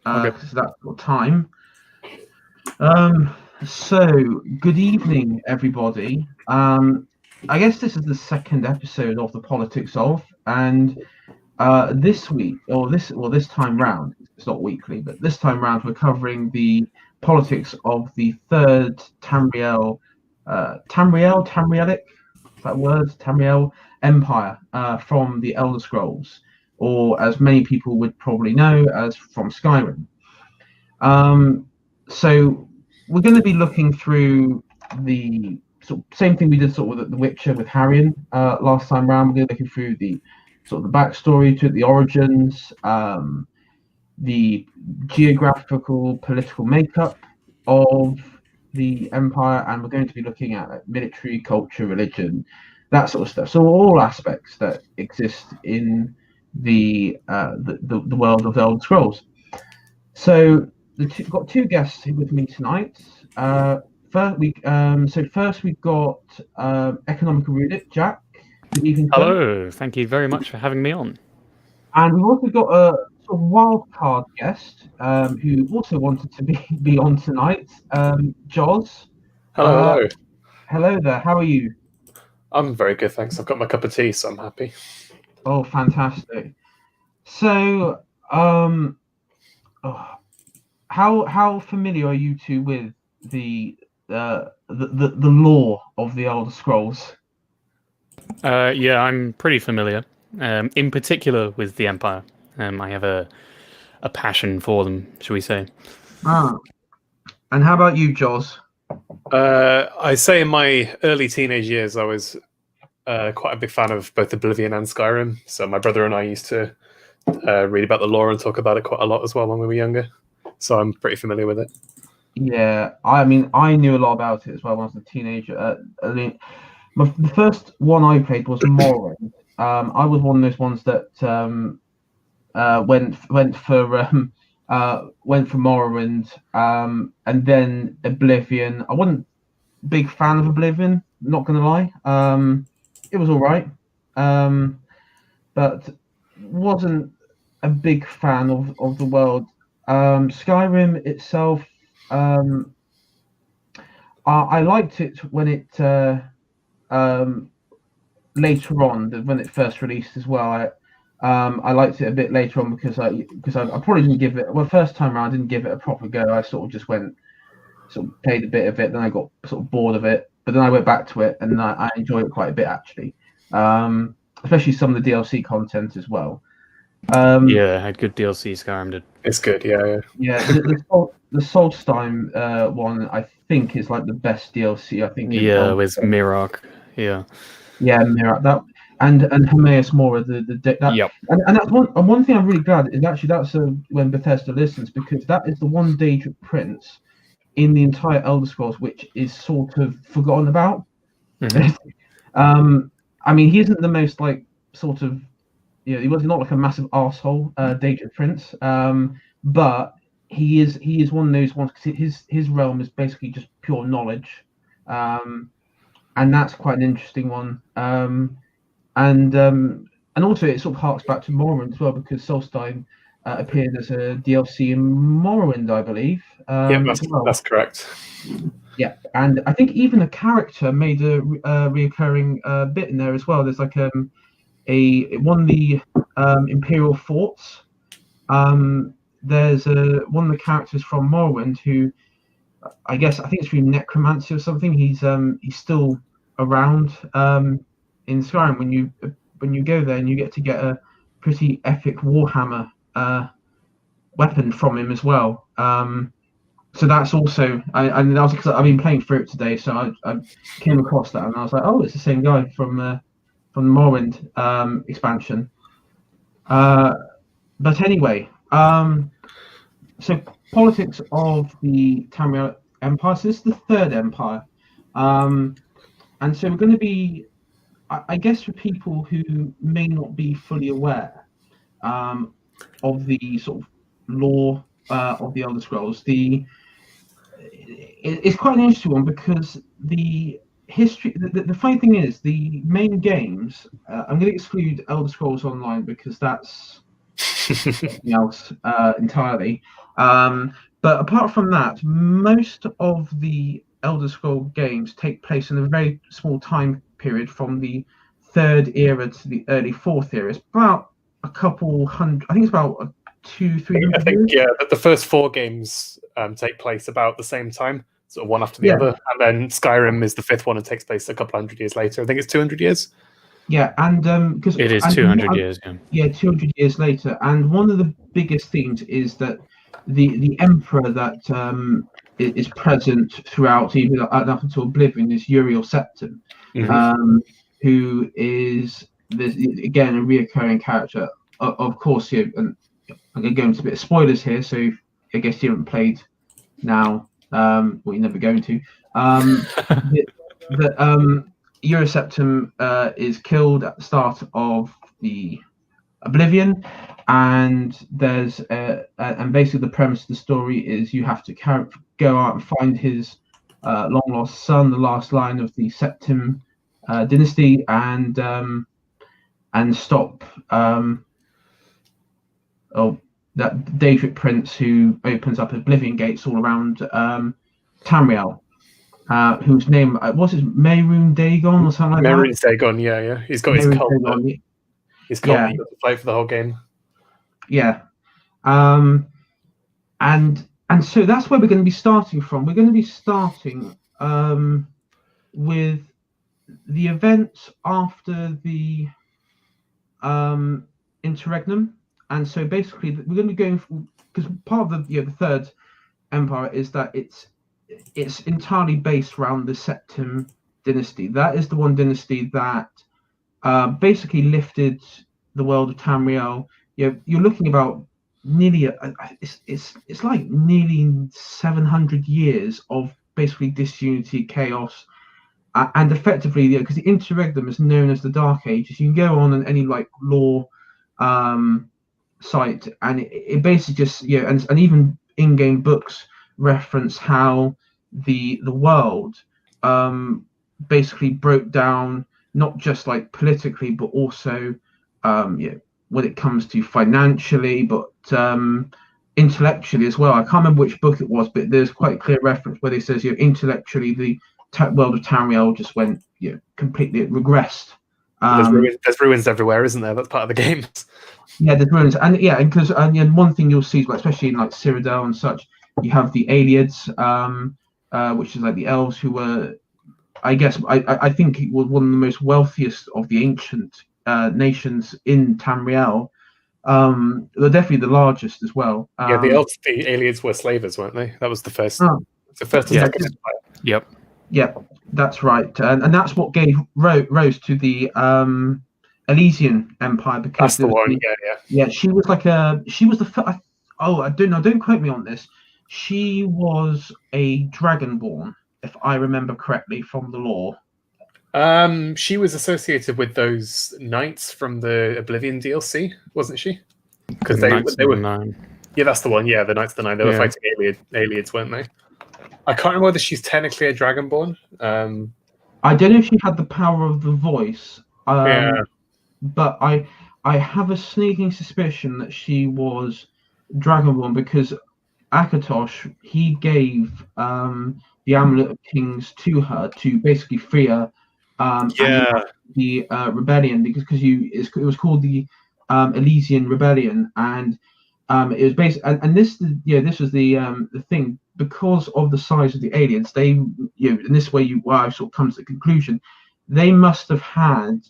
Okay. because that's what time. So good evening, everybody. I guess this is the second episode of the Politics of, and this week, this time round, it's not weekly, but this time round, we're covering the politics of the third Tamrielic, is that word, Tamriel Empire from the Elder Scrolls, or as many people would probably know as from Skyrim. So we're going to be looking through the same thing we did sort of with The Witcher with Harrion last time round. We're going to be looking through the sort of the backstory to it, the origins, the geographical political makeup of the empire, and we're going to be looking at military, culture, religion, that sort of stuff. So all aspects that exist in the world of the Elder Scrolls. So got two guests with me tonight. First we've got Economic Erudite, Jack. Good evening, sir. Hello. Thank you very much for having me on. And we've also got a sort of wild card guest who also wanted to be on tonight, Joz. Hello. Hello there. How are you? I'm very good, thanks. I've got my cup of tea, so I'm happy. Oh, fantastic. So, how familiar are you two with the lore of the Elder Scrolls? Yeah, I'm pretty familiar. In particular with the Empire. I have a passion for them, shall we say? And how about you, Joz? I say in my early teenage years, I was quite a big fan of both Oblivion and Skyrim. So my brother and I used to read about the lore and talk about it quite a lot as well when we were younger. So I'm pretty familiar with it. Yeah, I mean, I knew a lot about it as well when I was a teenager. The first one I played was Morrowind. I was one of those ones that went for Morrowind, and then Oblivion. I wasn't a big fan of Oblivion, not gonna lie. It was all right, but wasn't a big fan of the world. Skyrim itself, I liked it when it later on, when it first released as well. I liked it a bit later on because I probably didn't give it, well, first time around I didn't give it a proper go. I sort of just played a bit of it, then I got sort of bored of it, but then I went back to it and I enjoyed it quite a bit actually, especially some of the DLC content as well. Yeah, I had good DLC. Skyrim did. It's good, yeah. The Solstheim one I think is like the best DLC I think. Yeah, with Mirok. Yeah, Mirok, that and Hermaeus Mora, Yep. and that's one thing I'm really glad is actually that's when Bethesda listens, because that is the one Daedric prince in the entire Elder Scrolls which is sort of forgotten about. Mm-hmm. I mean, he isn't the most like sort of, he was not like a massive arsehole, Daedric prince, but he is one of those ones because his realm is basically just pure knowledge, and that's quite an interesting one. And also it sort of harks back to Morrowind as well, because Solstheim appeared as a DLC in Morrowind, I believe. That's correct. Yeah, and I think even a character made a reoccurring bit in there as well. There's like one of the Imperial forts. There's one of the characters from Morrowind who I think it's through necromancy or something. He's still around in Skyrim when you go there, and you get a pretty epic warhammer weapon from him as well. So that's also that was because I've been playing through it today, so I came across that and I was like, oh, it's the same guy from the Morrowind expansion. But anyway, so politics of the Tamriel Empire. So this is the third empire, and so we're going to be, I guess, for people who may not be fully aware of the sort of lore of the Elder Scrolls, it's quite an interesting one, because the history. The funny thing is, the main games. I'm going to exclude Elder Scrolls Online because that's something else entirely. But apart from that, most of the Elder Scroll games take place in a very small time period from the third era to the early fourth era. It's about a couple hundred. I think it's about 200-300 I think years. yeah, the first 4 games take place about the same time, sort of one after the Yeah. other, and then Skyrim is the 5th one and takes place a couple hundred years later. I think it's 200 years. Yeah, and because It is 200 years. Yeah. yeah, 200 years later, and one of the biggest themes is that the emperor that is present throughout, even up until Oblivion, is Uriel Septim, who is again a reoccurring character. Of course, and I'm going to go into a bit of spoilers here, so I guess you haven't played now, well, you're never going to. Euroseptum is killed at the start of the Oblivion, and there's and basically the premise of the story is you have to go out and find his long lost son, the last line of the Septim dynasty, and stop that Daedric prince who opens up Oblivion gates all around Tamriel. Whose name was his Mehrunes Dagon or something like Mehrunes Dagon, yeah. He's got his cult. His cult that you got to play for the whole game. Yeah. And so that's where we're going to be starting from. We're going to be starting with the events after the interregnum. And so basically we're going to be going, because part of the third empire is that it's entirely based around the Septim dynasty. That is the one dynasty that basically lifted the world of Tamriel. You're looking about nearly it's like nearly 700 years of basically disunity, chaos, and effectively because the interregnum is known as the Dark Ages. You can go on any like lore site, and it basically just and even in-game books reference how the world basically broke down, not just like politically, but also when it comes to financially, but intellectually as well. I can't remember which book it was, but there's quite a clear reference where they says intellectually the world of Tamriel just went completely regressed. There's ruins everywhere, isn't there? That's part of the game. Yeah, there's ruins, and because one thing you'll see, especially in like Cyrodiil and such, you have the Aliads, which is like the elves who were, I guess, I think it was one of the most wealthiest of the ancient nations in Tamriel. They're definitely the largest as well. The Aliads were slavers, weren't they? That was the first. The first and second empire. Yep. Yeah, that's right, and that's what gave rise to the Elysian Empire, because that's the one. Yeah, she was the I don't know, don't quote me on this. She was a dragonborn, if I remember correctly from the lore. She was associated with those knights from the Oblivion DLC, wasn't she? Because they were 9. Yeah, that's the one. Yeah, the Knights of the Nine. They were fighting Aliads, weren't they? I can't remember whether she's technically a dragonborn. I don't know if she had the power of the voice. But I have a sneaking suspicion that she was dragonborn, because Akatosh, he gave the Amulet of Kings to her to basically free her the rebellion, because it was called the Elysian Rebellion, and it was based and this was the thing, because of the size of the aliens. They in this way I sort of come to the conclusion they must have had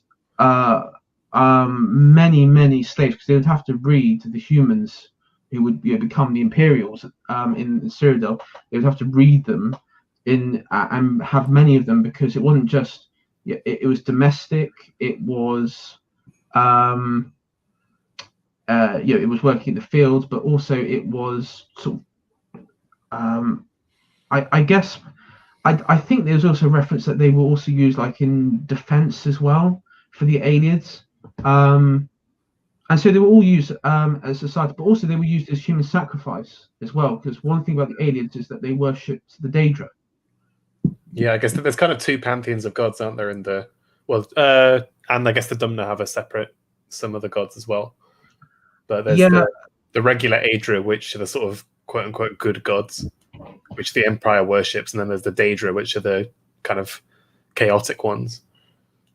many slaves, because they would have to breed the humans who would become the Imperials in Cyrodiil. They would have to breed them in and have many of them, because it wasn't just it was domestic. It was it was working in the fields, but also it was sort of I guess I think there's also a reference that they were also used like in defense as well for the aliens. And so they were all used as society, but also they were used as human sacrifice as well, because one thing about the aliens is that they worshipped the Daedra. Yeah, I guess there's kind of 2 pantheons of gods, aren't there? In the and I guess the Dumna have a separate some of the gods as well. But there's the regular Aedra, which are the sort of quote unquote good gods, which the Empire worships, and then there's the Daedra, which are the kind of chaotic ones.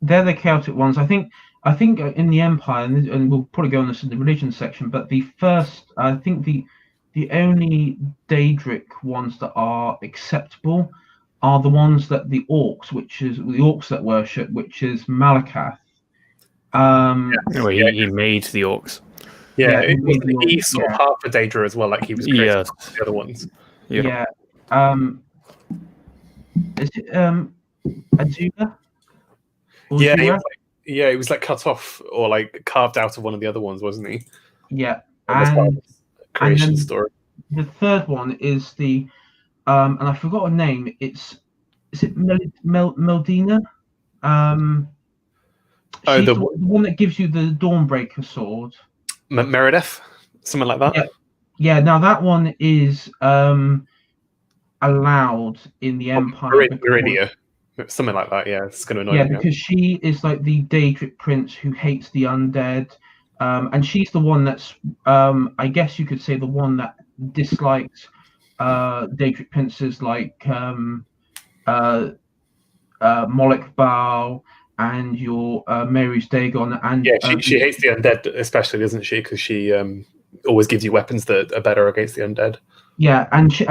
They're the chaotic ones. I think in the Empire, and we'll probably go on this in the religion section, but the only Daedric ones that are acceptable are the ones that the orcs that worship, which is Malakath. He made the orcs. Yeah, he sort of half a Daedra as well, like he was creating the other ones. Yeah. Is it Azula? He was like cut off or like carved out of one of the other ones, wasn't he? Yeah. And creation story. The third one is the and I forgot her name. Is it Meldina? She's the one that gives you the Dawnbreaker sword. Meredith, something like that. Yeah. Now that one is allowed in the Empire. Meridia, something like that. Yeah, it's going to annoy me. Yeah, because she is like the Daedric prince who hates the undead, and she's the one that's, I guess you could say, the one that dislikes Daedric princes like Moloch Baal and your Mary's Dagon. And she hates the undead, especially, doesn't she? Because she always gives you weapons that are better against the undead. Yeah, and she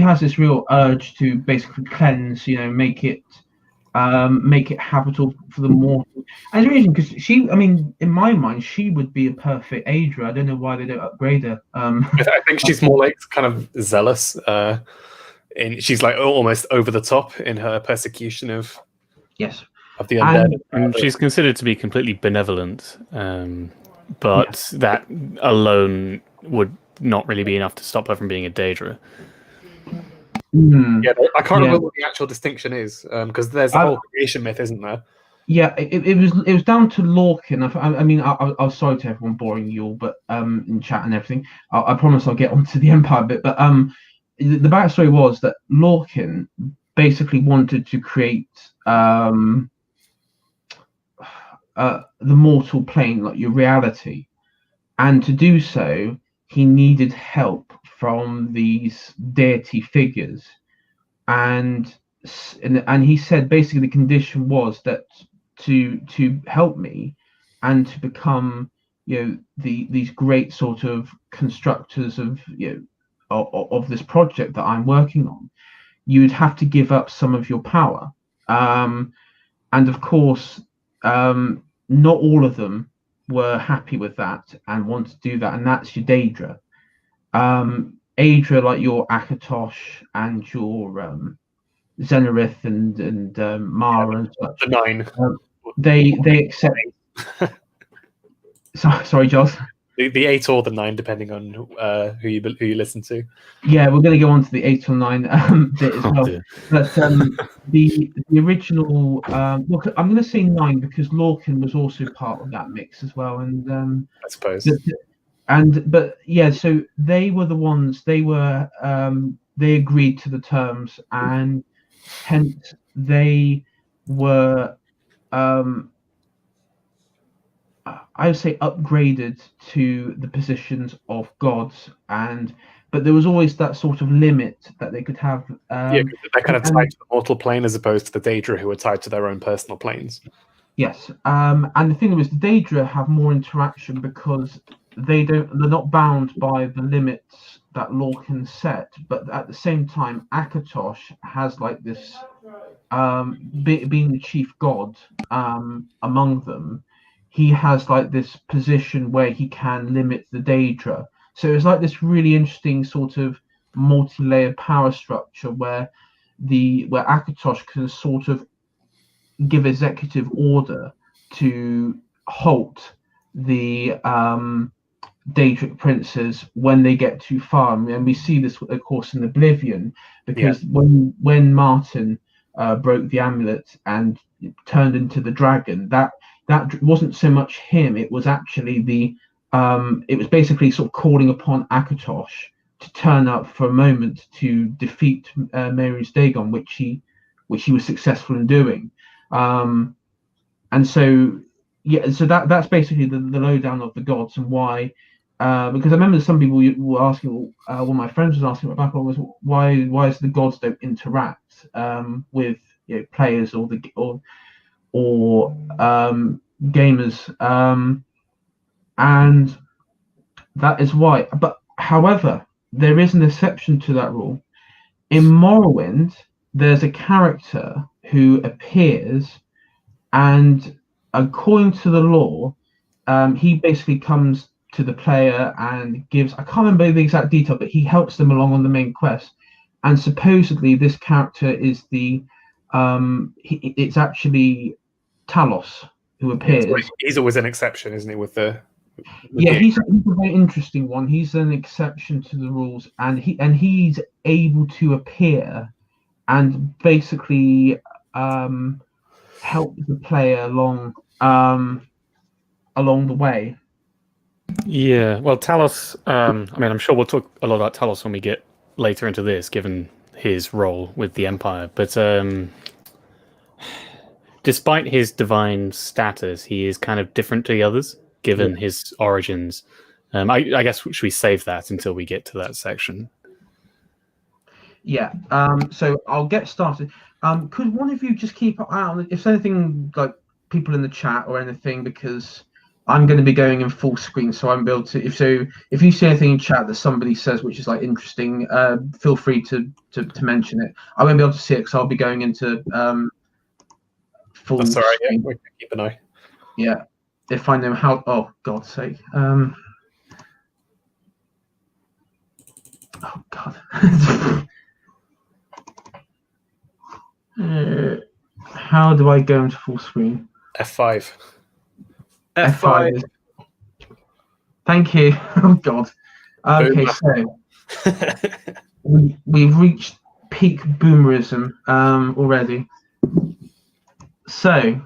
has this real urge to basically cleanse, make it habitable for the mortal. And it's amazing because in my mind, she would be a perfect Aedra. I don't know why they don't upgrade her. I think she's more like kind of zealous. And she's like almost over the top in her persecution of the undead. And she's considered to be completely benevolent, but that alone would not really be enough to stop her from being a Daedra. Yeah, I can't remember what the actual distinction is, because there's the whole creation myth, isn't there? Yeah, it was down to Lorcan. I'm sorry to everyone boring you all, but in chat and everything, I promise I'll get onto the Empire bit. But the backstory was that Lorcan basically wanted to create the mortal plane, like your reality, and to do so, he needed help from these deity figures, and he said basically the condition was that to help me and to become these great sort of constructors of of this project that I'm working on, you'd have to give up some of your power, and of course not all of them were happy with that and wanted to do that, and that's your Daedra. Aedra, like your Akatosh and your Zenarith and Mara and such. The 9. They accept. Sorry, Joss. The 8 or the 9, depending on who you listen to. Yeah, we're going to go on to the 8 or 9 bit as well. But the original, I'm going to say 9 because Lorcan was also part of that mix as well, and I suppose. So they were the ones. They were they agreed to the terms, and hence they were I would say upgraded to the positions of gods, but there was always that sort of limit that they could have. They're kind of tied to the mortal plane as opposed to the Daedra, who are tied to their own personal planes. Yes, and the thing was, the Daedra have more interaction because they're not bound by the limits that Lorcan set, but at the same time, Akatosh has like this, being the chief god among them. He has like this position where he can limit the Daedra. So it's like this really interesting sort of multi-layered power structure where Akatosh can sort of give executive order to halt the Daedric princes when they get too far. And we see this, of course, in Oblivion, because when Martin broke the amulet and turned into the dragon, that wasn't so much him. It was actually it was basically sort of calling upon Akatosh to turn up for a moment to defeat Mary's Dagon, which he was successful in doing. And so yeah, so that's basically the lowdown of the gods and why. Because I remember some people were asking, one of my friends was asking what back was why is the gods don't interact with players or gamers, and that is why. But however, there is an exception to that rule. In Morrowind, there's a character who appears, and according to the lore, he basically comes to the player and gives, I can't remember the exact detail, but he helps them along on the main quest. And supposedly this character is it's actually Talos who appears. He's always an exception, isn't he? Yeah, he's a very interesting one. He's an exception to the rules, and he's able to appear and basically help the player along the way. Yeah, well, Talos. I mean, I'm sure we'll talk a lot about Talos when we get later into this, given his role with the Empire. But despite his divine status, he is kind of different to the others, given his origins. I guess should we save that until we get to that section? Yeah. So I'll get started. Could one of you just keep an eye on if there's anything like people in the chat or anything, because I'm going to be going in full screen, so I'm able to. If you see anything in chat that somebody says which is like interesting, feel free to mention it. I won't be able to see it because I'll be going into full. That's all right. screen. Yeah, we can keep an eye. Yeah. If I know how. Oh, God's sake. Oh God. How do I go into full screen? F5. F5. Thank you. Oh God. Okay, so we've reached peak boomerism already. So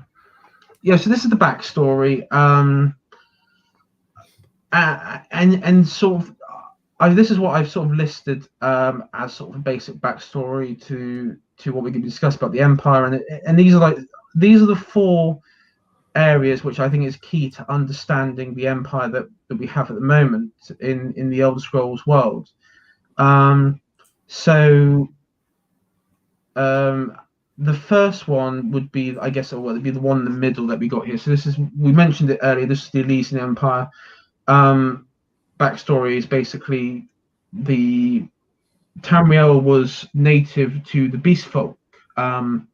yeah, so this is the backstory, and sort of. This is what I've sort of listed as sort of a basic backstory to what we can discuss about the Empire, and these are the four areas which I think is key to understanding the Empire that we have at the moment in the Elder Scrolls world. The first one would be, I guess, it'd be the one in the middle that we got here. So we mentioned it earlier. This is the Elysian Empire. Backstory is basically the Tamriel was native to the beast folk, and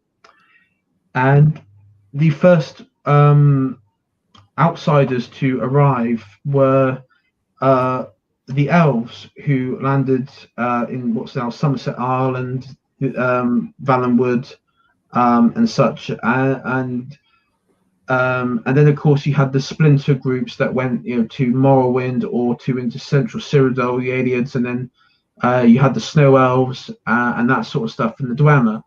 the first outsiders to arrive were the elves who landed in what's now Somerset Island, Valenwood, and such, and then of course you had the splinter groups that went to Morrowind or into Central Cyrodiil, the Aileids, and then you had the Snow Elves and that sort of stuff, and the Dwemer,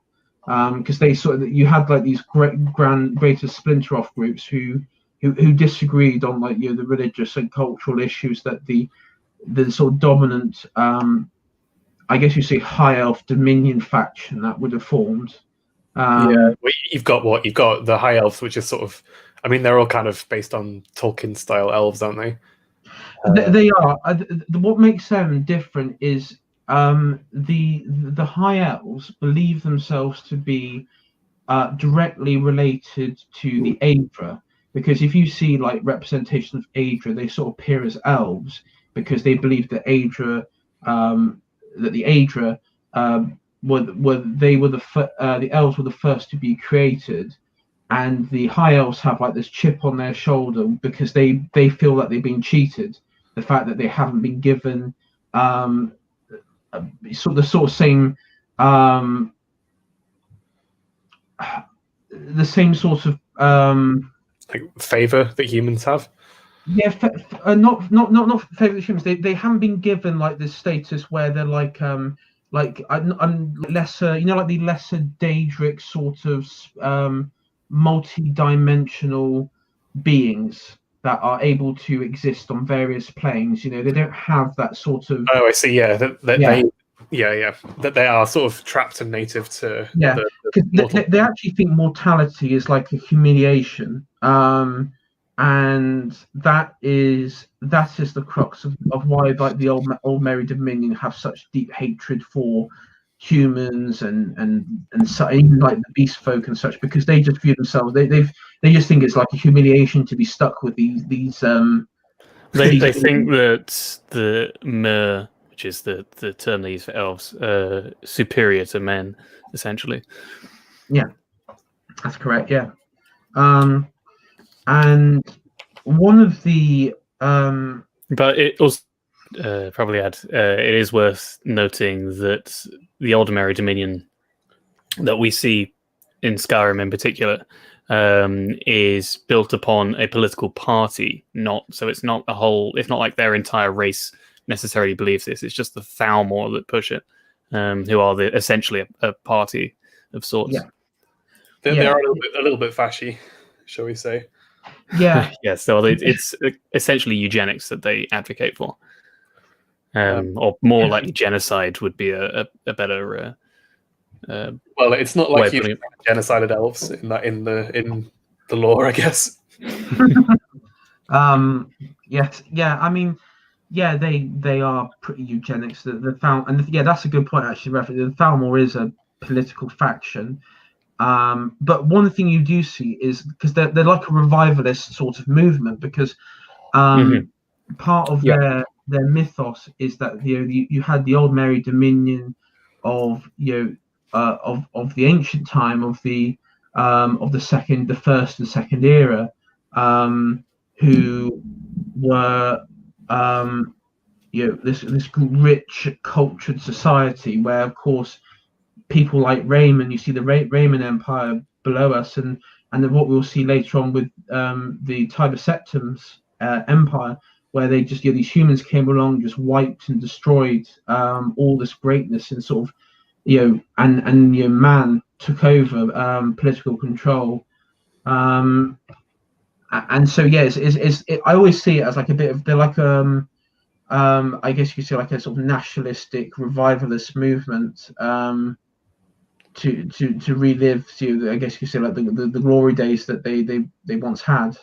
because they you had like these greater splinter off groups who disagreed on the religious and cultural issues that the sort of dominant, I guess you say, high elf dominion faction that would have formed. Well, you've got the high elves, which is sort of, I mean, they're all kind of based on Tolkien style elves, aren't they? They are. What makes them different is the high elves believe themselves to be directly related to the Aedra, because if you see like representation of Aedra, they sort of appear as elves because they believe that the Aedra the elves were the first to be created, and the high elves have like this chip on their shoulder because they feel that they've been cheated. The fact that they haven't been given the sort of same the same sort of like favor that humans have. Yeah, not favor humans. They haven't been given like this status where they're like I'm lesser, like the lesser Daedric sort of multi-dimensional beings that are able to exist on various planes. They don't have that sort of. Oh, I see. Yeah, that they are sort of trapped and native to. Yeah, because they actually think mortality is like a humiliation. and that is the crux of why like the old Merry Dominion have such deep hatred for humans and so, even like the beast folk and such, because they just view themselves they just think it's like a humiliation to be stuck with these They think that the mer, which is the term they use for elves, superior to men, essentially. Yeah, that's correct. Yeah, and one of the But it also probably it is worth noting that the older Merry Dominion that we see in Skyrim in particular is built upon a political party, so it's not it's not like their entire race necessarily believes this. It's just the Thalmor that push it, who are essentially a party of sorts. Yeah. They are a little bit fashy, shall we say? Yeah. Yeah. So it's essentially eugenics that they advocate for, or more likely genocide would be a better. Well, it's not like you've genocided elves in the lore, I guess. Yes. Yeah. I mean, yeah, they are pretty eugenics. Yeah, that's a good point actually. The Thalmor is a political faction. But one thing you do see is because they're like a revivalist sort of movement, because part of their mythos is that you had the old Merry Dominion of of the ancient time of the first and second era, who were this rich cultured society where of course people like Raymond, you see the Raymond Empire below us, and then what we'll see later on with the Tiber Septim's empire, where they just these humans came along, just wiped and destroyed all this greatness, and sort of and man took over political control, and so yeah, I always see it as like a bit of they're like I guess you could say like a sort of nationalistic revivalist movement. To relive, I guess you could say like the glory days that they once had.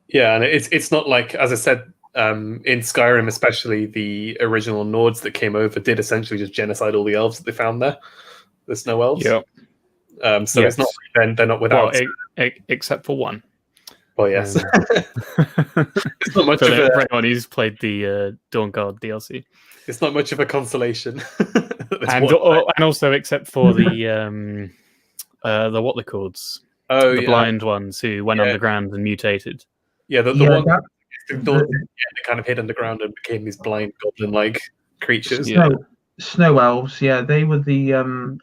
Yeah, and it's not like, as I said, in Skyrim especially, the original Nords that came over did essentially just genocide all the elves that they found there. The snow elves. Yeah. So yes. It's not like they're not without. Well, except for one. Well, yes. It's not much for of a, anyone who's played the Dawnguard DLC. It's not much of a consolation. and also except for the what they're called, the blind ones who went underground and mutated. Yeah, the ones that kind of hid underground and became these blind goblin-like creatures. Snow elves. Yeah, they were the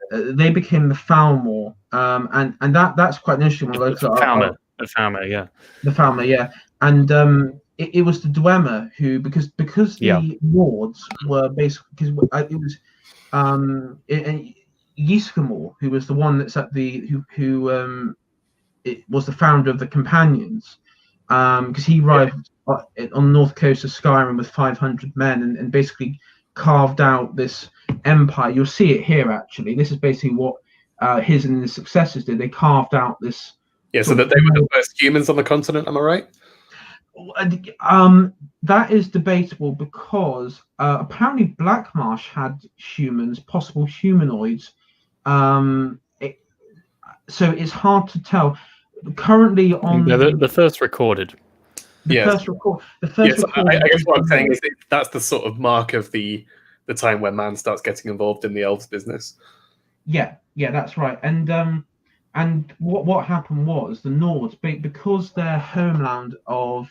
they became the Thalmor, and that's quite an interesting one. The Thalmor, yeah. The Thalmor, yeah, and it was the Dwemer who, because the Lords were basically, because it was Ysgramor who was the one that's at who it was the founder of the Companions, because he arrived on the north coast of Skyrim with 500 men and basically carved out this empire. You'll see it here actually. This is basically what his and his successors did. They carved out this. Yeah, so that they were the first humans on the continent. Am I right? That is debatable because apparently Blackmarsh had humans, possible humanoids. So it's hard to tell. Currently on the first recorded. I guess what I'm saying is that's the sort of mark of the time when man starts getting involved in the elves business. Yeah, that's right. And what happened was the Nords, because their homeland of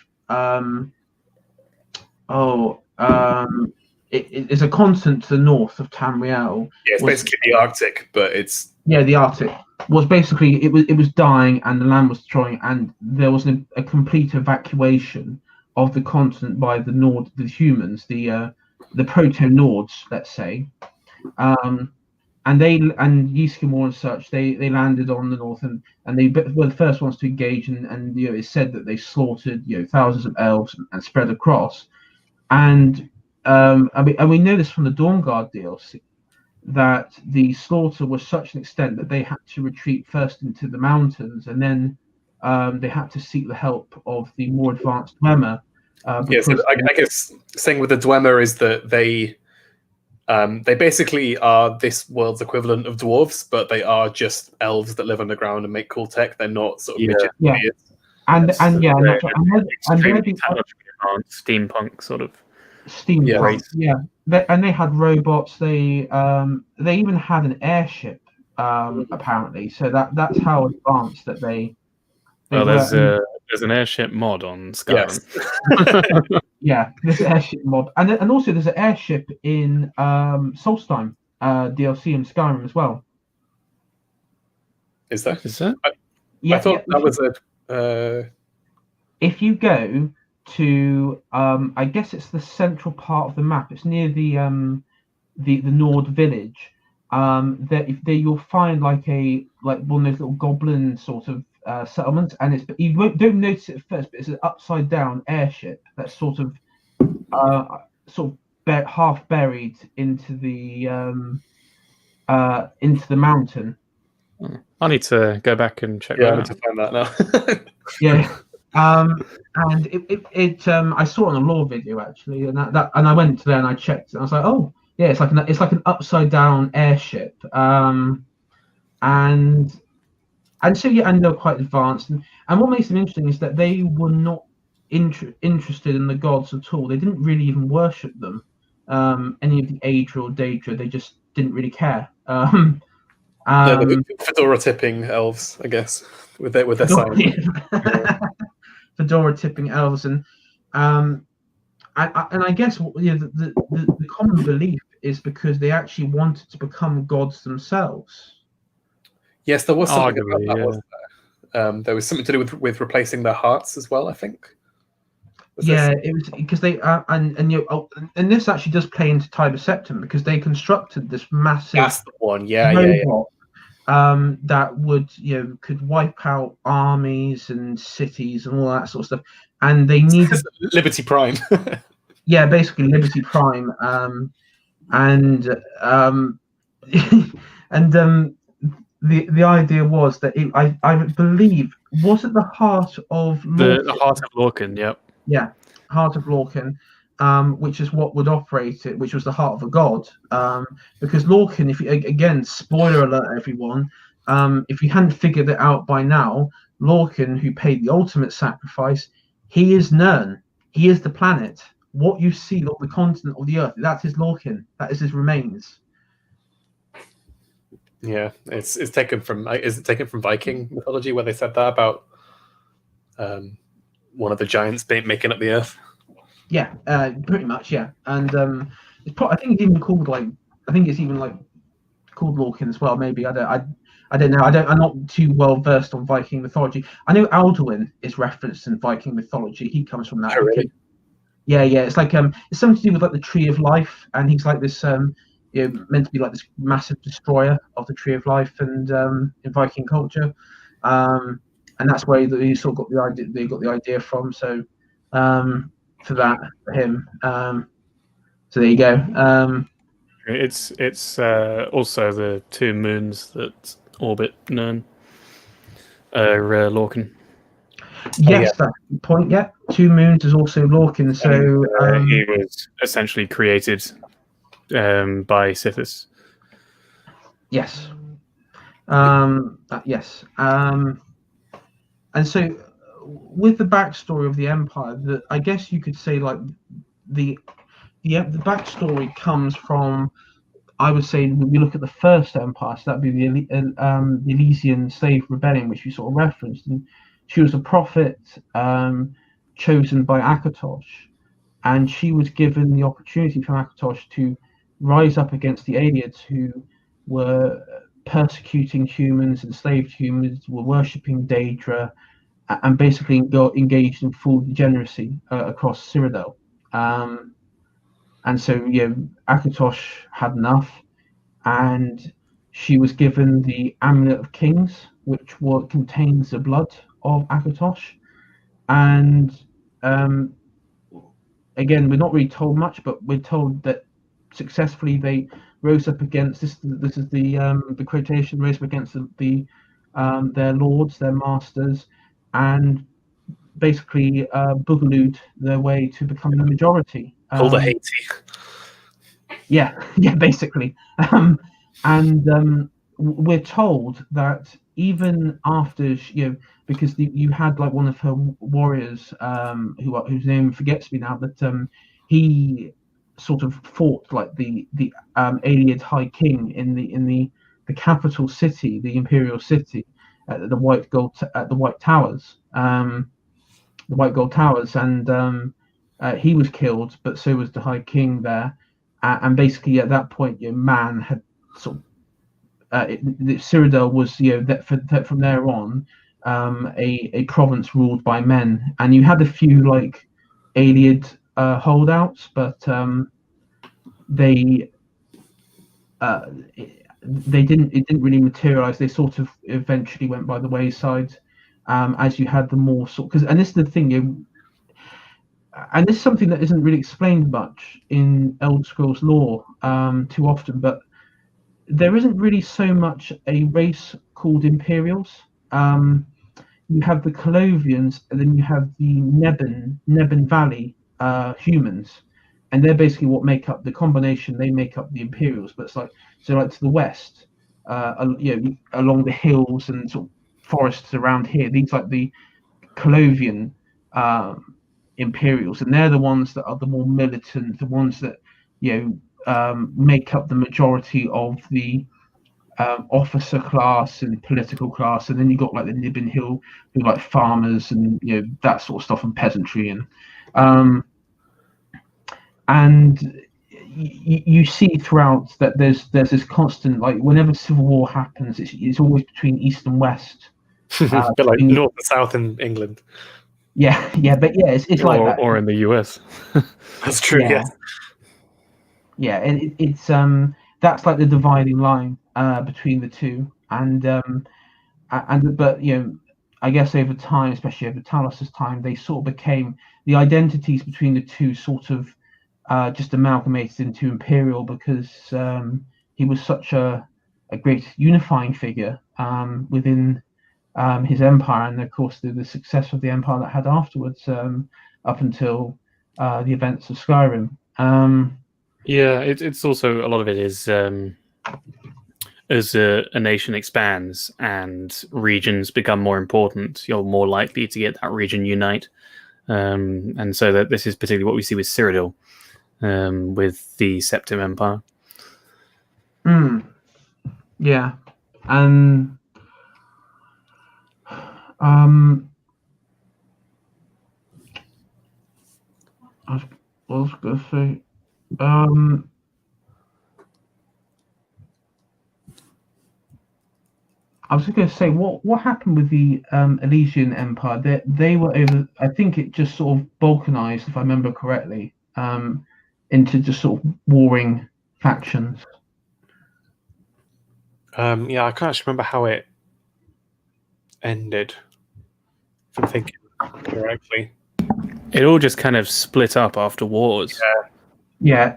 it is a continent to the north of Tamriel. Yeah, it's basically the Arctic, but it's the Arctic was basically it was dying and the land was destroying, and there was a complete evacuation of the continent by the humans, the proto-Nords, let's say. And Ysgramor and such, they landed on the north, and they were the first ones to engage, and it's said that they slaughtered thousands of elves and spread across, and we know this from the Dawnguard DLC that the slaughter was such an extent that they had to retreat first into the mountains and then they had to seek the help of the more advanced Dwemer. Yes, I guess saying with the Dwemer is that they basically are this world's equivalent of dwarves, but they are just elves that live underground and make cool tech. They're not sort of midget. Yeah. And Yes, yeah, they're that's right. And extremely they're technologically advanced steampunk sort of steampunk. race. Yeah, and they had robots. They even had an airship, apparently. So that's how advanced that they Well, were. there's an airship mod on Skyrim. Yes. Yeah, there's an airship mod, and also there's an airship in Solstheim DLC in Skyrim as well. Is there? Is that? Yeah, I thought that was if you go to I guess it's the central part of the map. It's near the Nord village. That you'll find like one of those little goblin sort of settlements, and don't notice it at first, but it's an upside down airship that's sort of half buried into the mountain. I need to go back and check I that need out. to find that now. Yeah. And it I saw it on a lore video actually, and I went there and I checked, and I was like, oh yeah, it's like an upside down airship, and so yeah, and they're quite advanced, and what makes them interesting is that they were not interested in the gods at all. They didn't really even worship them, any of the Aedra or Daedra. They just didn't really care. The fedora tipping elves, I guess, with their sign. Fedora tipping elves, and I guess the common belief is because they actually wanted to become gods themselves. Yes, there was something about that. Yeah. Wasn't there? There was something to do with replacing their hearts as well, I think. It was because they and this actually does play into Tiber Septim, because they constructed this massive That's the one. robot, that would could wipe out armies and cities and all that sort of stuff, and they needed Liberty Prime. basically Liberty Prime, and the idea was that I believe, was it the heart of Lorcan? The heart of Lorcan, yep. Yeah, heart of Lorcan, which is what would operate it, which was the heart of a god. Because Lorcan, if you, again, spoiler alert, everyone, if you hadn't figured it out by now, Lorcan, who paid the ultimate sacrifice, he is Nirn. He is the planet. What you see on the continent of the Earth, that is Lorcan. That is his remains. Yeah, it's taken from Viking mythology, where they said that about one of the giants making up the earth. Yeah, pretty much. Yeah, and I think it's even called called Lorcan as well. Maybe I don't know. I'm not too well versed on Viking mythology. I know Alduin is referenced in Viking mythology. He comes from that. Oh, really? Yeah. It's like it's something to do with like the Tree of Life, and he's like this meant to be like this massive destroyer of the Tree of Life, and in Viking culture, and that's where he sort of got the idea. They got the idea from. So for him. So there you go. It's also the two moons that orbit Nirn, Lorcan. Yes, that's the point. Yeah, two moons is also Lorcan. So he was essentially created by Sithis. Yes. Yes. And so, with the backstory of the Empire, I guess you could say like the backstory comes from, I would say, when we look at the first Empire, so that'd be the Elysian slave rebellion, which you sort of referenced, and she was a prophet chosen by Akatosh, and she was given the opportunity from Akatosh to rise up against the Aidians, who were persecuting humans, enslaved humans, were worshipping Daedra, and basically engaged in full degeneracy across Cyrodiil. And so, Akatosh had enough, and she was given the Amulet of Kings, which contains the blood of Akatosh. And again, we're not really told much, but we're told that successfully they rose up against this. This is the quotation: rose up against their lords, their masters, and basically boogalooed their way to becoming the majority. All the Haiti. Yeah, basically. And we're told that even after because you had like one of her warriors, whose name forgets me now, but he sort of fought like the Aliad High King in the capital city, the imperial city, at the White Towers, and he was killed, but so was the High King there. And basically, at that point, man had sort of Cyrodiil was from there on a province ruled by men, and you had a few like Aliad holdouts, but they didn't. It didn't really materialize. They sort of eventually went by the wayside, as you had the more and this is the thing, and this is something that isn't really explained much in Elder Scrolls lore too often, but there isn't really so much a race called Imperials. You have the Colovians, and then you have the Nebben Valley humans, and they're basically what make up the combination. They make up the Imperials, but it's like to the west, along the hills and sort of forests around here. These like the Colovian Imperials, and they're the ones that are the more militant, the ones that make up the majority of the officer class and political class, and then you got like the Nibbin Hill, who like farmers and that sort of stuff, and peasantry, and you see throughout that there's this constant, like whenever civil war happens, it's always between east and west. A bit like north and south in England. Yeah, but it's like that. Or in the US. That's true. Yeah. Yes. Yeah, and it's that's like the dividing line between the two, and but I guess over time, especially over Talos's time, they sort of became the identities between the two sort of just amalgamated into Imperial, because he was such a great unifying figure within his empire, and of course the success of the empire that had afterwards, up until the events of Skyrim. Yeah, it's also a lot of it is as a nation expands and regions become more important, you're more likely to get that region unite, and so that this is particularly what we see with Cyrodiil, with the Septim Empire. Yeah, and I was gonna say, I was just going to say, what happened with the Elysian Empire? They were over. I think it just sort of balkanized, if I remember correctly, into just sort of warring factions. Yeah, I can't actually remember how it ended. If I'm thinking correctly, it all just kind of split up after wars. Yeah,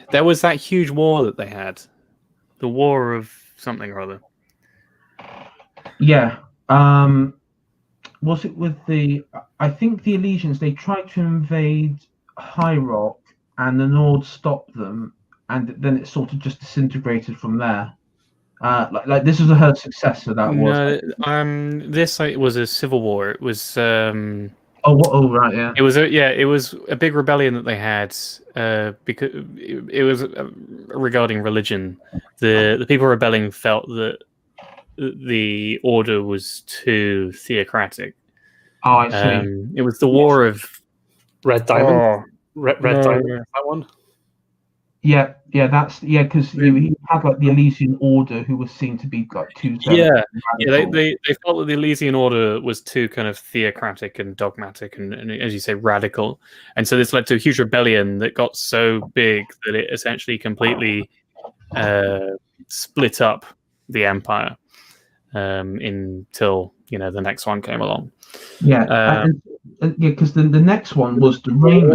there was that huge war that they had, the War of something or other. Yeah. Was it with the? I think the Elysians, they tried to invade High Rock, and the Nords stopped them, and then it sort of just disintegrated from there. Like this was her successor. That was. No, this was a civil war. It was. Oh, right, yeah. It was a big rebellion that they had, because it was regarding religion. The people rebelling felt that the order was too theocratic. Oh, I see. It was the War of Red Diamond. Red Diamond. That one. Yeah, because he had like the Elysian Order, who was seen to be like too. They felt that the Elysian Order was too kind of theocratic and dogmatic and as you say, radical, and so this led to a huge rebellion that got so big that it essentially completely split up the empire, until the next one came along. Because the next one was the Raymond.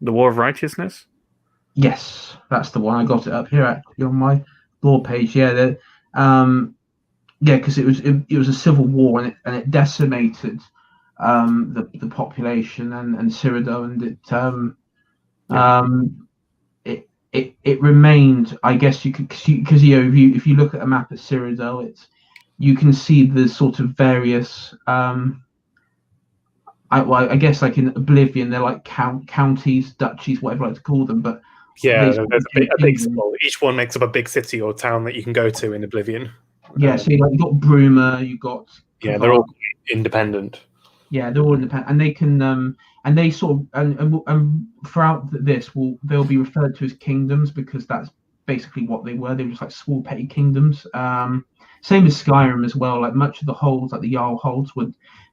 The War of Righteousness. Yes, that's the one. I got it up here actually on my lore page. Yeah, yeah, because it was a civil war and it decimated the population and Cyrodiil, and it remained. I guess you could because if you look at a map of Cyrodiil, you can see the sort of various I guess like in Oblivion they're like counties, duchies, whatever I like to call them, but Yeah, they there's a big symbol. Each one makes up a big city or town that you can go to in Oblivion. Yeah, so you got Bruma, you got yeah, they're all independent. Yeah, they're all independent, and they can and they sort of and throughout this they'll be referred to as kingdoms because that's basically what they were. They were just like small petty kingdoms. Same as Skyrim as well. Like much of the holds, like the Jarl holds,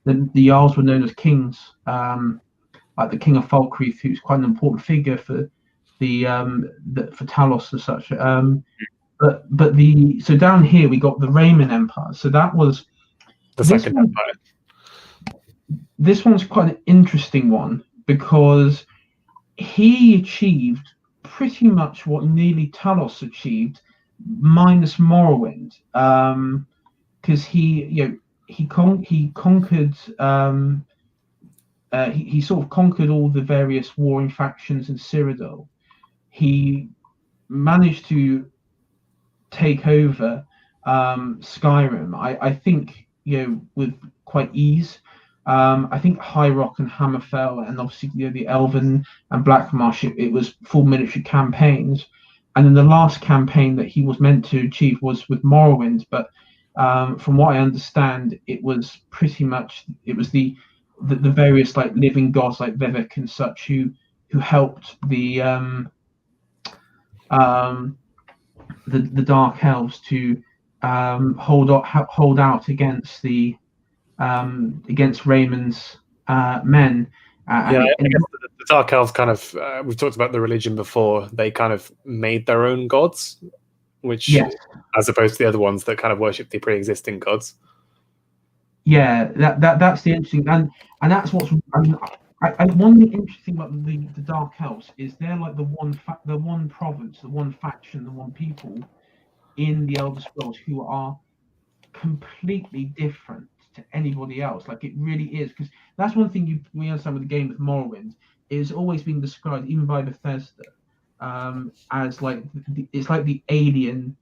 the Jarls were known as kings. Like the King of Falkreath, who's quite an important figure for for Talos and such. But so down here we got the Raymond Empire. So that was the second empire. This one's quite an interesting one because he achieved pretty much what nearly Talos achieved, minus Morrowind. Because he conquered he sort of conquered all the various warring factions in Cyrodiil. He managed to take over Skyrim. I think with quite ease. I think High Rock and Hammerfell, and obviously the Elven and Blackmarsh, it was full military campaigns. And then the last campaign that he was meant to achieve was with Morrowind, but from what I understand, it was pretty much the various like living gods like Vivek and such who helped the Dark Elves to hold out against against Raymond's men. I guess the Dark Elves kind of we've talked about the religion before. They kind of made their own gods, which as opposed to the other ones that kind of worship the pre-existing gods. Yeah, that's the interesting, and that's what's. One interesting about the Dark Elves is they're like the one province, the one faction, the one people in the Elder Scrolls who are completely different to anybody else. Like it really is, because that's one thing we understand with the game with Morrowind is always being described even by Bethesda as like it's like the alien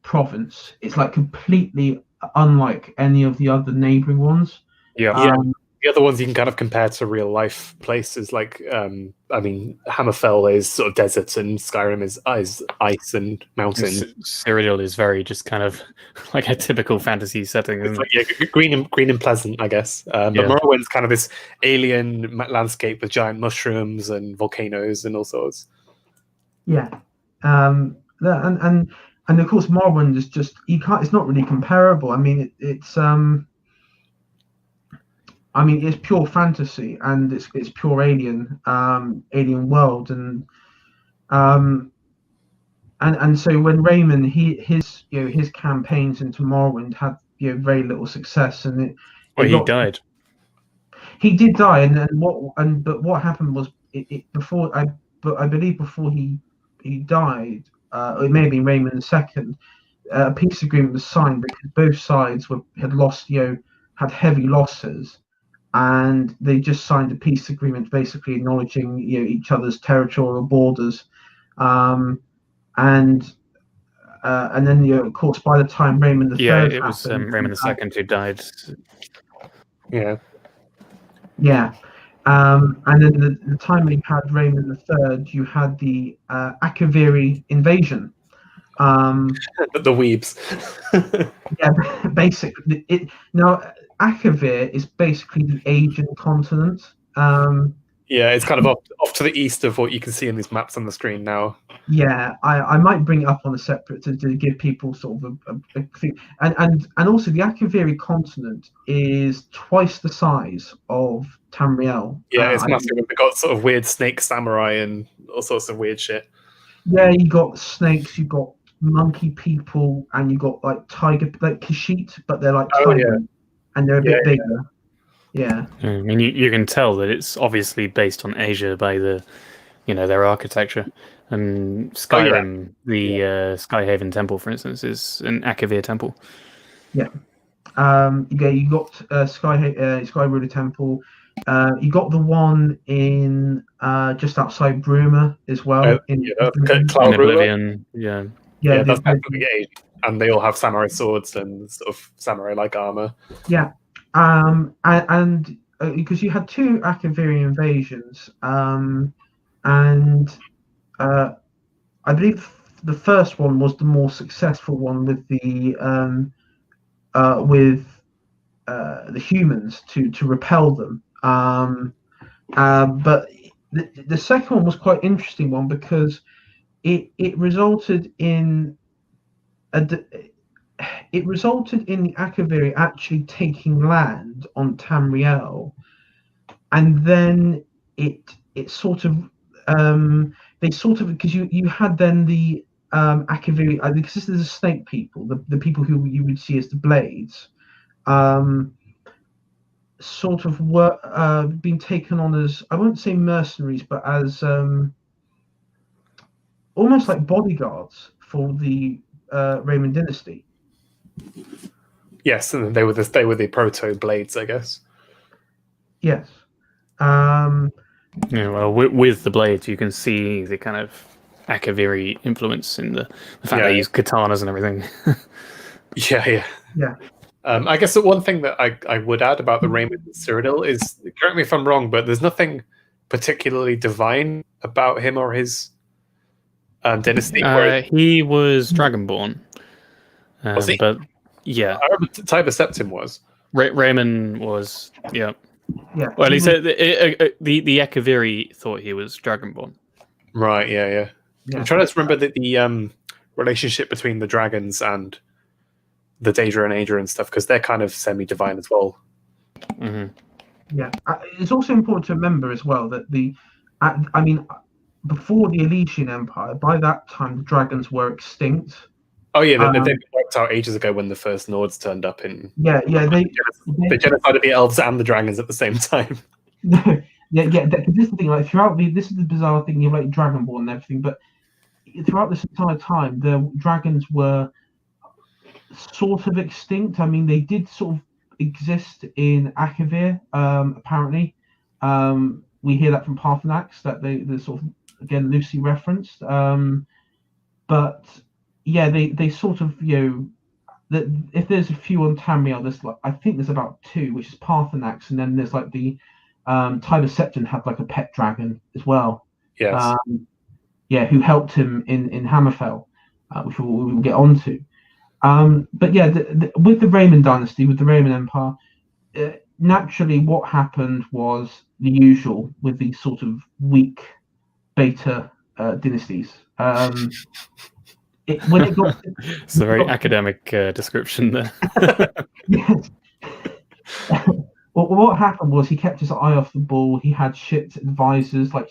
province. It's like completely unlike any of the other neighboring ones. The other ones you can kind of compare to real life places, like I mean, Hammerfell is sort of desert, and Skyrim is ice and mountain. Cyrodiil is very just kind of like a typical fantasy setting. It's like, green and pleasant, I guess. But Morrowind's kind of this alien landscape with giant mushrooms and volcanoes and all sorts. Yeah, and of course Morrowind is just it's not really comparable. I mean, it's pure fantasy and it's pure alien world, and so when Raymond his campaigns into Morrowind had very little success, and he died. He did die, but what happened was I believe before he died, it may have been Raymond II. A peace agreement was signed because both sides had lost had heavy losses. And they just signed a peace agreement, basically acknowledging each other's territorial borders, and then of course by the time Raymond III, it was Raymond II who died. Yeah, and then the time when you had Raymond III, you had the Akaviri invasion. The weebs. Yeah, basically Akavir is basically the Asian continent. It's kind of off to the east of what you can see in these maps on the screen now. Yeah, I might bring it up on a separate to give people sort of a thing. And also the Akaviri continent is twice the size of Tamriel. Yeah, it's massive. They've got sort of weird snake samurai and all sorts of weird shit. Yeah, you got snakes, you got monkey people, and you got like tiger, like Khajiit, but they're like tiger. And they're a bit bigger. Yeah. I mean, you can tell that it's obviously based on Asia by the their architecture. And Skyrim, the Skyhaven Temple, for instance, is an Akavir temple. Yeah. You got Sky Temple. You got the one in just outside Bruma as well. Cloud in Oblivion. Yeah. Yeah, that's definitely age. And they all have samurai swords and sort of samurai-like armor. Yeah. And because you had two Akaviri invasions, and I believe the first one was the more successful one with the humans to repel them. But the second one was quite interesting one because it resulted in the Akaviri actually taking land on Tamriel, and then it sort of they sort of, because you had then the Akaviri, because this is the snake people, the people who you would see as the blades, sort of were being taken on as, I won't say mercenaries, but as almost like bodyguards for the Raymond dynasty. Yes, and they were the proto blades, I guess. Yes. Yeah, well, with the blades, you can see the kind of Akaviri influence in the fact they use katanas and everything. Yeah. I guess the one thing that I would add about the Raymond Cyrodiil is, correct me if I'm wrong, but there's nothing particularly divine about him or his dynasty. He was Dragonborn. Was he? But yeah, I remember Tiber Septim was. Raymond was, yeah. Yeah. Well, he said the Akaviri thought he was Dragonborn. Right. Yeah. I'm trying to remember the relationship between the dragons and the Daedra and Aedra and stuff, because they're kind of semi-divine as well. Mm-hmm. Yeah. It's also important to remember as well that before the Elysian Empire, by that time the dragons were extinct. Oh yeah, they wiped out ages ago when the first Nords turned up in. They genocided the elves and the dragons at the same time. This is the thing. Like this is the bizarre thing. You have like Dragonborn and everything, but throughout this entire time, the dragons were sort of extinct. I mean, they did sort of exist in Akavir. Apparently, we hear that from Parthenax that they're sort of, again, loosely referenced. But yeah, they sort of, that if there's a few on Tamriel, there's I think there's about two, which is Parthenax, and then there's like the Tiber Septim had like a pet dragon as well. Yes. Who helped him in Hammerfell, which we'll get onto. But yeah, with the Raymond dynasty, with the Raymond Empire, naturally what happened was the usual with these sort of weak beta dynasties. It's a very academic description there. Yes. Well, what happened was he kept his eye off the ball. He had shit advisors, like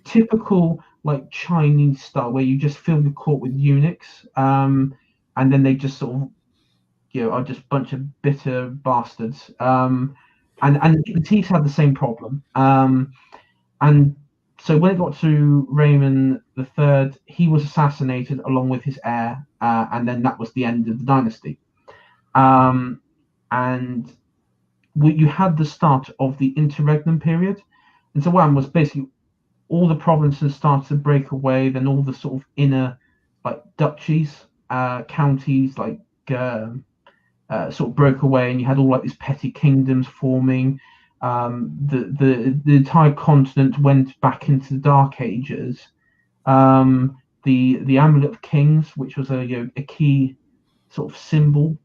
typical like Chinese style, where you just fill the court with eunuchs, and then they just sort of, are just a bunch of bitter bastards. And the Tees had the same problem. And so when it got to Raymond III, he was assassinated along with his heir, and then that was the end of the dynasty. And you had the start of the interregnum period. And so one was basically all the provinces started to break away, then all the sort of inner like duchies, counties like sort of broke away, and you had all like these petty kingdoms forming. The entire continent went back into the Dark Ages. The Amulet of Kings, which was a key sort of symbol,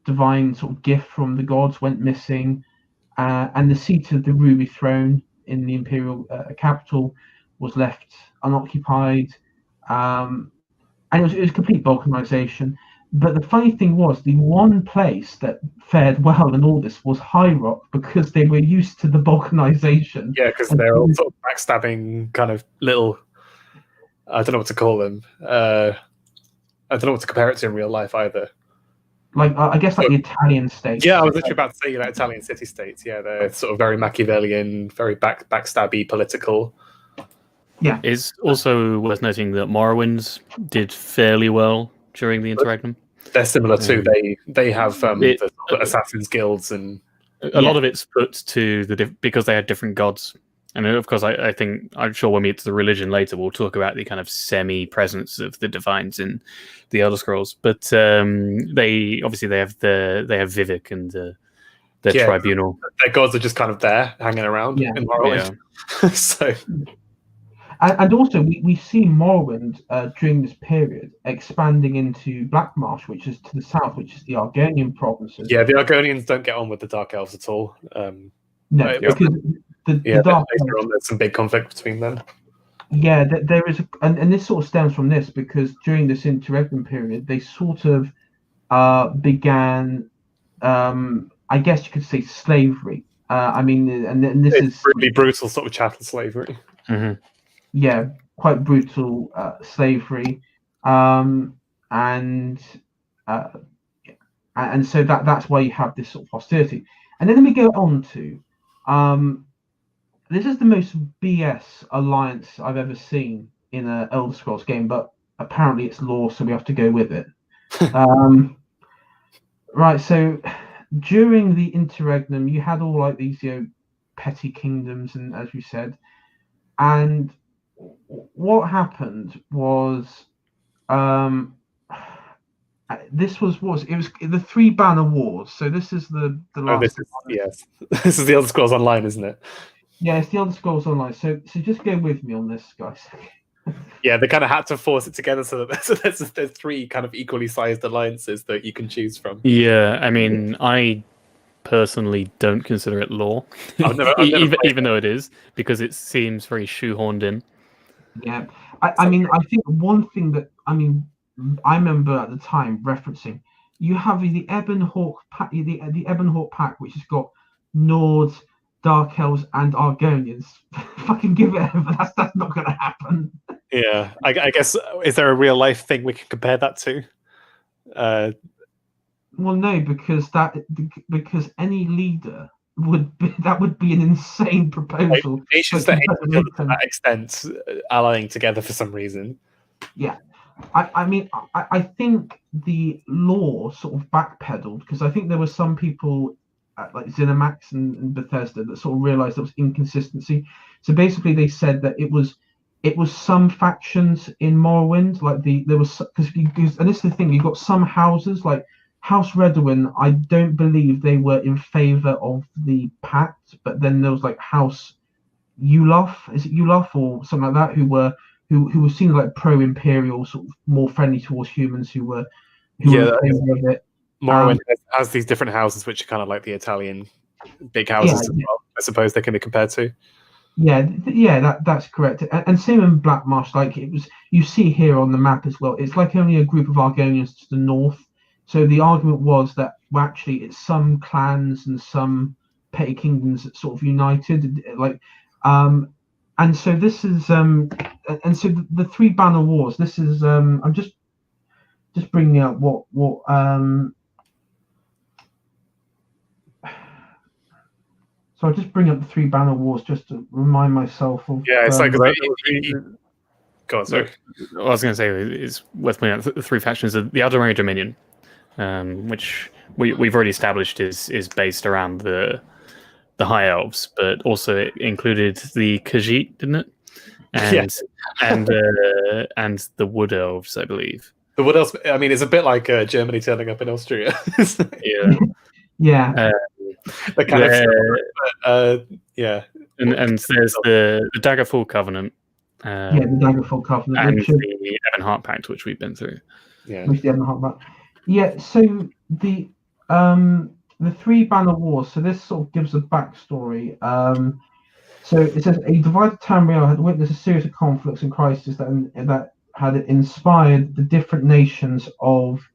divine sort of gift from the gods, went missing, and the seat of the Ruby Throne in the imperial capital was left unoccupied, and it was complete balkanization. But the funny thing was, the one place that fared well in all this was High Rock, because they were used to the balkanization. Yeah, because they're all sort of backstabbing kind of little, I don't know what to call them. I don't know what to compare it to in real life either. Like, I guess like the Italian states. Yeah, I was literally about to say, Italian city-states. Yeah, they're sort of very Machiavellian, very backstabby, political. Yeah. It's also worth noting that Morrowinds did fairly well during the interregnum. They're similar too. They have the sort of assassins guilds, and a lot of it's put to because they had different gods. And of course, I'm sure when we get to the religion later, we'll talk about the kind of semi-presence of the divines in the Elder Scrolls. But they have Vivek and their tribunal. Their gods are just kind of there, hanging around in Morrowind. Yeah. So, and also we see Morrowind during this period expanding into Blackmarsh, which is to the south, which is the Argonian provinces. Yeah, the Argonians don't get on with the Dark Elves at all. No, because the Dark Elves, there's some big conflict between them. Yeah, there is, and this sort of stems from this because during this interregnum period, they sort of began, I guess you could say, slavery. I mean, and this is really brutal sort of chattel slavery. Mm-hmm. Yeah, quite brutal slavery, and so that's why you have this sort of hostility. And then we go on to, this is the most BS alliance I've ever seen in an Elder Scrolls game, but apparently it's lore, so we have to go with it. Right, so during the interregnum, you had all like these, petty kingdoms, and as we said, and what happened was, this was the Three Banner Wars. So this is the last. This is the Elder Scrolls Online, isn't it? Yeah, it's the Elder Scrolls Online. So just go with me on this, guys. Yeah, they kind of had to force it together so that there's three kind of equally sized alliances that you can choose from. Yeah, I mean, I personally don't consider it lore, even though it is, because it seems very shoehorned in. Yeah, I mean, I think one thing that I remember at the time referencing, you have the Ebon Hawk pack, the Ebon Hawk pack, which has got Nords, Dark Elves, and Argonians. Fucking give it over. That's not going to happen. Yeah, I guess, is there a real life thing we can compare that to? Well, no, because any leader would be an insane proposal. Nations that to that extent allying together for some reason. Yeah, I mean, I think the lore sort of backpedaled because I think there were some people like ZeniMax and Bethesda that sort of realized there was inconsistency. So basically, they said that it was some factions in Morrowind, like there was, because and this is the thing, you got some houses like House Redwin. I don't believe they were in favor of the pact, but then there was like House Ulaf, is it Ulaf or something like that, who were seen like pro-imperial, sort of more friendly towards humans, who were in favor of it. Morrowind has these different houses, which are kind of like the Italian big houses as well, I suppose they can be compared to. Yeah, that's correct. And same in Blackmarsh, like it was, you see here on the map as well, it's like only a group of Argonians to the north. So the argument was that, well, actually it's some clans and some petty kingdoms that sort of united, like, and so this is, and so the Three Banner Wars, this is, I'm just bringing out what so I'll just bring up the Three Banner Wars just to remind myself of. Yeah, it's like go on, sorry. I was going to say it's worth pointing out the three factions of the Aldemari Dominion, which we've already established is based around the High Elves, but also it included the Khajiit, didn't it? And and the Wood Elves, I believe. The Wood Elves, I mean, it's a bit like Germany turning up in Austria. Yeah. The kind of and there's the Daggerfall Covenant. The Daggerfall Covenant and the Ebonheart Pact, which we've been through. Yeah, the Ebonheart Pact. Yeah, so the Three Banner Wars. So this sort of gives a backstory. So it says a divided Tamriel had witnessed a series of conflicts and crises that had inspired the different nations of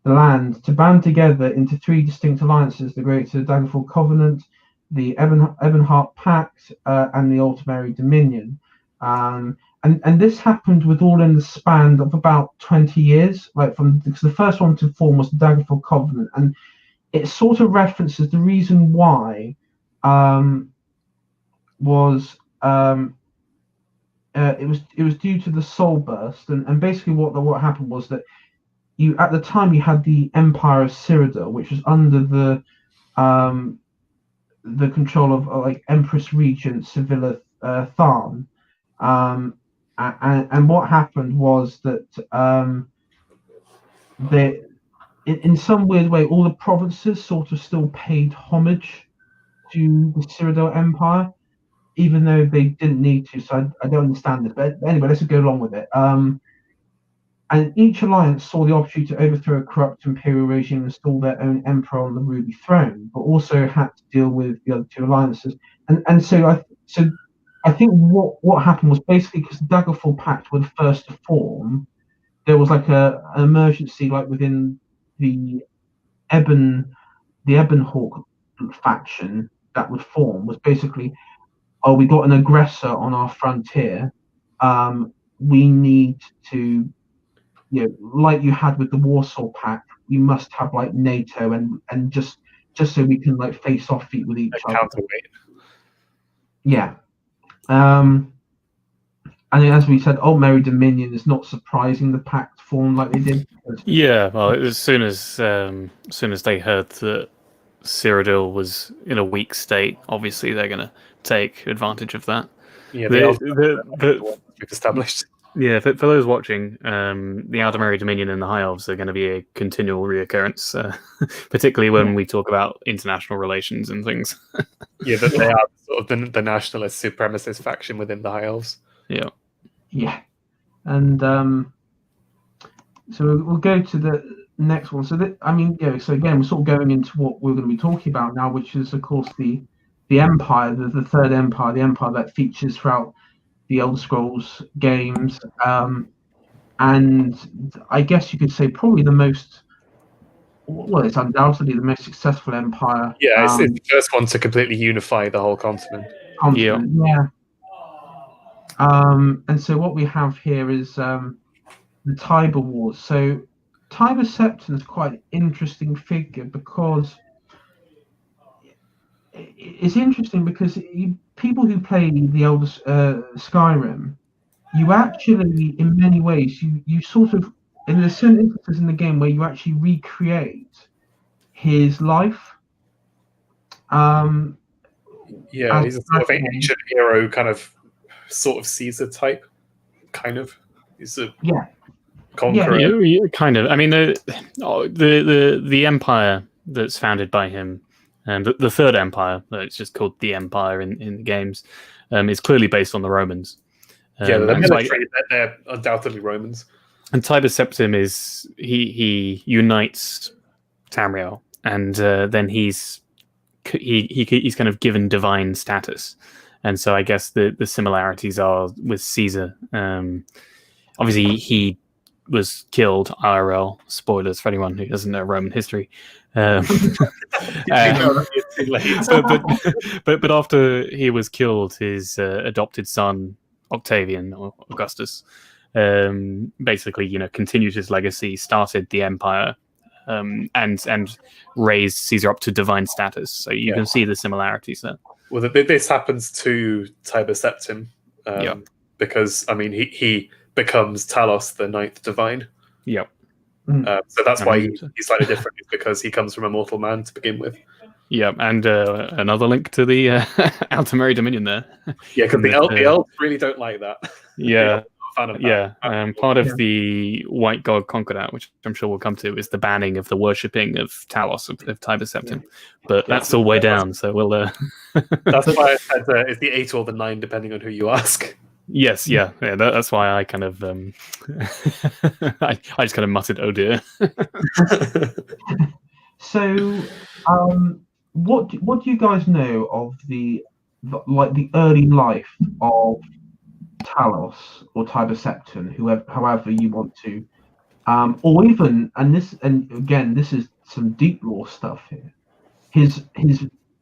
the land to band together into three distinct alliances: the Greater Daggerfall Covenant, the Ebonheart Pact, and the Aldemari Dominion. And this happened all in the span of about 20 years. Because the first one to form was the Daggerfall Covenant, and it sort of references the reason why was it was due to the Soul Burst, and basically what happened was that at the time you had the Empire of Cyrodiil, which was under the control of like Empress Regent Sevilla Tharn, and what happened was that they, in some weird way, all the provinces sort of still paid homage to the Cyrodiil Empire, even though they didn't need to. So I don't understand this, but anyway, let's go along with it. And each alliance saw the opportunity to overthrow a corrupt imperial regime and install their own emperor on the ruby throne, but also had to deal with the other two alliances. And so I think what happened was basically because the Daggerfall Pact were the first to form, there was like an emergency, like within the Ebonhawk faction that would form, was basically, oh, we got an aggressor on our frontier. We need to, like you had with the Warsaw Pact, you must have like NATO and just so we can like face off with each other. Counterweight. Yeah. And as we said, Old Merry Dominion is not surprising the pact formed like they did. Yeah, well, as soon as they heard that Cyrodiil was in a weak state, obviously they're going to take advantage of that. Yeah, we've established. Yeah, for those watching, the Outer Merry Dominion and the High Elves are going to be a continual reoccurrence, particularly when we talk about international relations and things. Yeah, that they are sort of the nationalist supremacist faction within the High Elves. Yeah. Yeah. And so we'll go to the next one. So so again, we're sort of going into what we're going to be talking about now, which is of course the Empire, the Third Empire, the Empire that features throughout the Elder Scrolls games, and I guess you could say probably the most, well, it's undoubtedly the most successful empire. Yeah, it's the first one to completely unify the whole continent. Yeah. And so what we have here is the Tiber Wars. So Tiber Septon is quite an interesting figure because it's interesting because people who play the Elder Skyrim, you actually, in many ways, you sort of, and there's certain instances in the game where you actually recreate his life. Yeah, he's a sort of ancient hero, kind of, sort of Caesar type, kind of. He's a conqueror. Yeah, kind of. I mean, the empire that's founded by him, and the Third Empire, it's just called the Empire in the games, is clearly based on the Romans. Yeah, they're undoubtedly Romans. And Tiber Septim he unites Tamriel, and then he's kind of given divine status. And so I guess the similarities are with Caesar. Obviously, he was killed IRL. Spoilers for anyone who doesn't know Roman history. But after he was killed, his adopted son Octavian or Augustus basically, continued his legacy, started the empire, and raised Caesar up to divine status. So you can see the similarities there. Well, this happens to Tiber Septim, because I mean he becomes Talos, the ninth divine. Yep. So that's why he's slightly different, because he comes from a mortal man to begin with. Yeah, and another link to the Outer Merry Dominion there. Yeah, because the elves really don't like that. Yeah, part of the White God Concordat, which I'm sure we'll come to, is the banning of the worshipping of Talos of Tiber Septim. But that's all way down, so we'll. That's why I said it's the 8 or the 9, depending on who you ask. Yes, that's why I kind of I just kind of muttered, "Oh dear." So, what do you guys know of the early life of Talos or Tiber Septon, however you want to, or even, and again, this is some deep lore stuff here. His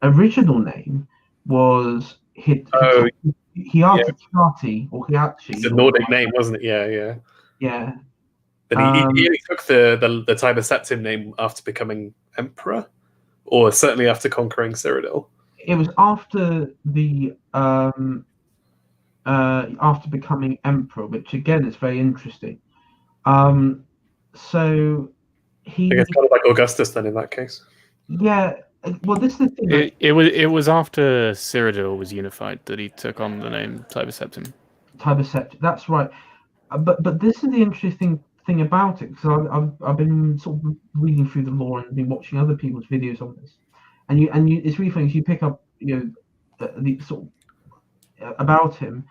original name was Hiarti, or Hiachi. It's a Nordic name, wasn't it? Yeah. Yeah. But he only took the Tiber Septim name after becoming emperor, or certainly after conquering Cyrodiil. It was after the after becoming emperor, which again is very interesting. So he, I guess kind of like Augustus then in that case. yeah. Well, this is the thing. It was after Cyrodiil was unified that he took on the name Tiber Septim. Tiber Septim. That's right. But this is the interesting thing about it, because I've been sort of reading through the lore and been watching other people's videos on this, and you it's really funny. You pick up the sort of about him.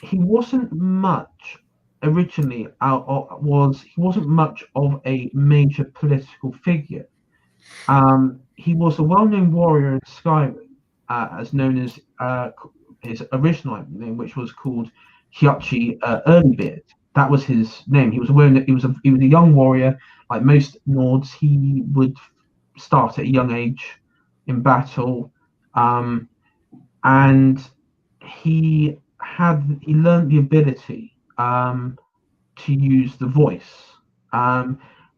He wasn't much originally he wasn't much of a major political figure. He was a well-known warrior in Skyrim, as known as his original name, which was called Hyachi Earlybeard. That was his name. He was a young warrior. Like most Nords, he would start at a young age in battle, and he learned the ability to use the voice,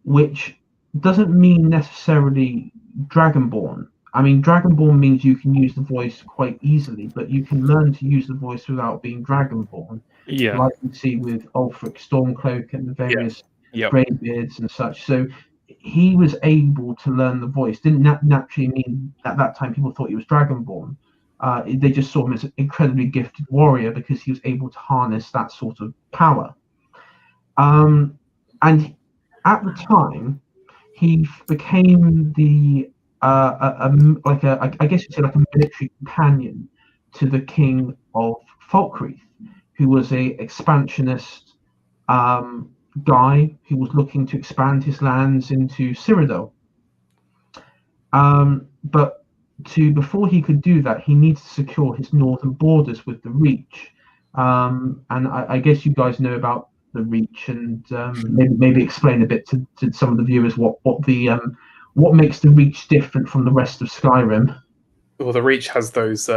which doesn't mean necessarily Dragonborn. I mean, Dragonborn means you can use the voice quite easily, but you can learn to use the voice without being Dragonborn. Yeah. Like you see with Ulfric Stormcloak and the various Yep. Greybeards and such. So he was able to learn the voice. Didn't naturally mean at that time people thought he was Dragonborn. They just saw him as an incredibly gifted warrior because he was able to harness that sort of power. And at the time, he became the I guess you'd say like a military companion to the king of Falkreath, who was a expansionist guy who was looking to expand his lands into Cyrodiil. But before he could do that, he needed to secure his northern borders with the Reach. And I guess you guys know about the Reach, and maybe explain a bit to some of the viewers what makes the Reach different from the rest of Skyrim. Well, the Reach has those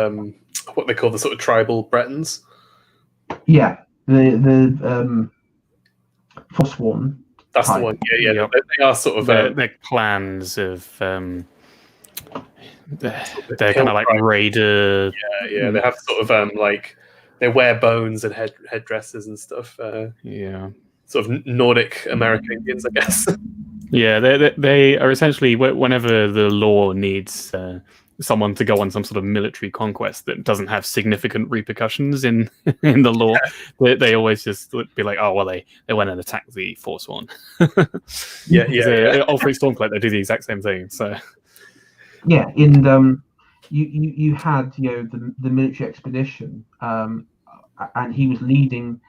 what they call the sort of tribal Bretons. Yeah, the Forsworn. That's type. the one. Yeah. Yep. They are sort of they're clans of they're kind of like raider. Yeah. They have sort of like they wear bones and headdresses and stuff. Sort of Nordic American Indians, I guess. Yeah, they are essentially, whenever the law needs someone to go on some sort of military conquest that doesn't have significant repercussions in the law, they always just be like, oh well, they went and attacked the Forsworn. Yeah. Ulfric Stormcloak, they do the exact same thing. So yeah, in you had the military expedition, and he was leading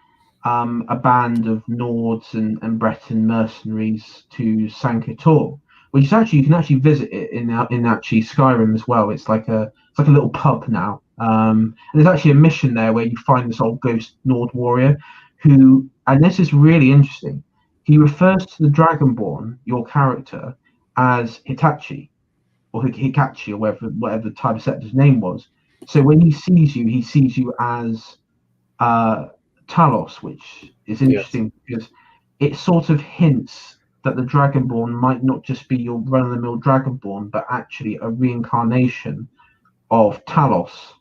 a band of Nords and Breton mercenaries to Sankor, which is actually, you can actually visit it in actually Skyrim as well. It's like a little pub now, and there's actually a mission there where you find this old ghost Nord warrior who, and this is really interesting, he refers to the Dragonborn, your character, as Hitachi or Hikachi or whatever the Tiber Septim's name was. So when he sees you as Talos, which is interesting because it sort of hints that the Dragonborn might not just be your run-of-the-mill Dragonborn, but actually a reincarnation of Talos,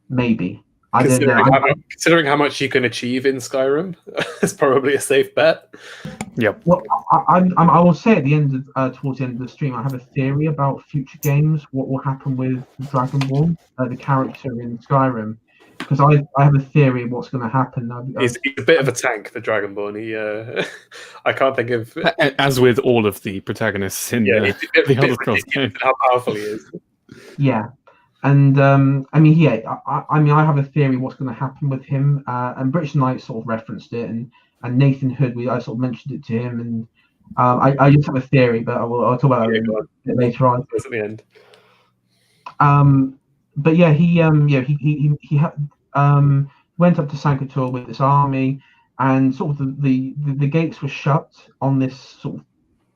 maybe. I don't know. Considering how much you can achieve in Skyrim, it's probably a safe bet. Yep. Well, I will say at the end towards the end of the stream, I have a theory about future games. What will happen with the Dragonborn, the character in Skyrim? Because I have a theory of what's going to happen. He's a bit of a tank, the Dragonborn. He, I can't think of. As with all of the protagonists in the Elder Scrolls game, how powerful he is. Yeah, and I mean, I have a theory what's going to happen with him. And British Knight sort of referenced it, and Nathan Hood, I sort of mentioned it to him, and I just have a theory, but I'll talk about that a bit later on. At the end. But yeah, he went up to Sankor with this army, and sort of the gates were shut on this sort of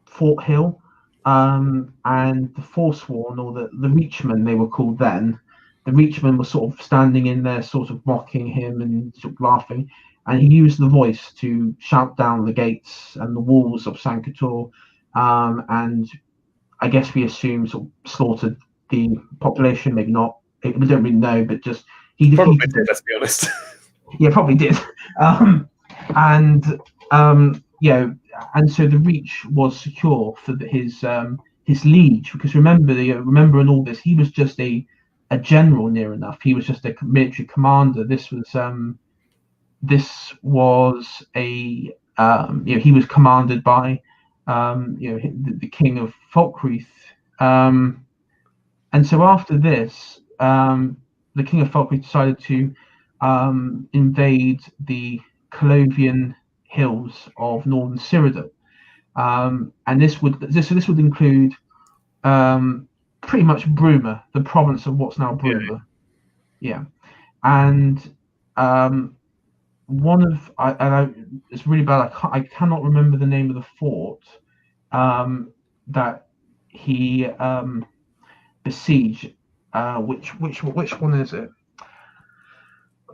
fort hill, and the Forsworn, or the Reachmen they were called then, the Reachmen were sort of standing in there, sort of mocking him and sort of laughing, and he used the voice to shout down the gates and the walls of Sankor, and I guess we assume sort of slaughtered the population, maybe not. We don't really know, but just he probably defeated did, let's be honest. Yeah, probably did. And and so the reach was secure for his liege, because remember in all this, he was just a general near enough. He was just a military commander. This was a he was commanded by the king of Falkreath. And so after this, the king of Falkreath decided to invade the Colovian hills of northern Cyrodiil, and this would include pretty much Bruma, the province of what's now Bruma. Yeah, and it's really bad. I cannot remember the name of the fort that he besieged. Which one is it?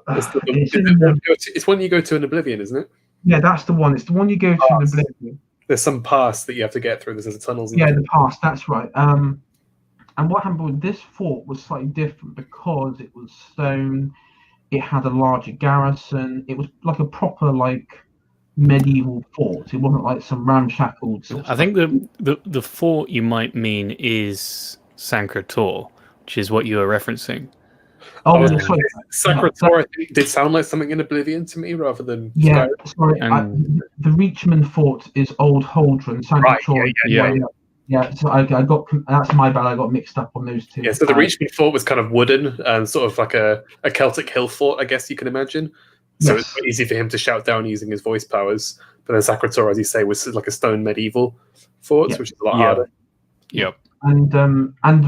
It's one you go to in Oblivion, isn't it? Yeah, that's the one. It's the one you go to in Oblivion. There's some pass that you have to get through. There's tunnels. The pass. That's right. And what happened with this fort was slightly different because it was stone. It had a larger garrison. It was like a proper medieval fort. It wasn't like some ramshackle. I think the fort you might mean is Sancre-Tor, which is what you were referencing. Sancre-Tor, I think, did sound like something in Oblivion to me rather than Skyrim. Sorry. The Reachman fort is Old Holdren. Sancre-Tor. Right. Yeah, so I got that's my bad. I got mixed up on those two. Yeah, so the Reachman fort was kind of wooden and sort of like a Celtic hill fort, I guess you can imagine. So it's quite easy for him to shout down using his voice powers. But then Sancre-Tor, as you say, was like a stone medieval fort, which is a lot harder. Yep. And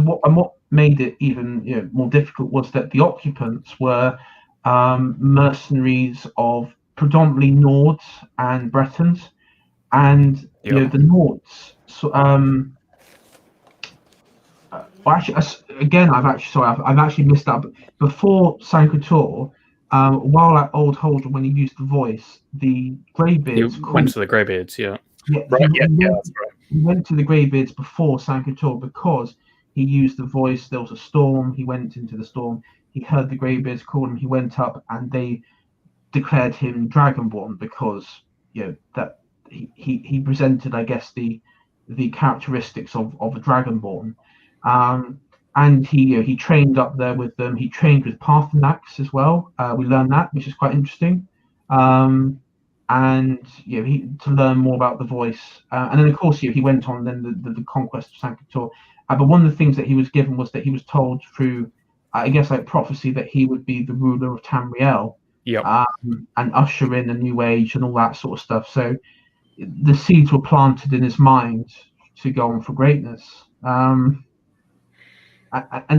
what made it even more difficult was that the occupants were mercenaries of predominantly Nords and Bretons, and the Nords. So, I've actually missed up. Before Sancre-Tor, while at Old Holdren, when he used the voice, the Greybeards went to the Greybeards. That's right. He went to the Greybeards before Sancre-Tor because he used the voice. There was a storm. He went into the storm. He heard the Greybeards call him. He went up, and they declared him Dragonborn because that he presented, I guess, the characteristics of a Dragonborn. And he trained up there with them. He trained with Parthenax as well. We learned that, which is quite interesting. And to learn more about the voice. And then of course he went on then the conquest of Sancre-Tor. But one of the things that he was given was that he was told through, I guess, prophecy, that he would be the ruler of Tamriel. And usher in a new age and all that sort of stuff. So the seeds were planted in his mind to go on for greatness. And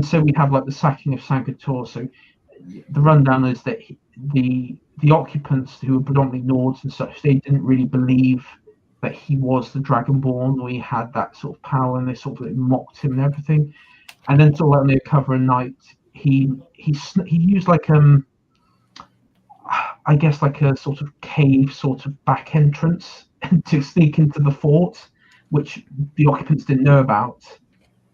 so we have the sacking of Sancre-Tor. So the rundown is that the occupants, who were predominantly Nords and such, they didn't really believe that he was the Dragonborn, or he had that sort of power, and they sort of mocked him and everything. And then sort of near cover of night, he used I guess a sort of cave sort of back entrance to sneak into the fort, which the occupants didn't know about,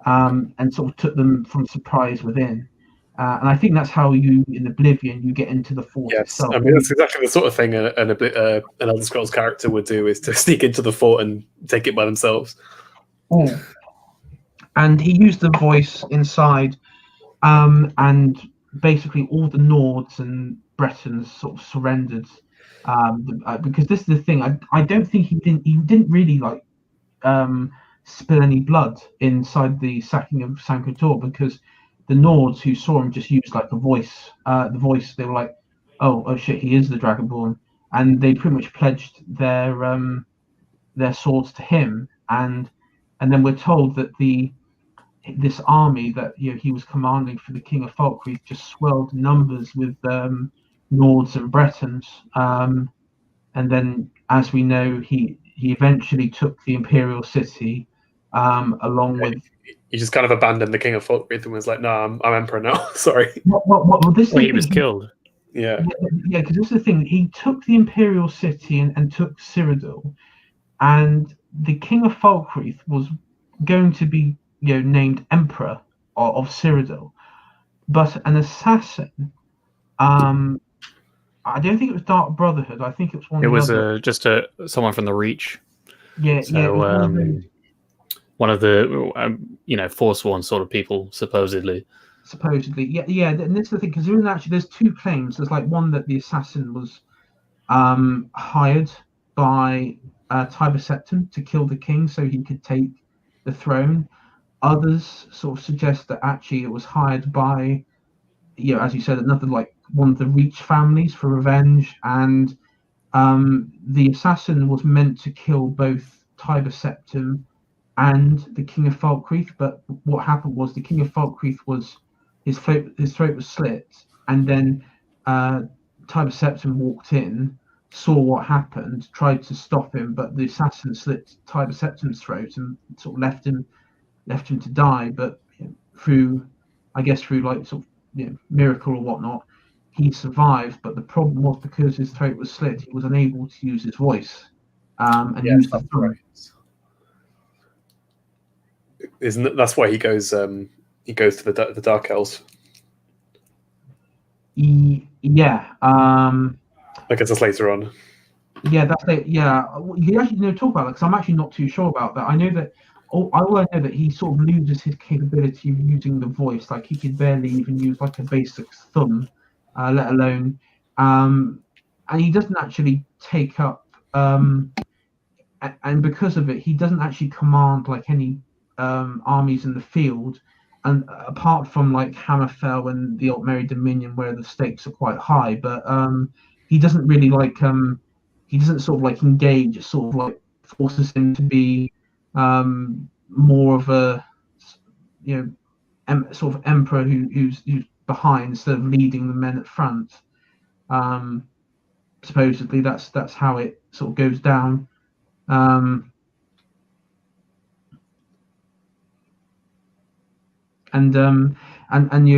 and sort of took them from surprise within. And I think that's how in Oblivion, you get into the fort itself. I mean, that's exactly the sort of thing an Elder Scrolls character would do, is to sneak into the fort and take it by themselves. And he used the voice inside, and basically all the Nords and Bretons sort of surrendered, because this is the thing. I don't think he didn't really spill any blood inside the sacking of Sancre-Tor, because the Nords who saw him just used the voice. The voice, they were like, oh shit, he is the Dragonborn, and they pretty much pledged their swords to him. And then we're told that this army that he was commanding for the King of Falkreath just swelled numbers with Nords and Bretons. And then, as we know, he eventually took the Imperial City, along with. He just kind of abandoned the King of Falkreath and was like, "No, I'm Emperor now." Sorry. He was killed. Yeah, because this is the thing. He took the Imperial City and took Cyrodiil, and the King of Falkreath was going to be named Emperor of Cyrodiil, but an assassin I don't think it was Dark Brotherhood. I think it was one It of the was other. just someone from the Reach. Yeah, yeah, it So was one of the forsworn sort of people, supposedly. supposedly. Yeah, yeah. And this is the thing, because there's two claims. There's like one that the assassin was hired by Tiber Septim to kill the king so he could take the throne. Others sort of suggest that actually it was hired by, as you said, another like one of the Reach families for revenge, and the assassin was meant to kill both Tiber Septim and the King of Falkreath. But what happened was the King of Falkreath was his throat was slit, and then Tiber Septim walked in, saw what happened, tried to stop him, but the assassin slit Tiber Septim's throat and sort of left him to die. But through, I guess, through like sort of miracle or whatnot, he survived. But the problem was because his throat was slit, he was unable to use his voice and use the thumb. Right. That's why he goes to the Dark Elves. Yeah. I guess that's later on. Yeah, that's it. Yeah, you actually talk about that, because I'm actually not too sure about that. I know that. I know that he sort of loses his capability of using the voice. Like he could barely even use like a basic thumb, let alone. And he doesn't actually take up. And because of it, he doesn't actually command like any armies in the field. And apart from like Hammerfell and the Altmerry Dominion, where the stakes are quite high, but he doesn't really like he doesn't sort of like engage. It sort of like forces him to be more of a sort of emperor who's behind instead of leading the men at front. Supposedly that's how it sort of goes down. And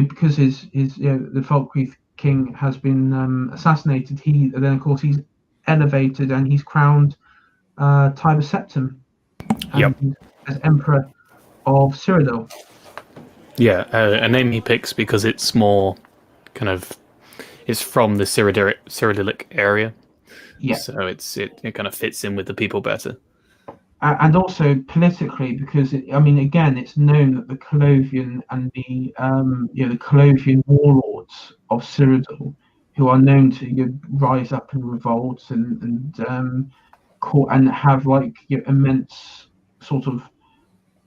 because his the Falkreath king has been assassinated, then of course he's elevated and he's crowned Tiber Septim as emperor of Cyrodiil. Yeah, a name he picks because it's more kind of it's from the Cyrodiilic area. Yeah. So it kind of fits in with the people better. And also politically, because again, it's known that the Colovian and the the Colovian warlords of Cyrodiil, who are known to rise up in revolts and have like immense sort of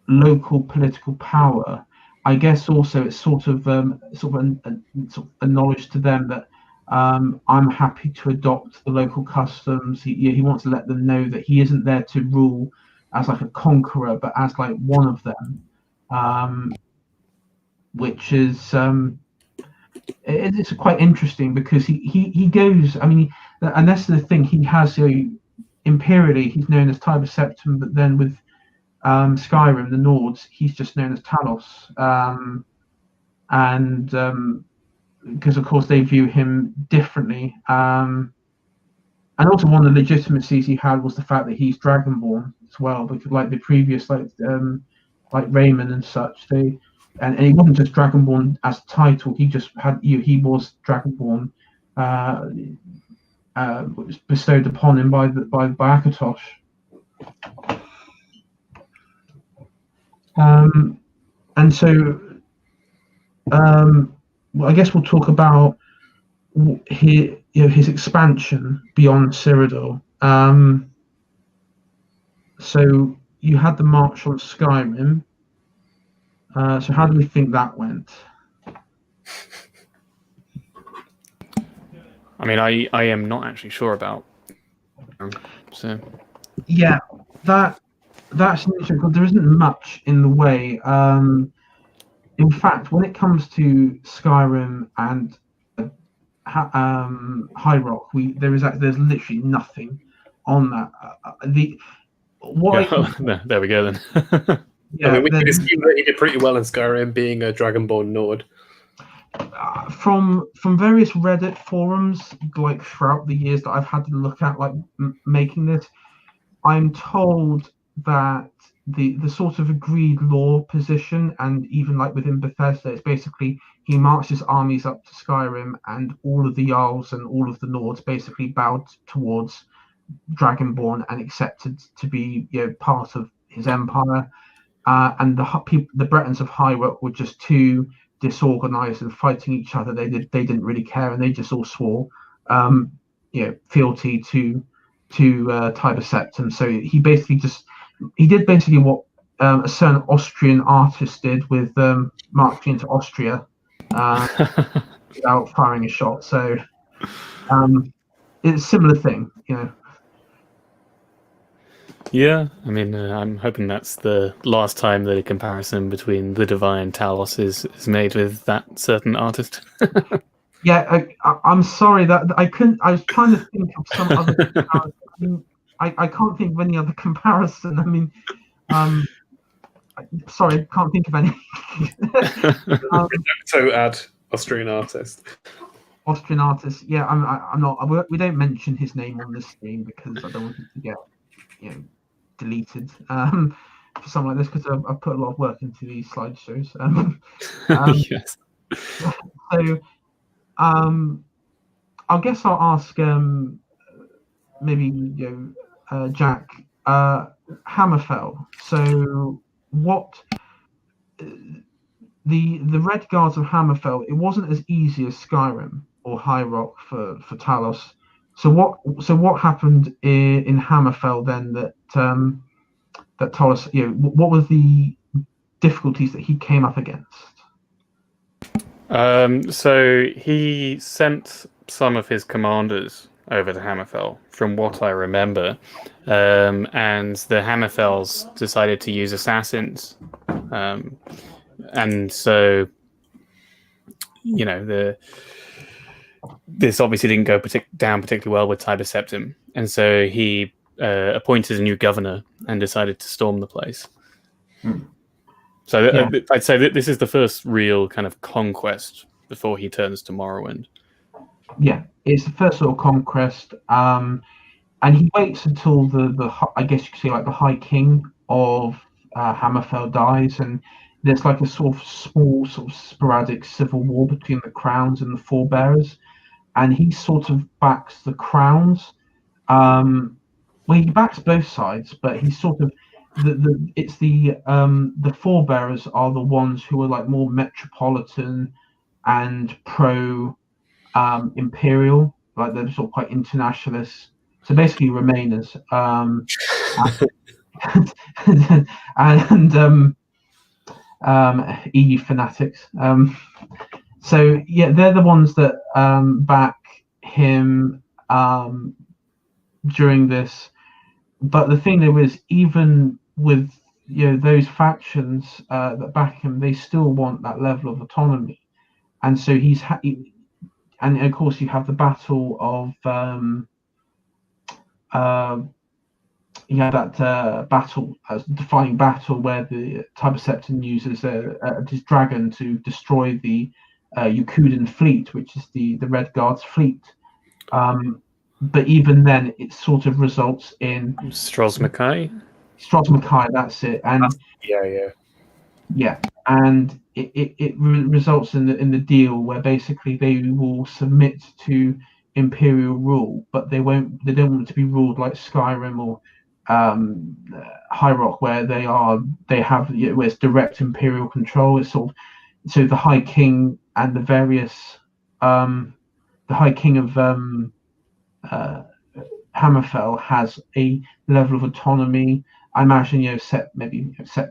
local political power. I guess also it's sort of acknowledged to them that I'm happy to adopt the local customs. He wants to let them know that he isn't there to rule as like a conqueror, but as like one of them, which is it's quite interesting because he goes. And that's the thing. He has imperially he's known as Tiber Septim, but then with Skyrim, the Nords, he's just known as Talos, and because of course they view him differently. And also one of the legitimacies he had was the fact that he's Dragonborn as well, because like the previous like Raymond and such, and he wasn't just Dragonborn as a title. He just had he was Dragonborn, was bestowed upon him by Akatosh. And so, I guess we'll talk about his expansion beyond Cyrodiil. So you had the march on Skyrim. So how do we think that went? I am not actually sure about. So yeah, that's interesting because there isn't much in the way. In fact, when it comes to Skyrim and High Rock, there's literally nothing on that. There we go then. We can assume that he did pretty well in Skyrim, being a Dragonborn Nord. From various Reddit forums, like throughout the years that I've had to look at, like making this, I'm told that the sort of agreed law position, and even like within Bethesda, it's basically he marches armies up to Skyrim, and all of the Jarls and all of the Nords basically bowed towards Dragonborn and accepted to be part of his empire. And the Bretons of High Rock were just too disorganized and fighting each other. They didn't really care, and they just all swore fealty to Tiber Septim. So he did basically what a certain Austrian artist did with marching into Austria without firing a shot. So it's a similar thing, Yeah, I mean, I'm hoping that's the last time that a comparison between the divine Talos is made with that certain artist. Yeah, I'm sorry that I couldn't. I was trying to think of some other comparison. I can't think of any other comparison. I mean, sorry, I can't think of any. So add Austrian artist. Austrian artist. Yeah, I'm not. We don't mention his name on this stream because I don't want it to get deleted for something like this, because I've put a lot of work into these slideshows. Yes. So I guess I'll ask maybe Jack, Hammerfell. So what the Red Guards of Hammerfell? It wasn't as easy as Skyrim or High Rock for Talos. So what happened in Hammerfell then that Talos? What were the difficulties that he came up against? So he sent some of his commanders over to Hammerfell, from what I remember, and the Hammerfells decided to use assassins, and so this obviously didn't go down particularly well with Tiber Septim, and so he appointed a new governor and decided to storm the place. So I'd say that this is the first real kind of conquest before he turns to Morrowind. Yeah, it's the first sort of conquest, and he waits until the I guess you could say like the High King of Hammerfell dies, and there's like a sort of small, sort of sporadic civil war between the Crowns and the Forebearers, and he sort of backs the Crowns. Well, he backs both sides, but he's sort of the Forebearers are the ones who are like more metropolitan and pro imperial, like they're sort of quite internationalists. So basically Remainers, and EU fanatics. So yeah, they're the ones that back him during this. But the thing there is, even with those factions that back him, they still want that level of autonomy, and so and of course you have the battle of defining battle where the Tiber Septim uses this dragon to destroy the Yakudan fleet, which is the Red Guard's fleet. But even then, it sort of results in Strozmakai. That's it, and and it results in the deal where basically they will submit to imperial rule, but they don't want to be ruled like Skyrim or High Rock, where where it's direct imperial control. It's sort of, so the High King and the various the High King of Hammerfell has a level of autonomy. I imagine set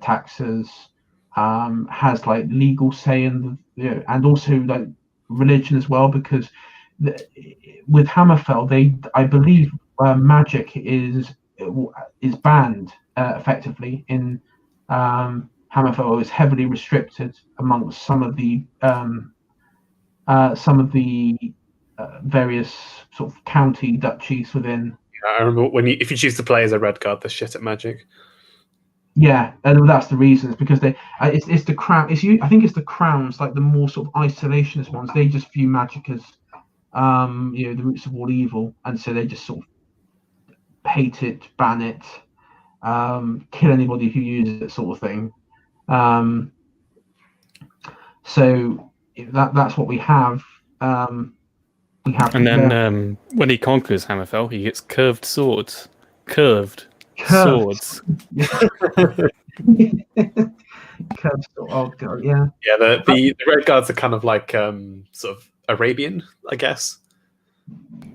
taxes, has like legal say in and also like religion as well, because with Hammerfell I believe magic is banned effectively in Hammerfell. Is heavily restricted amongst some of the various sort of county duchies within. I remember if you choose to play as a Red Guard, they're shit at magic. Yeah, and that's the reason. It's because it's the crown. I think it's the Crowns, like the more sort of isolationist ones. They just view magic as the roots of all evil, and so they just sort of hate it, ban it, kill anybody who uses it, sort of thing. So that's what we have. And then when he conquers Hammerfell, he gets curved swords. Curved swords. Curved sword. Oh god, yeah. Yeah, the Red Guards are kind of like sort of Arabian, I guess.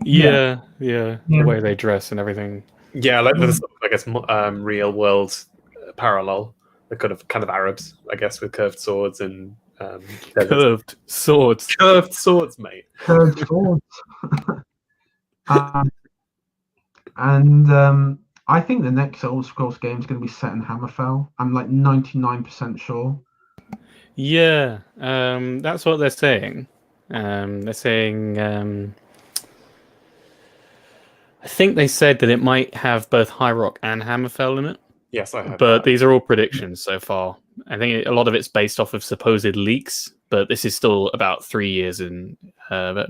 Yeah. The way they dress and everything. Yeah, like the sort of, I guess, real world parallel. The kind of Arabs, I guess, with curved swords and curved swords. Curved swords, mate. Curved swords. And I think the next Elder Scrolls game is going to be set in Hammerfell. I'm like 99% sure. Yeah, that's what they're saying. They're saying, I think they said that it might have both High Rock and Hammerfell in it. Yes, I have. But these are all predictions so far. I think a lot of it's based off of supposed leaks, but this is still about 3 years in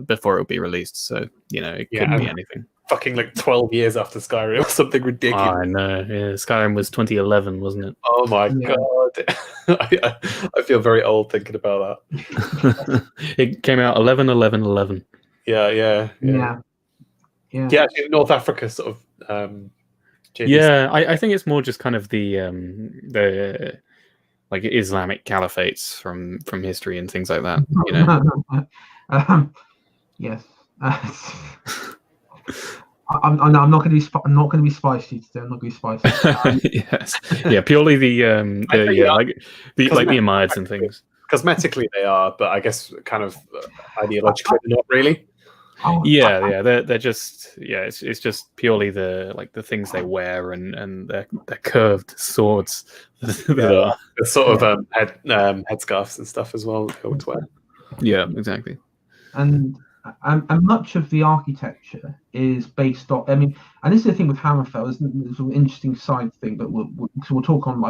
before it'll be released. So, it could be anything. Fucking like 12 years after Skyrim or something ridiculous. I know. Yeah, Skyrim was 2011, wasn't it? Oh my god. I feel very old thinking about that. It came out 11/11/11. Yeah. Actually, North Africa sort of I think it's more just kind of the like Islamic caliphates from history and things like that. Yes. I'm not going to be spicy today. I'm not going to be spicy. Yes. Yeah. Purely the Umayyads and things. Cosmetically, they are, but I guess kind of ideologically, not really. Yeah. They're just It's just purely the things they wear and their curved swords. The sort of headscarves and stuff as well. They always wear. Yeah. Exactly. And much of the architecture is based on. I mean, and this is the thing with Hammerfell, isn't it? There's an interesting side thing, but we'll talk on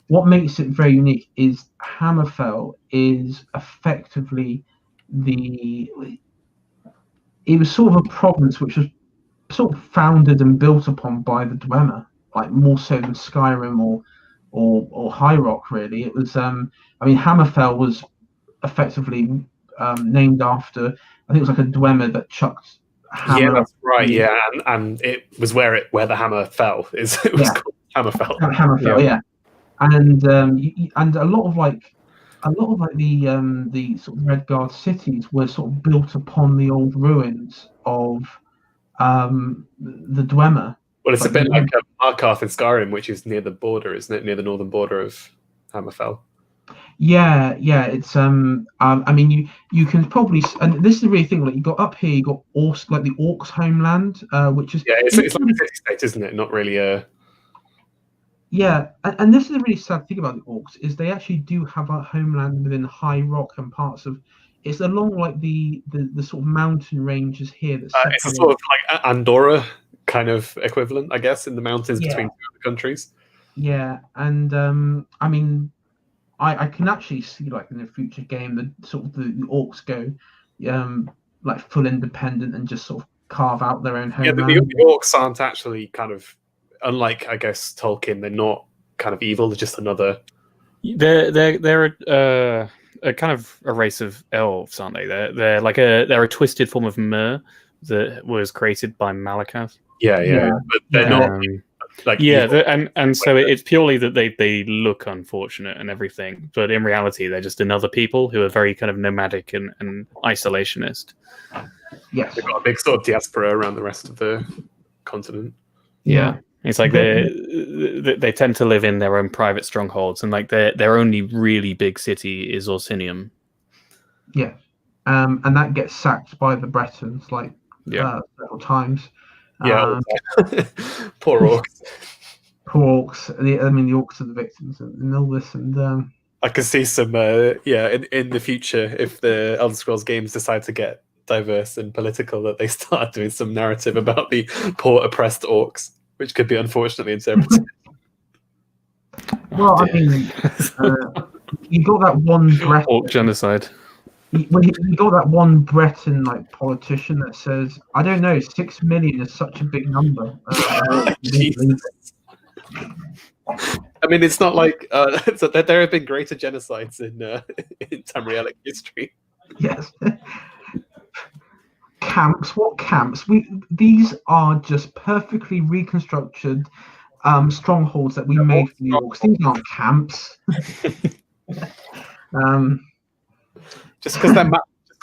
what makes it very unique is Hammerfell is effectively it was sort of a province which was sort of founded and built upon by the Dwemer, like more so than Skyrim or High Rock. Really, it was. Hammerfell was effectively named after. I think it was like a Dwemer that chucked hammer. Yeah, that's right. Yeah, and it was where the hammer fell. It was called Hammerfell. Hammerfell, yeah. And a lot of the sort of Red Guard cities were sort of built upon the old ruins of the Dwemer. Well, it's a bit like Markarth in Skyrim, which is near the border, isn't it? Near the northern border of Hammerfell. Yeah. It's you can probably, and this is the really thing. Like you got up here, you got like the Orcs' homeland, which is it's like a city-state, isn't it? Not really a. Yeah, and this is a really sad thing about the Orcs is they actually do have a homeland within High Rock and parts of. It's along like the sort of mountain ranges here. It's a sort of like Andorra kind of equivalent, I guess, in the mountains between two other countries. Yeah, and I can actually see like in a future game the sort of the Orcs go like full independent and just sort of carve out their own homeland. Yeah, the Orcs aren't actually kind of. Unlike, I guess, Tolkien, they're not kind of evil. They're just another. They're a kind of a race of elves, aren't they? They're a twisted form of Mer that was created by Malakath. Yeah. But they're not like and so it's purely that they look unfortunate and everything, but in reality they're just another people who are very kind of nomadic and isolationist. Yes, they've got a big sort of diaspora around the rest of the continent. Yeah. It's like they tend to live in their own private strongholds, and like their only really big city is Orsinium. Yeah, and that gets sacked by the Bretons several times. Poor Orcs. Poor Orcs. The Orcs are the victims in all this, and I can see some in the future if the Elder Scrolls games decide to get diverse and political, that they start doing some narrative about the poor oppressed Orcs. Which could be unfortunately interpreted. Well, you got that one Breton Orc genocide. You got that one Breton politician that says, "I don't know, 6 million is such a big number." I mean, it's not like so that there have been greater genocides in Tamrielic history. Yes. Camps? What camps? These are just perfectly reconstructed strongholds that we made for the orcs. These aren't camps. Just because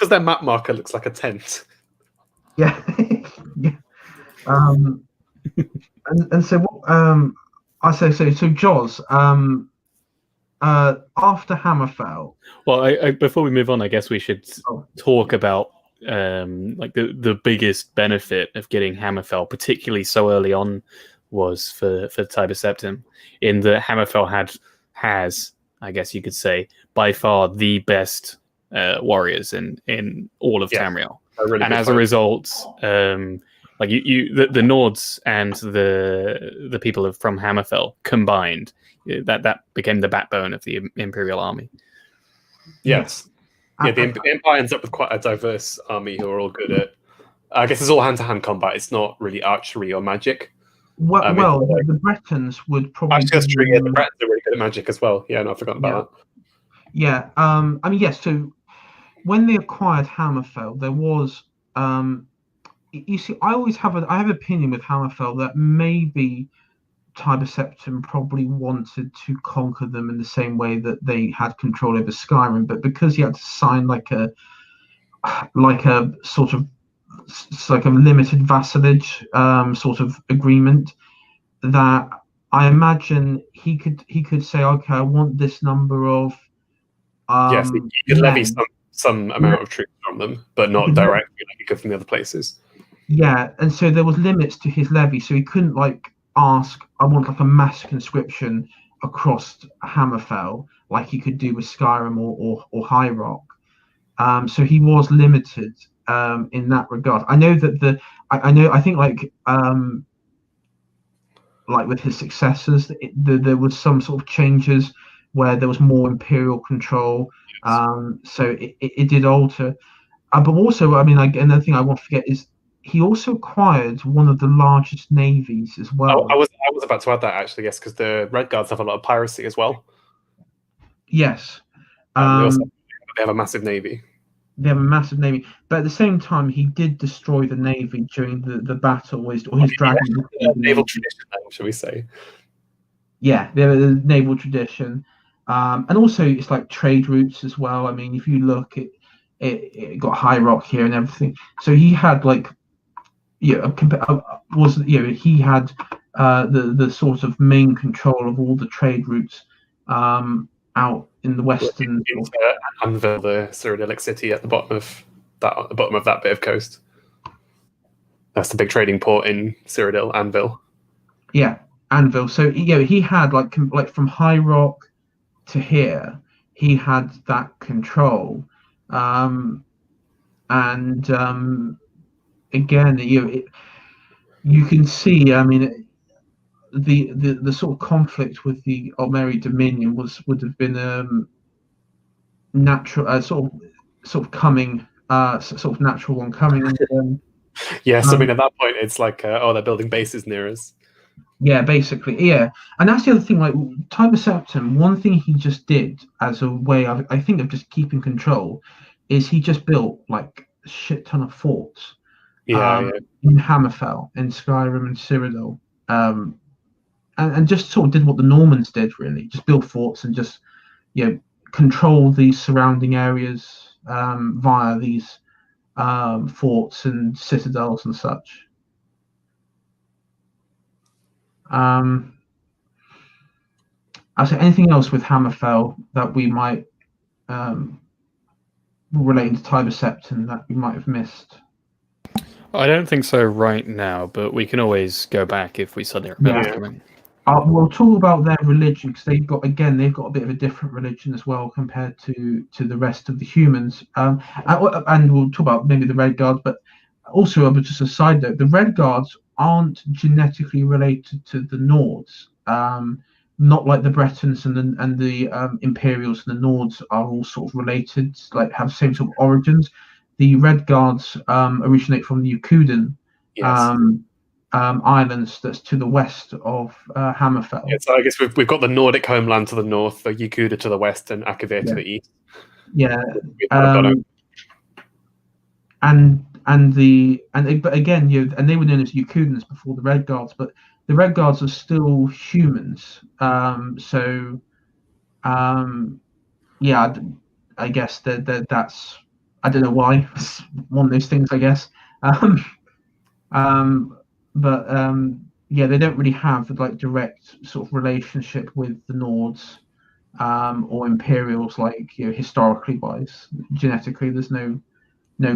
their map marker looks like a tent. Yeah. Yeah. And so I say so Jaws, after Hammerfell. Well, before we move on, I guess we should talk about like the biggest benefit of getting Hammerfell, particularly so early on, was for Tiber Septim, in that Hammerfell has, I guess you could say, by far the best warriors in all of Tamriel. Really, and as a result, like the Nords and the people from Hammerfell combined, that became the backbone of the Imperial army. Yes. Yeah, the Empire ends up with quite a diverse army who are all good at. I guess it's all hand-to-hand combat. It's not really archery or magic. Well, the Bretons would probably. Actually, that's true. Yeah, the Bretons are really good at magic as well. Yeah, no, I've forgotten about that. Yeah. I mean, yes. So when they acquired Hammerfell, there was. You see, I have an opinion with Hammerfell that maybe Tiber Septim probably wanted to conquer them in the same way that they had control over Skyrim, but because he had to sign like a sort of like a limited vassalage sort of agreement, that I imagine he could say, okay, I want this number of yes, he could levy some amount of troops from them, but not directly like he could from the other places. Yeah, and so there was limits to his levy, so he couldn't like ask, I want like a mass conscription across Hammerfell like he could do with Skyrim or High Rock. So he was limited in that regard. I know that I think like with his successors, there was some sort of changes where there was more imperial control. So it did alter. But also, I mean, another thing I won't forget is he also acquired one of the largest navies as well. I was about to add that actually, yes, because the Red Guards have a lot of piracy as well. Yes. They have a massive navy. They have a massive navy, but at the same time, he did destroy the navy during the battle, or his dragon. Naval tradition, shall we say? Yeah, they have a naval tradition, and also it's like trade routes as well. I mean, if you look, it got High Rock here and everything. So he had like, he had the sort of main control of all the trade routes out in the western. Anvil, the Cyrodiilic city at the bottom of that bit of coast. That's the big trading port in Cyrodiil, Anvil. Yeah, Anvil. So he had like from High Rock to here, he had that control, and again, you can see. I mean, the sort of conflict with the Aldmeri Dominion would have been natural, sort of coming, sort of natural one coming. Yes, I mean at that point it's like, they're building bases near us. Yeah, basically, yeah, and that's the other thing. Like Tiber Septim, one thing he just did as a way, I think, of just keeping control, is he just built like a shit ton of forts. In Hammerfell, in Skyrim, and Cyrodiil, and just sort of did what the Normans did, really, just build forts and just control these surrounding areas via these forts and citadels and such. I say anything else with Hammerfell that we might relate to Tiber Septim that we might have missed? I don't think so right now, but we can always go back if we suddenly remember something. We'll talk about their religion, because they've got a bit of a different religion as well compared to the rest of the humans. And we'll talk about maybe the Red Guards, but also just a side note: the Red Guards aren't genetically related to the Nords. Not like the Bretons and the Imperials and the Nords are all sort of related, like have the same sort of origins. The Red Guards originate from the Yukuden. Yes. islands that's to the west of Hammerfell. Yeah, so I guess we've got the Nordic homeland to the north, the Yakuda to the west, and Akavir to the east. Yeah. We've kind of But again, and they were known as Yakudans before the Red Guards, but the Red Guards are still humans. Yeah, I guess that's, I don't know why. It's one of those things, I guess. Yeah, they don't really have like direct sort of relationship with the Nords or Imperials, like historically wise. Genetically, there's no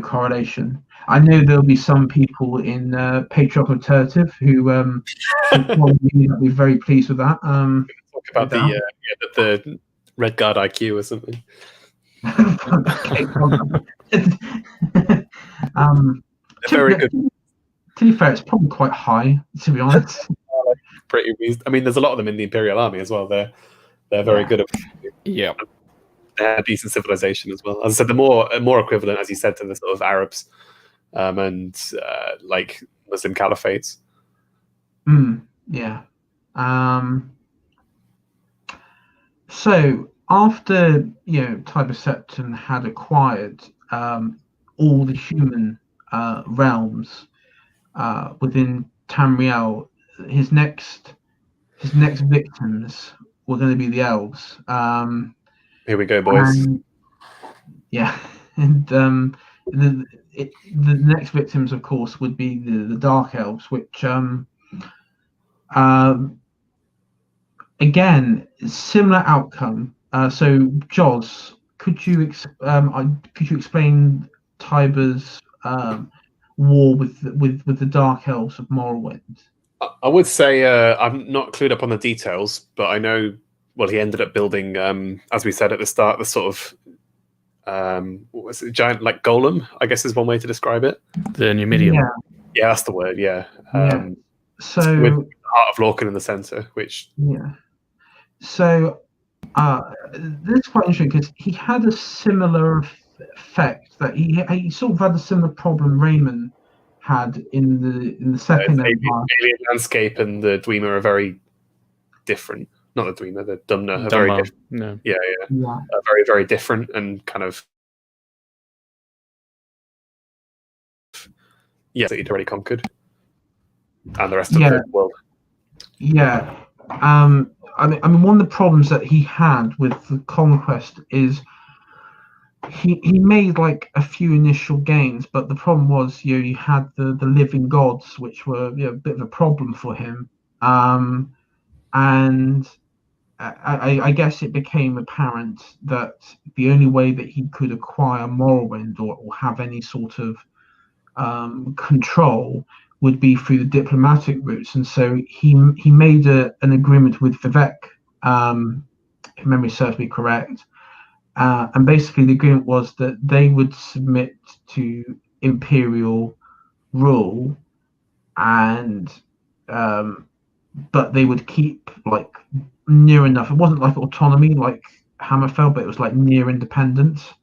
correlation. I know there'll be some people in Patriarchal Alternative who will be very pleased with that. talk about the Red Guard IQ or something. Very good. To be fair, it's probably quite high, to be honest. Pretty reasonable. I mean, there's a lot of them in the Imperial Army as well. They're very good at. Yeah. They had decent civilization as well. As I said, the more equivalent, as you said, to the sort of Arabs and like Muslim caliphates. Yeah. So after Tiber Septim had acquired all the human realms within Tamriel, his next victims were going to be the elves. Here we go, boys. And the next victims, of course, would be the Dark Elves, which again, similar outcome. So, Joz, could you explain Tiber's war with the Dark Elves of Morrowind? I would say I'm not clued up on the details, but I know. Well, he ended up building, as we said at the start, the sort of what was it, giant like golem, I guess is one way to describe it. The Numidium. Yeah, that's the word. Yeah. So with the Heart of Lorcan in the center, which So this is quite interesting because he had a similar effect that he sort of had a similar problem Raymond had in the second Empire. Alien landscape and the Dwemer are very different. Not the Dwemer, the Dumner are very different. No. Yeah. Very, very different and kind of that he'd already conquered, and the rest of the world. Yeah. I mean, one of the problems that he had with the conquest is he made like a few initial gains, but the problem was you had the living gods, which were a bit of a problem for him, and I guess it became apparent that the only way that he could acquire Morrowind or have any sort of control would be through the diplomatic routes, and so he made an agreement with Vivek, if memory serves me correct, and basically the agreement was that they would submit to imperial rule, and but they would keep like near enough. It wasn't like autonomy like Hammerfell, but it was like near independence.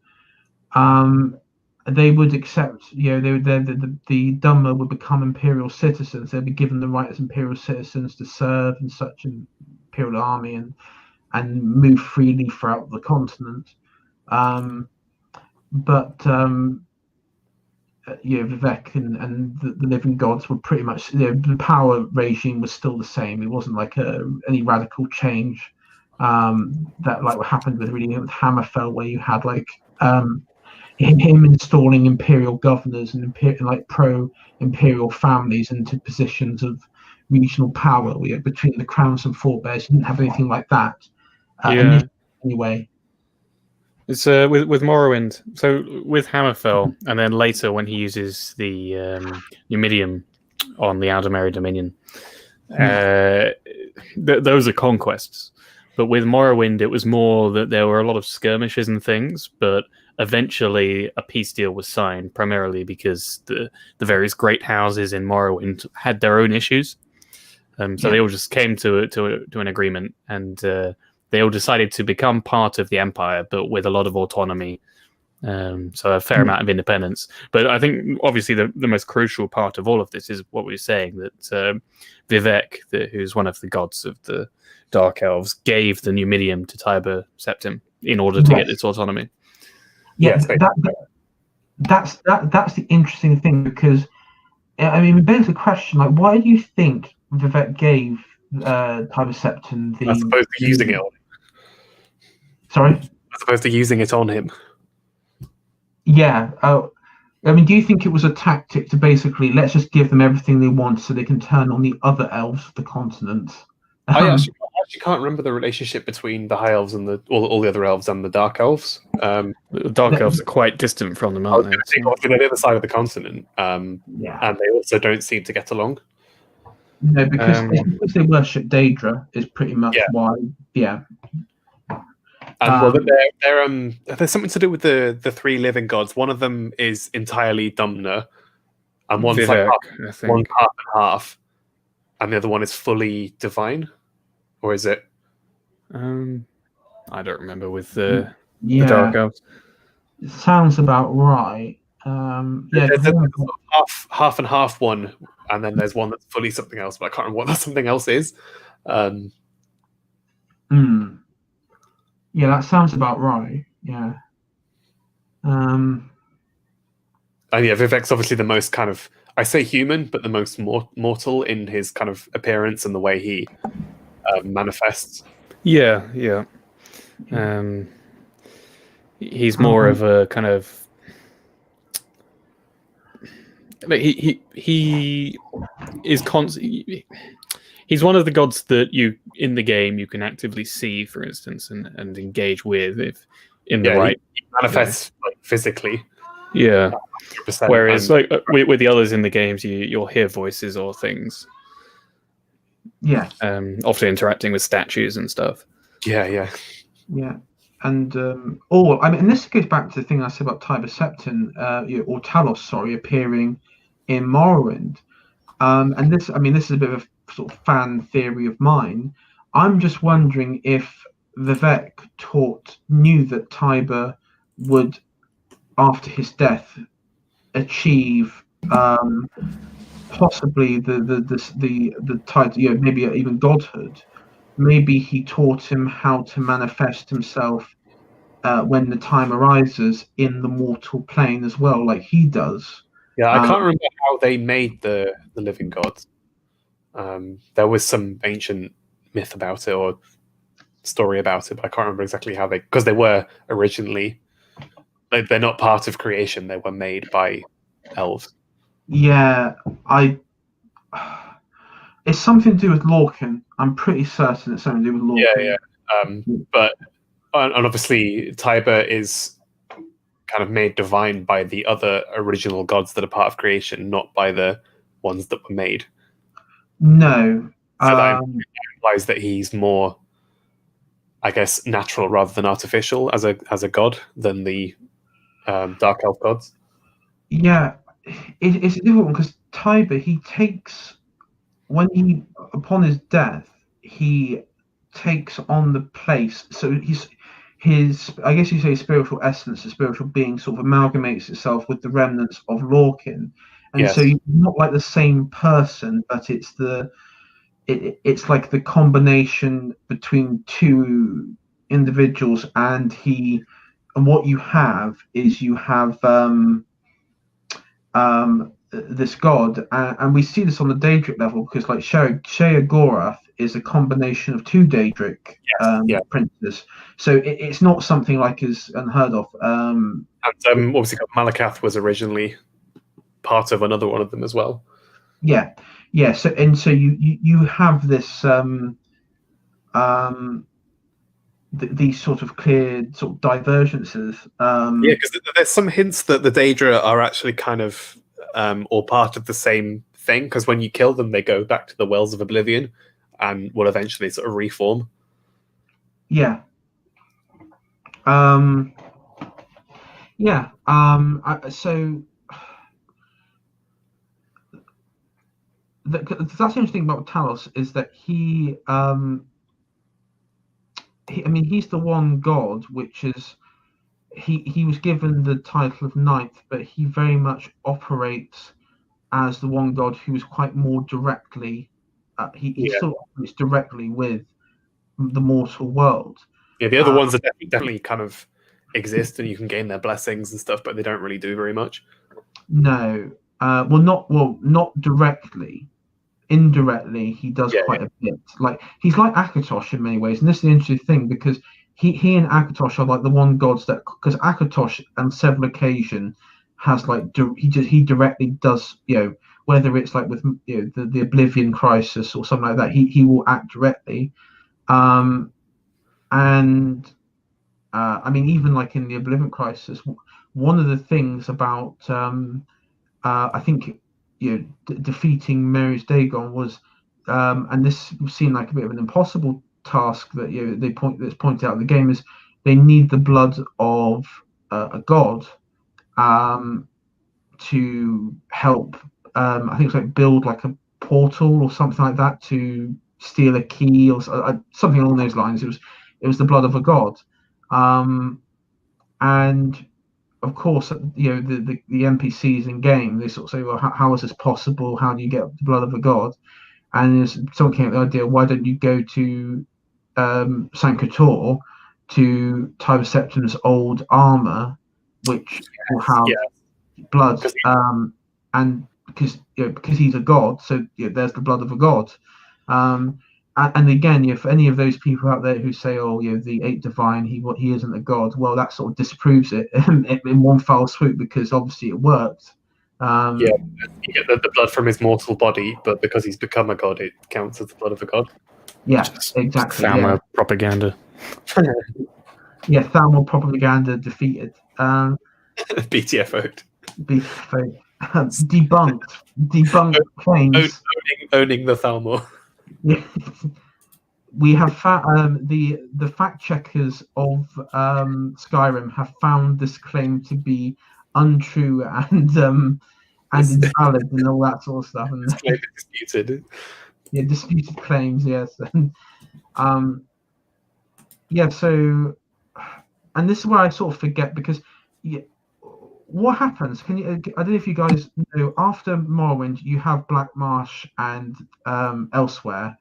They would accept, the Dummer would become imperial citizens. They'd be given the right as imperial citizens to serve in such an imperial army and move freely throughout the continent. Vivek and the living gods were pretty much, the power regime was still the same. It wasn't like any radical change that like what happened with Hammerfell, where you had like him installing imperial governors and like pro-imperial families into positions of regional power between the crowns and forebears. You didn't have anything like that. Anyway. It's with Morrowind. So with Hammerfell, and then later when he uses the Numidium on the Aldemary Dominion, those are conquests. But with Morrowind, it was more that there were a lot of skirmishes and things, but eventually a peace deal was signed, primarily because the various great houses in Morrowind had their own issues. So they all just came to an agreement, and they all decided to become part of the Empire, but with a lot of autonomy So a fair amount of independence. But I think obviously the most crucial part of all of this is what we were saying, that Vivek, who's one of the gods of the Dark Elves, gave the Numidium to Tiber Septim in order to get its autonomy. Yeah, that's the interesting thing, because I mean, it begs the question, like, why do you think Vivek gave Tiber Septim the? As opposed to using it on him. Sorry? As opposed to using it on him. Yeah. I mean, do you think it was a tactic to basically, let's just give them everything they want so they can turn on the other elves of the continent? I actually can't remember the relationship between the High Elves and all the other elves and the Dark Elves. The Dark Elves are quite distant from them, aren't they? They're on the other side of the continent, and they also don't seem to get along. No, because they worship Daedra is pretty much why. Yeah. And well, there's something to do with the three living gods. One of them is entirely Dumner, and one's Vivek, like one half and half, and the other one is fully divine, or is it? I don't remember with the Dark Elves. It sounds about right. There's a half and half one, and then there's one that's fully something else, but I can't remember what that something else is. Yeah, that sounds about right. Yeah. And yeah, Vivek's obviously the most kind of, I say human, but the most mortal in his kind of appearance and the way he manifests. Yeah. He's more of a kind of. He is he's one of the gods that you in the game you can actively see, for instance, and engage with if in the right. He manifests like, physically. Yeah. 100%. Whereas like with the others in the games, you'll hear voices or things. Yeah. Often interacting with statues and stuff. Yeah. And I mean, and this goes back to the thing I said about Tiber Septim, or Talos, appearing in Morrowind. And this is a bit of a sort of fan theory of mine. I'm just wondering if Vivek knew that Tiber would, after his death, achieve possibly the title, maybe even godhood. Maybe he taught him how to manifest himself when the time arises in the mortal plane as well, like he does. Yeah, I can't remember how they made the living gods. There was some ancient myth about it or story about it, but I can't remember exactly how because they were originally, they're not part of creation. They were made by elves. Yeah, it's something to do with Lorcan. I'm pretty certain it's something to do with Lorcan. Yeah. But and obviously Tiber is kind of made divine by the other original gods that are part of creation, not by the ones that were made. No. So that implies that he's more, I guess, natural rather than artificial as a god than the Dark Elf gods. Yeah, it's a difficult one because Tiber, upon his death, he takes on the place. So his I guess you say spiritual essence, the spiritual being sort of amalgamates itself with the remnants of Lorcan. And so you're not like the same person, but it's like the combination between two individuals, and what you have is this god, and we see this on the Daedric level because like Sheogorath is a combination of two Daedric princes, so it's not something like as unheard of. And obviously Malakath was originally part of another one of them as well. So you have this these sort of clear sort of divergences. Because there's some hints that the Daedra are actually kind of or part of the same thing, because when you kill them, they go back to the Wells of Oblivion and will eventually sort of reform. So that's the interesting thing about Talos is that he's the one god which is he was given the title of ninth, but he very much operates as the one god who is quite more directly. He sort of operates directly with the mortal world. Yeah, the other ones are definitely kind of exist, and you can gain their blessings and stuff, but they don't really do very much. No, not directly. Indirectly, he does quite a bit. Like he's like Akatosh in many ways, and this is the interesting thing because he and Akatosh are like the one gods that, because Akatosh on several occasions has like he directly does, whether it's like with the Oblivion Crisis or something like that, he will act directly. And I mean, even like in the Oblivion Crisis, one of the things about I think defeating Mary's Dagon was, and this seemed like a bit of an impossible task that that's pointed out in the game, is they need the blood of a god to help. I think it's like build like a portal or something like that to steal a key or something along those lines. It was the blood of a god, and of course, the NPCs in game, they sort of say, well, how is this possible? How do you get the blood of a god? And there's someone came up with the idea, why don't you go to Saint Couture to Tiber Septim's old armor, which will have blood, and because he's a god, so there's the blood of a god. And again, for any of those people out there who say, "Oh, the eight divine, he isn't a god," well, that sort of disproves it in one foul swoop, because obviously it worked. You get the blood from his mortal body, but because he's become a god, it counts as the blood of a god. Yeah, exactly. Thalma propaganda. Yeah, Thalma propaganda defeated. BTFO'd. Debunked claims. Owning the Thalmor. Yeah. We have the fact checkers of Skyrim have found this claim to be untrue and invalid and all that sort of stuff. And disputed. Yeah, disputed claims. Yes. So, and this is where I sort of forget, because what happens? I don't know if you guys know, after Morrowind, you have Black Marsh and Elsewhere.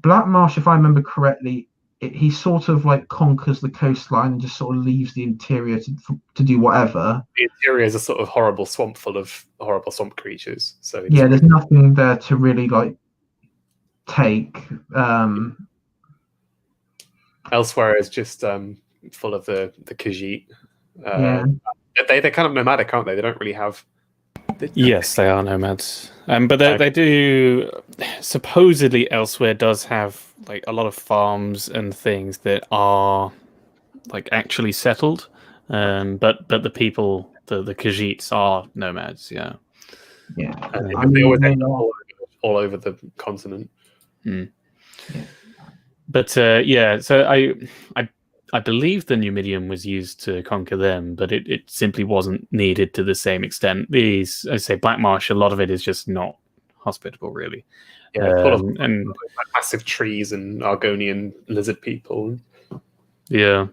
Black Marsh, if I remember correctly, he sort of like conquers the coastline and just sort of leaves the interior to do whatever. The interior is a sort of horrible swamp full of horrible swamp creatures. So there's nothing there to really like take. Elsewhere is just full of the Khajiit. They're kind of nomadic, aren't they? They don't really have. Yes, they are nomads, but they do. Supposedly, Elsewhere does have like a lot of farms and things that are like actually settled, but the people, the Khajiits, are nomads. Yeah. They always end up all over the continent. Mm. Yeah. But so I believe the Numidium was used to conquer them, but it simply wasn't needed to the same extent. These, I say, Black Marsh, a lot of it is just not hospitable, really. Yeah, full of massive trees and Argonian lizard people. Yeah,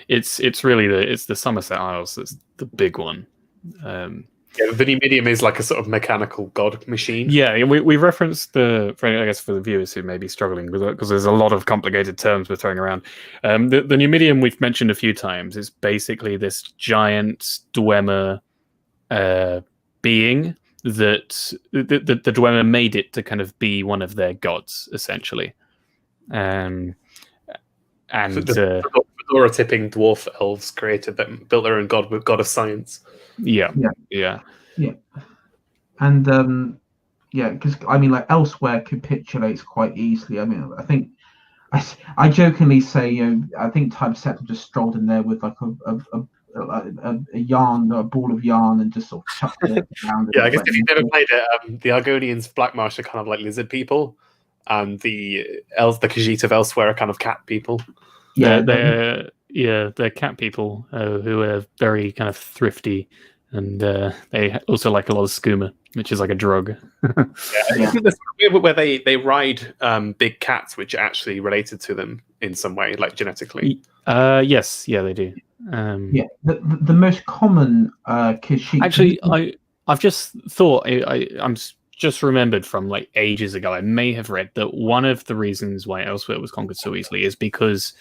it's really the Somerset Isles that's the big one. The Numidium is like a sort of mechanical god machine. Yeah, we referenced I guess for the viewers who may be struggling with it, because there's a lot of complicated terms we're throwing around. The Numidium we've mentioned a few times is basically this giant Dwemer being that the Dwemer made it to kind of be one of their gods, essentially. And the Fedora-tipping dwarf elves created them, built their own god of science. Yeah. And because I mean, like, Elsewhere capitulates quite easily. I mean, I think I jokingly say, I think Tiber Septim just strolled in there with like a yarn, a ball of yarn, and just sort of chucked it around. I guess if you've never played it, the Argonians, Black Marsh, are kind of like lizard people, and the Khajiit of Elsewhere are kind of cat people. They're cat people who are very kind of thrifty, and they also like a lot of skooma, which is like a drug. Where they ride big cats, which are actually related to them in some way, like genetically. Yes, they do. Yeah, the most common Khajiit. Actually, I've just thought I'm just remembered from like ages ago. I may have read that one of the reasons why Elsewhere was conquered so easily is because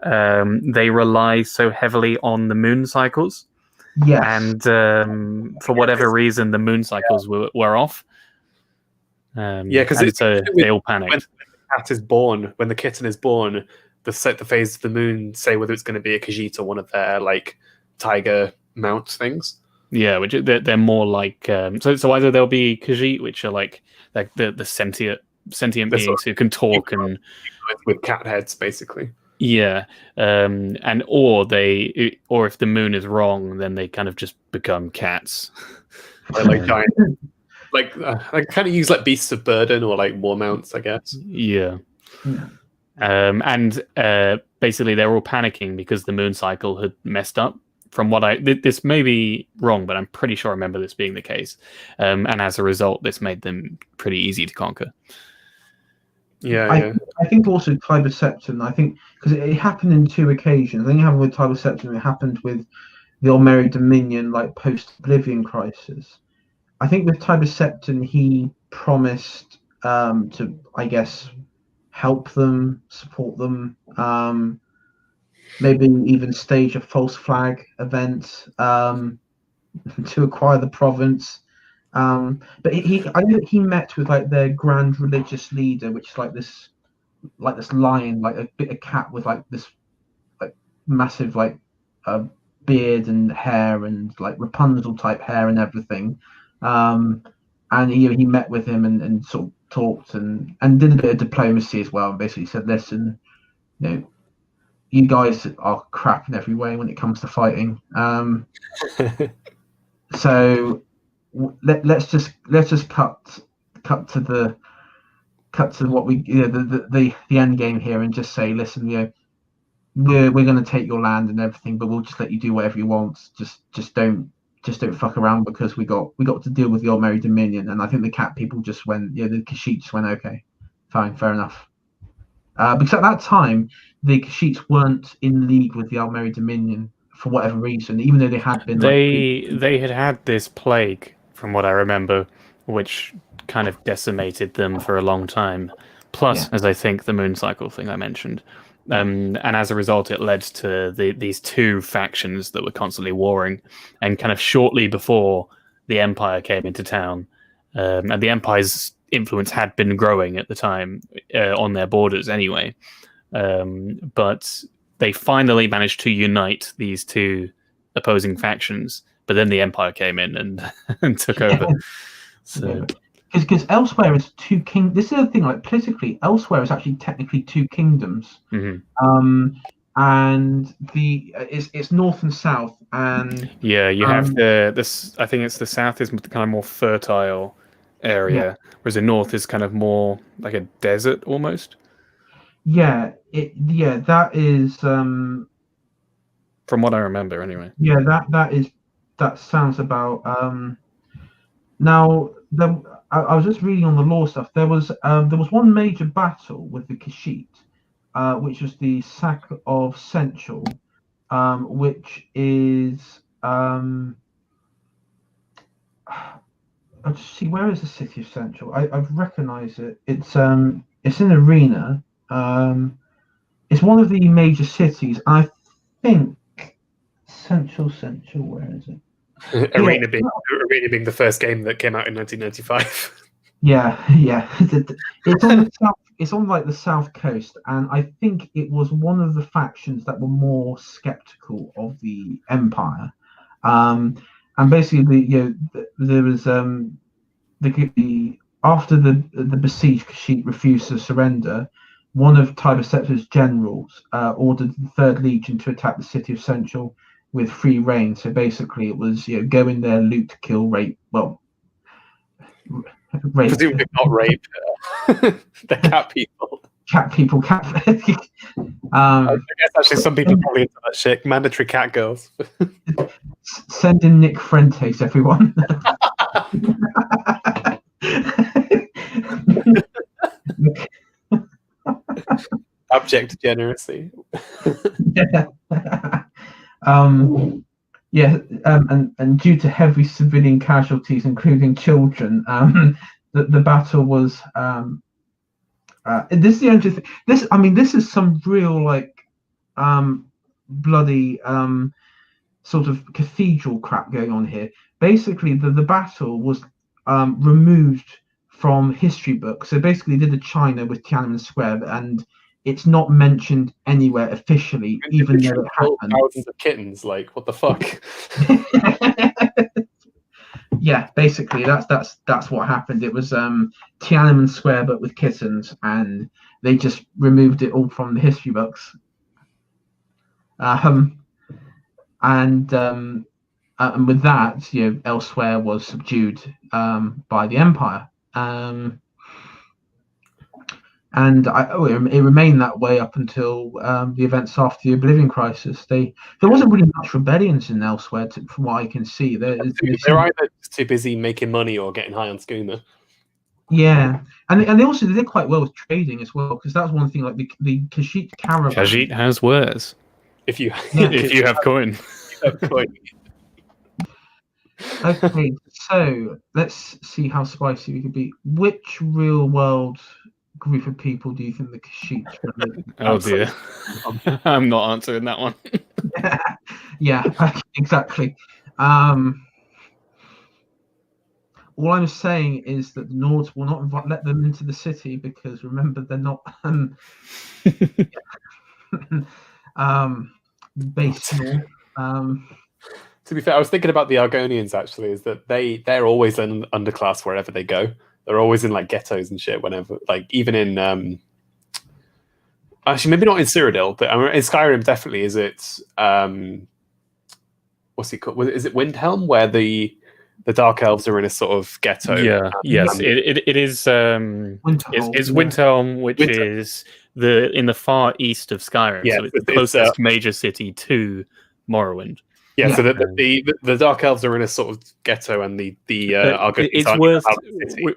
they rely so heavily on the moon cycles, Yes. and for whatever reason, the moon cycles were off. Because and so they all panicked. When the cat is born, when the kitten is born, the phase of the moon say whether it's going to be a Khajiit or one of their like tiger mount things. Yeah, which they're more like so either there'll be Khajiit, which are like the sentient beings who can talk and with cat heads, basically. Yeah, and or if the moon is wrong, then they kind of just become cats. They're like giant, like I kind of use like beasts of burden or like war mounts, I guess. Yeah. And basically they're all panicking because the moon cycle had messed up. From what this may be wrong, but I'm pretty sure I remember this being the case. And as a result, this made them pretty easy to conquer. Yeah, I think also Tiber Septim, I think, because it happened in two occasions. I think it happened with Tiber Septim, it happened with the Olmeri Dominion, like post-Oblivion Crisis. I think with Tiber Septim, he promised to, I guess, help them, support them, maybe even stage a false flag event to acquire the province. But I know that he met with like their grand religious leader, which is like this lion, like a cat with like this like massive like beard and hair and like Rapunzel type hair and everything. And he met with him and sort of talked and did a bit of diplomacy as well, and basically said, listen, you guys are crap in every way when it comes to fighting. So let's just cut to what we the end game here and just say, listen, we're going to take your land and everything, but we'll just let you do whatever you want. Just don't fuck around, because we got to deal with the Olmeri Dominion. And I think the cat people just went, the Khajiit just went, okay, fine, fair enough. Because at that time the Khajiits weren't in league with the Olmeri Dominion for whatever reason, even though they had been. They had this plague, from what I remember, which kind of decimated them for a long time. Plus, as I think the moon cycle thing I mentioned, and as a result, it led to these two factions that were constantly warring. And kind of shortly before the Empire came into town, and the Empire's influence had been growing at the time on their borders anyway, but they finally managed to unite these two opposing factions. But then the Empire came in and took over. So. Because Elsewhere is two king. This is the thing. Like politically, Elsewhere is actually technically two kingdoms. Mm-hmm. And it's north and south. And you have this. I think it's the south is kind of more fertile area, whereas the north is kind of more like a desert almost. Yeah, that is. From what I remember, anyway. Yeah, that sounds about. Now, I was just reading on the law stuff. There was one major battle with the Khajiit, which was the sack of Central, which is I'll just see, where is the city of Central? I've recognized it. It's in Arena. It's one of the major cities. I think Central. Where is it? Arena being the first game that came out in 1995. Yeah. It's on the south. It's on like the south coast, and I think it was one of the factions that were more skeptical of the Empire. And basically, there was after the besieged Khajiit refused to surrender, one of Tiber Septim's generals ordered the Third Legion to attack the city of Central with free reign. So basically, it was go in there, loot, kill, rape. Well, rape. Presumably not rape. The cat people. Cat people. I guess actually some people probably into that shit. Mandatory cat girls. Send in Nick Fuentes, everyone. Abject degeneracy. And due to heavy civilian casualties, including children, the battle was. This is the only thing. This is some real bloody sort of cathedral crap going on here. Basically, the battle was removed from history books. So basically, they did the China with Tiananmen Square, and it's not mentioned anywhere officially, even though it happened. Thousands of kittens, like what the fuck? Yeah, basically that's what happened. It was Tiananmen Square, but with kittens, and they just removed it all from the history books. And with that, elsewhere was subdued by the empire. And it remained that way up until the events after the Oblivion Crisis. There wasn't really much rebellions in elsewhere, from what I can see. They're either too busy making money or getting high on skooma. Yeah, and they also did quite well with trading as well, because that's one thing. Like the Khajiit caravan. Khajiit has wares. If you if you have coin. Okay, so let's see how spicy we could be. Which real world group of people do you think the Khajiit? Oh dear, I'm not answering that one. Yeah, exactly. All I'm saying is that the Nords will not let them into the city because remember they're not based north. To be fair, I was thinking about the Argonians actually. Is that they're always in underclass wherever they go. They're always in like ghettos and shit. Whenever, like even in actually maybe not in Cyrodiil, but in Skyrim definitely. Is it what's it called? Is it Windhelm where the Dark Elves are in a sort of ghetto? Yeah, yes, it is. It's Windhelm, which is in the far east of Skyrim. Yeah, so it's the closest major city to Morrowind. Yeah, so the Dark Elves are in a sort of ghetto, and the Argonians it's worth.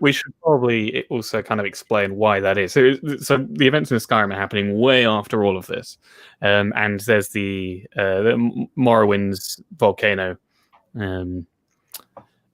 We should probably also kind of explain why that is. So the events in Skyrim are happening way after all of this, and there's the Morrowind's volcano.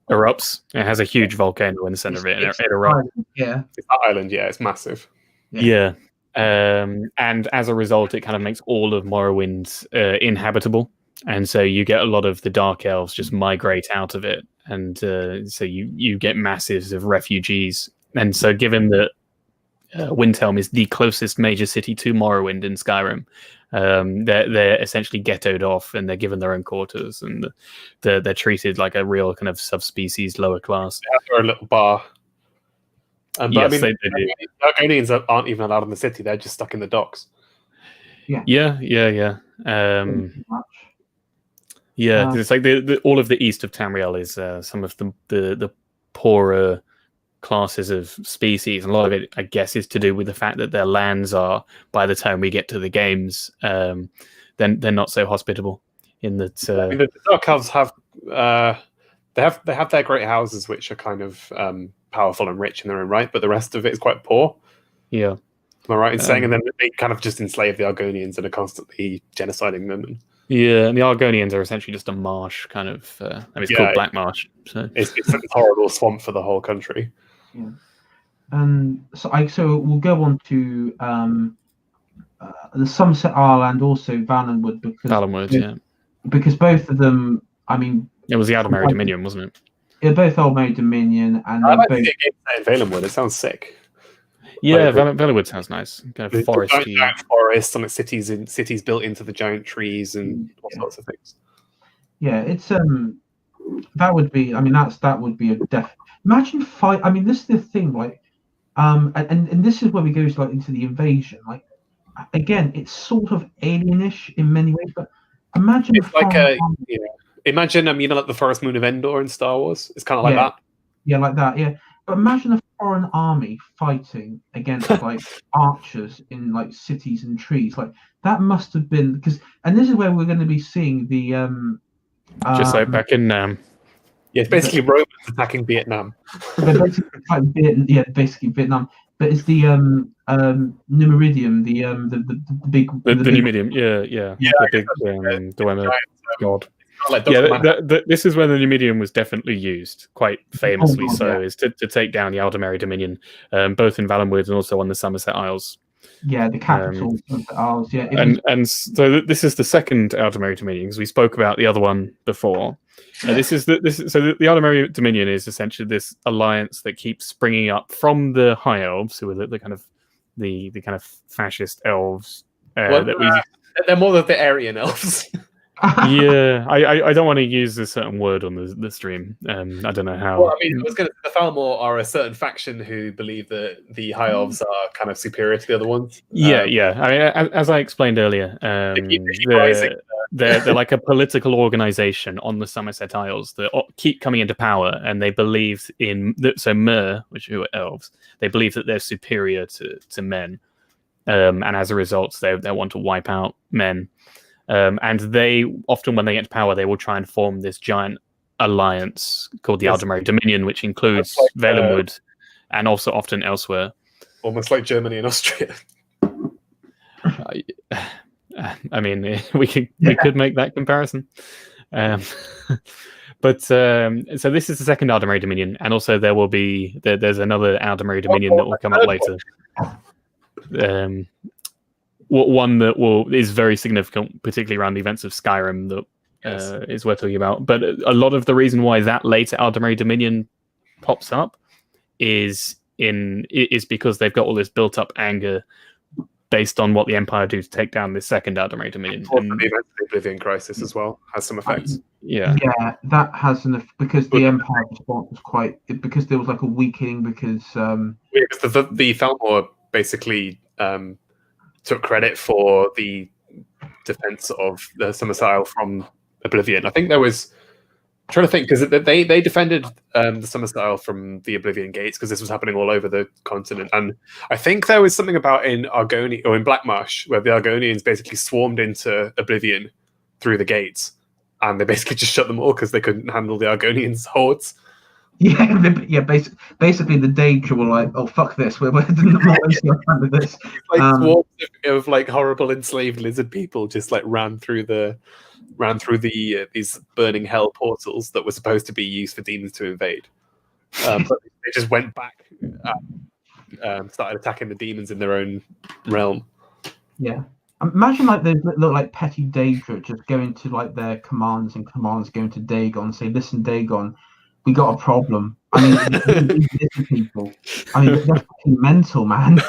Erupts. It has a huge volcano in the center of it. It erupts. Yeah, it's that island. Yeah, it's massive. Yeah. And as a result, it kind of makes all of Morrowind inhabitable, and so you get a lot of the Dark Elves just migrate out of it, and so you get masses of refugees. And so, given that Windhelm is the closest major city to Morrowind in Skyrim, they're essentially ghettoed off, and they're given their own quarters, and they're treated like a real kind of subspecies, lower class. They have a little bar. But yes, I mean, they do. The Argonians aren't even allowed in the city; they're just stuck in the docks. Yeah. Yeah, it's like all of the east of Tamriel is some of the poorer classes of species, and a lot of it, I guess, is to do with the fact that their lands are, by the time we get to the games, then they're not so hospitable. In that, the Dark Elves have they have their great houses, which are kind of powerful and rich in their own right, but the rest of it is quite poor. Yeah, am I right in saying? And then they kind of just enslave the Argonians and are constantly genociding them. Yeah, and the Argonians are essentially just a marsh, kind of. It's called Black Marsh. So it's a horrible swamp for the whole country. Yeah. So we'll go on to the Somerset Isle and also Valenwood because both of them. I mean, it was the Aldmeri Dominion, wasn't it? Yeah, both Aldmeri Dominion, and I like the game in Valenwood. It sounds sick. Yeah, Valenwood sounds nice. Kind of foresty. Giant forests and cities built into the giant trees and all sorts of things. Yeah, it's that would be. I mean, that would be a def. Imagine fight. I mean, this is the thing, like, and this is where we go into the invasion. Like, again, it's sort of alienish in many ways, but imagine it's like imagine like the Forest Moon of Endor in Star Wars. It's kind of like that. Yeah, like that. Yeah, but imagine a foreign army fighting against like archers in like cities and trees. Like that must have been because, and this is where we're going to be seeing the just like back in Nam. Yeah, it's basically Romans attacking Vietnam. Basically Vietnam. But it's the Numeridium, the big Numeridium, yeah. The big God. Like This is when the Numidian was definitely used, quite famously God, so, yeah. is to take down the Aldemary Dominion, both in Valenwood and also on the Somerset Isles. Yeah, the capital of the Isles. Yeah, and so this is the second Aldemary Dominion, because we spoke about the other one before. So the Aldemary Dominion is essentially this alliance that keeps springing up from the High Elves, who are the kind of the kind of fascist elves that we. They're more of the Aryan elves. Yeah, I don't want to use a certain word on the stream. I don't know how. Well, I mean, the Falmor are a certain faction who believe that the High Elves are kind of superior to the other ones. Yeah. I mean, as I explained earlier, they're like a political organization on the Somerset Isles that keep coming into power, and they believe in Mer, who are elves. They believe that they're superior to men, and as a result, they want to wipe out men. And they often, when they get to power, they will try and form this giant alliance called the Aldemary Dominion, which includes Valenwood and also often elsewhere. Almost like Germany and Austria. I mean, we could make that comparison. But so this is the second Aldemary Dominion, and also there's another Aldemary Dominion that will come up later. One that is very significant, particularly around the events of Skyrim, that is worth talking about. But a lot of the reason why that later Aldemary Dominion pops up is because they've got all this built-up anger based on what the Empire do to take down this second Aldemary Dominion. And the events of the Oblivion Crisis as well has some effects. Yeah, that has because the Empire response was because there was like a weakening because the Falmor basically took credit for the defense of the Somerset Isle from Oblivion. I think there was I'm trying to think, because they defended the Somerset Isle from the Oblivion Gates, because this was happening all over the continent. And I think there was something about in Argonian or in Blackmarsh where the Argonians basically swarmed into Oblivion through the gates, and they basically just shut them all because they couldn't handle the Argonians' hordes. Yeah. Basically, the Daedra were like, "Oh fuck this! We're not under this." Like swarms of like horrible enslaved lizard people just like ran through these burning hell portals that were supposed to be used for demons to invade. But they just went back, started attacking the demons in their own realm. Yeah. Imagine like they look like petty Daedra just going to like their commanders and commanders going to Dagon and say, "Listen, Dagon, we got a problem." I mean, people. I mean, they're fucking mental, man.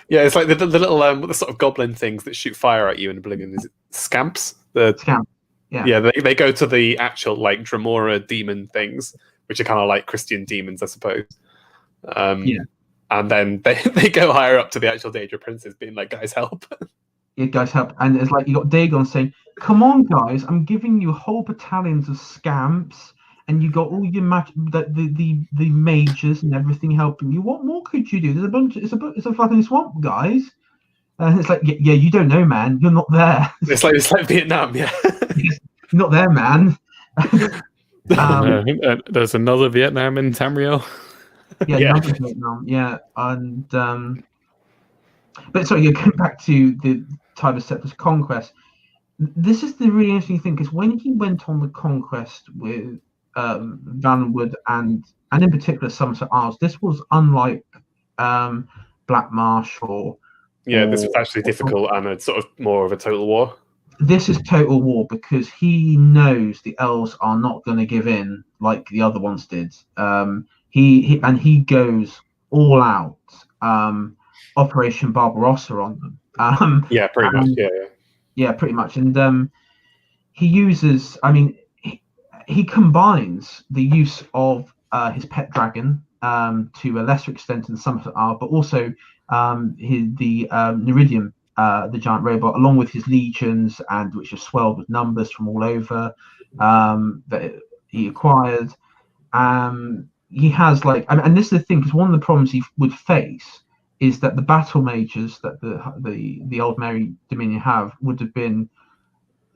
Yeah, it's like the little the sort of goblin things that shoot fire at you in Oblivion. Is it scamps? Scamp. Yeah. They go to the actual like Dremora demon things, which are kind of like Christian demons, I suppose. And then they go higher up to the actual Daedra princes, being like, "Guys, help!" Yeah, guys, help! And it's like you got Dagon saying, "Come on, guys, I'm giving you whole battalions of scamps." And you got all your the mages and everything helping you. What more could you do? There's a bunch. It's a fucking swamp, guys. And it's like, yeah, you don't know, man. You're not there. It's like Vietnam, yeah. You're not there, man. There's another Vietnam in Tamriel. Another Vietnam. Yeah, and but sorry, you're going back to the time of Septus conquest. This is the really interesting thing, because when he went on the conquest with Valenwood and in particular Somerset Isles, this was unlike Blackmarsh or this was actually difficult and a sort of more of a total war. This is total war because he knows the elves are not going to give in like the other ones did. He goes all out, Operation Barbarossa on them. Pretty much. Yeah, pretty much. And he uses, he combines the use of his pet dragon to a lesser extent in Somerset Isle, but also the Neridium, the giant robot, along with his legions, and which are swelled with numbers from all over that he acquired. He has and this is the thing, because one of the problems he would face is that the battle mages that the Aldemary Dominion have would have been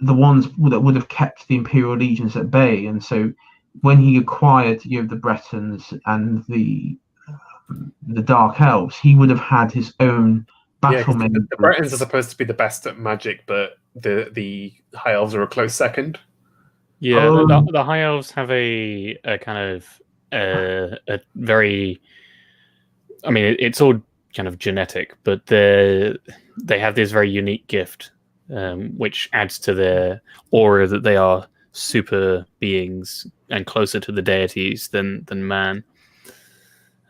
the ones that would have kept the Imperial legions at bay. And so when he acquired the Bretons and the Dark Elves, he would have had his own battle mages. The Bretons are supposed to be the best at magic, but the High Elves are a close second. Yeah, the High Elves have a kind of a very. I mean, it's all kind of genetic, but they have this very unique gift, which adds to their aura that they are super beings and closer to the deities than man.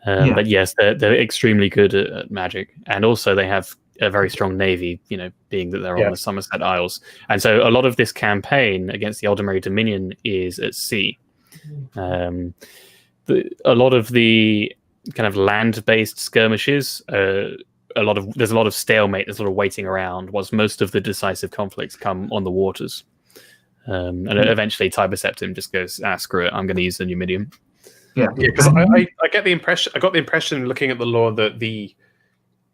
But yes, they're extremely good at magic, and also they have a very strong navy. Being that they're on the Somerset Isles, and so a lot of this campaign against the Aldemary Dominion is at sea. A lot of the kind of land-based skirmishes, there's a lot of stalemate, there's a lot of waiting around, whilst most of the decisive conflicts come on the waters. And eventually Tiber Septim just goes, screw it, I'm going to use the Numidium. Yeah, because I got the impression looking at the lore that the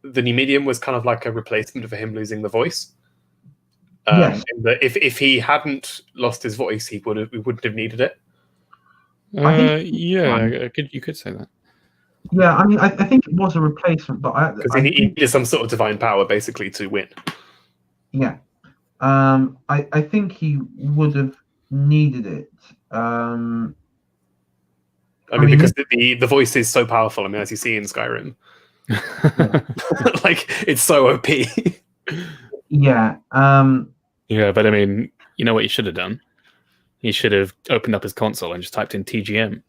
Numidium was kind of like a replacement for him losing the voice. Yes. That if he hadn't lost his voice, we wouldn't have needed it. You could say that. Yeah, I mean, I think it was a replacement, but because he needed some sort of divine power basically to win. Yeah, I think he would have needed it. I mean, because the voice is so powerful. I mean, as you see in Skyrim, like it's so OP. Yeah. Yeah, but I mean, you know what he should have done? He should have opened up his console and just typed in TGM.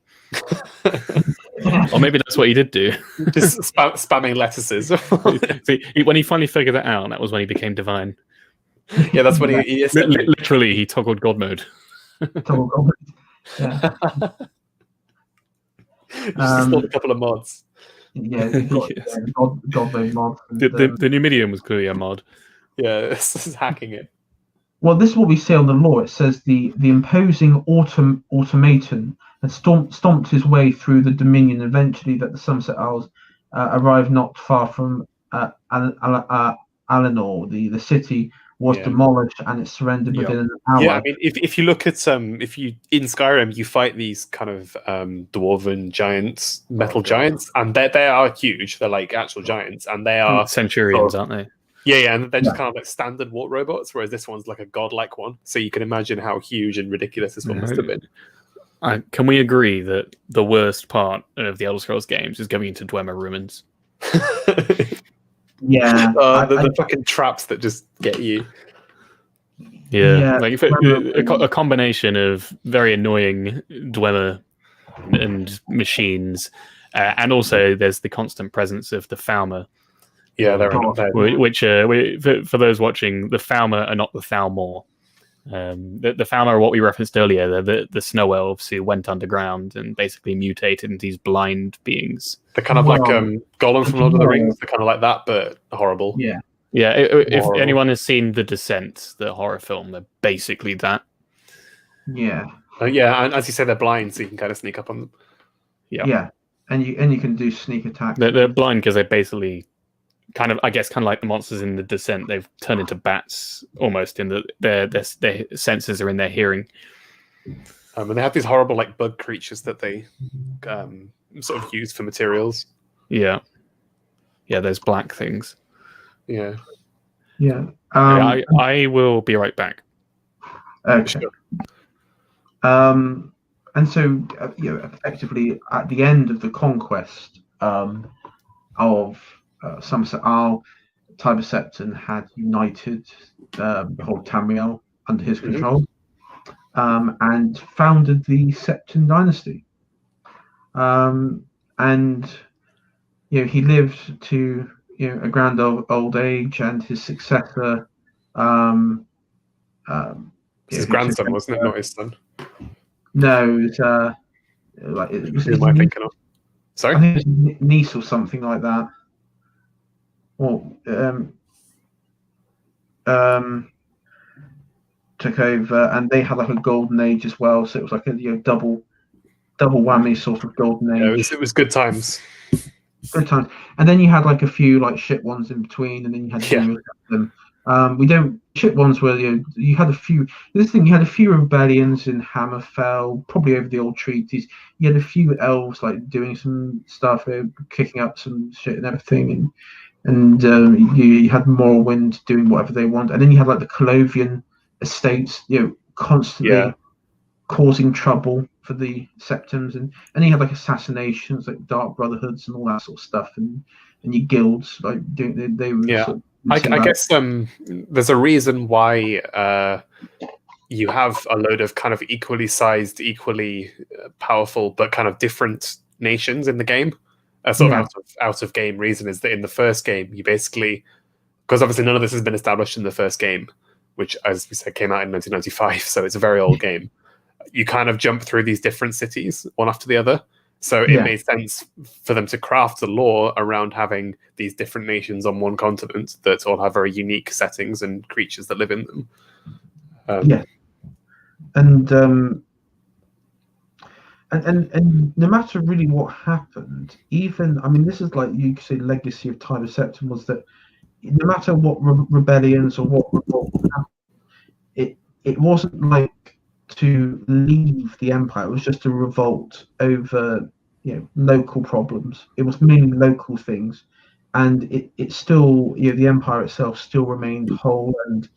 Or maybe that's what he did do. Just spamming lettuces. See, when he finally figured that out, that was when he became divine. Yeah, that's when he literally he toggled God mode. Toggled God mode. Yeah. Just installed a couple of mods. Yeah, God mode mods. The Numidium was clearly a mod. Yeah, this is hacking it. Well, this is what we see on the lore. It says the imposing automaton had stomped his way through the Dominion. Eventually, that the Somerset Isles arrived not far from Alenor. The city was demolished and it surrendered within an hour. Yeah, I mean, if you look at if you in Skyrim, you fight these kind of dwarven giants, metal giants, and they are huge. They're like actual giants, and they are centurions, aren't they? Yeah, and they're just kind of like standard war robots, whereas this one's like a godlike one. So you can imagine how huge and ridiculous this one must have been. Can we agree that the worst part of the Elder Scrolls games is going into Dwemer ruins? Yeah, the fucking traps that just get you. Yeah. Like a combination of very annoying Dwemer and machines, and also there's the constant presence of the Falmer. Yeah, which for those watching, the Falmer are not the Thalmor. The Falmer are what we referenced earlier. They're the snow elves who went underground and basically mutated into these blind beings. They're kind of like Gollum from Lord of the Rings. They're kind of like that, but horrible. Yeah. Yeah, if anyone has seen The Descent, the horror film, they're basically that. Yeah. Yeah, and as you say, they're blind, so you can kind of sneak up on them. Yeah, and you can do sneak attacks. They're blind because they basically kind of like the monsters in The Descent. They've turned into bats almost in their senses are in their hearing. And they have these horrible like bug creatures that they sort of use for materials. Yeah, those black things. Yeah. I will be right back. Okay. And so effectively at the end of the conquest of Somerset Isle, Tiber Septim had united the whole Tamriel under his control, and founded the Septim dynasty. And he lived to a grand old age, and his successor. His grandson, wasn't it? Not his son. No, it was. Who am I thinking of? Sorry, I think it was niece or something like that. Well, took over, and they had like a golden age as well. So it was like a double whammy sort of golden age. Yeah, it was good times. Good times. And then you had like a few like shit ones in between, and then you had them. Shit ones where you had a few. You had a few rebellions in Hammerfell, probably over the old treaties. You had a few elves like doing some stuff, kicking up some shit and everything, and you had Morrowind doing whatever they want, and then you had like the Colovian estates, constantly causing trouble for the Septums, and you had like assassinations, like Dark Brotherhoods and all that sort of stuff, and your guilds like doing they were sort of I guess there's a reason why you have a load of kind of equally sized, equally powerful, but kind of different nations in the game. A sort of out of game reason is that in the first game, you basically, because obviously none of this has been established in the first game, which, as we said, came out in 1995, so it's a very old game. You kind of jump through these different cities one after the other. So it made sense for them to craft the lore around having these different nations on one continent that all have very unique settings and creatures that live in them. And no matter really what happened, even, I mean, this is like you could say legacy of Time of Septim was that no matter what rebellions or what happened, it wasn't like to leave the empire. It was just a revolt over local problems. It was mainly local things, and it still the empire itself still remained whole, and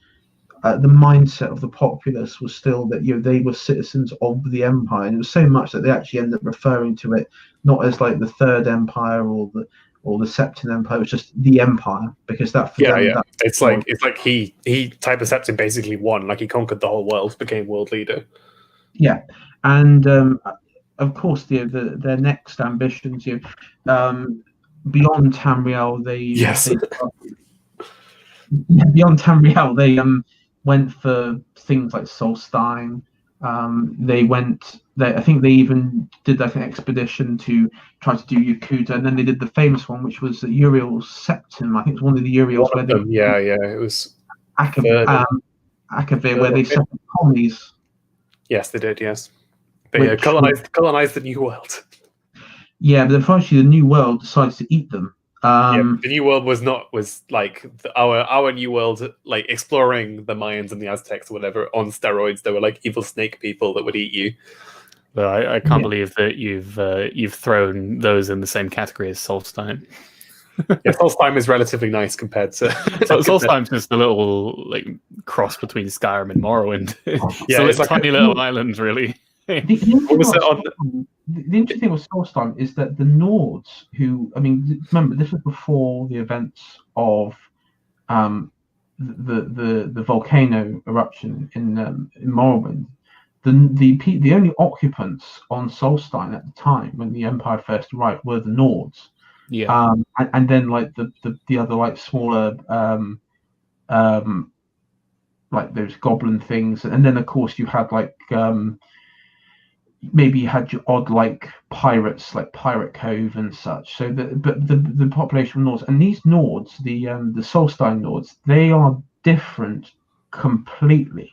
the mindset of the populace was still that they were citizens of the empire, and it was so much that they actually ended up referring to it not as like the Third Empire or the Septim Empire. It was just the empire, because that for them. That it's like he Type of Septim basically won, like he conquered the whole world, became world leader. Yeah, and of course their next ambitions, beyond Tamriel, beyond Tamriel, they went for things like Solstein. I think they even did like an expedition to try to do Yakuta, and then they did the famous one, which was Uriel's Septim. I think it was one of the Uriels where it was Akavir, where they set up colonies. Yes, they did. Yes, they colonized the New World. Yeah, but unfortunately, the New World decides to eat them. The New World was like our New World, like exploring the Mayans and the Aztecs or whatever on steroids. They were like evil snake people that would eat you. Well, I can't believe that you've thrown those in the same category as Solstein. Yeah, Solstheim is relatively nice compared to. Solstheim's just a little like cross between Skyrim and Morrowind. It's a tiny little island, really. The interesting thing with Solstheim is that the Nords, who, I mean, remember this was before the events of the volcano eruption in Morrowind. The only occupants on Solstheim at the time when the Empire first arrived were the Nords. Yeah. And then like the other like smaller like those goblin things, and then of course you had like maybe you had your odd like pirates, like Pirate Cove and such. So the population of Nords, and these Nords, the Solstein Nords, they are different completely.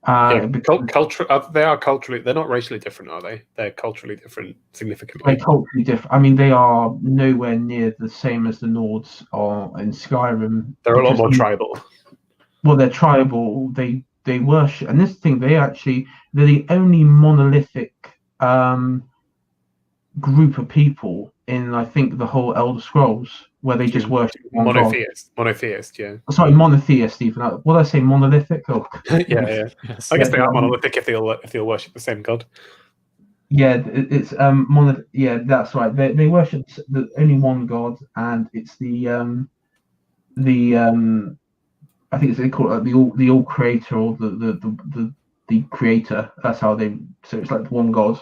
They are culturally. They're not racially different, are they? They're culturally different significantly. They're culturally different. I mean, they are nowhere near the same as the Nords are in Skyrim. They're a lot more tribal. Well, they're tribal. They worship, and this thing they're the only monolithic group of people in, I think, the whole Elder Scrolls, where they just worship monotheist, yeah. Sorry, monotheist, even. What did I say, monolithic? Oh. Yeah. I guess they are monolithic if they'll worship the same god. Yeah, it's Yeah, that's right. They worship only one god, and it's I think they call it the all creator, or the creator. That's how they. So it's like one god.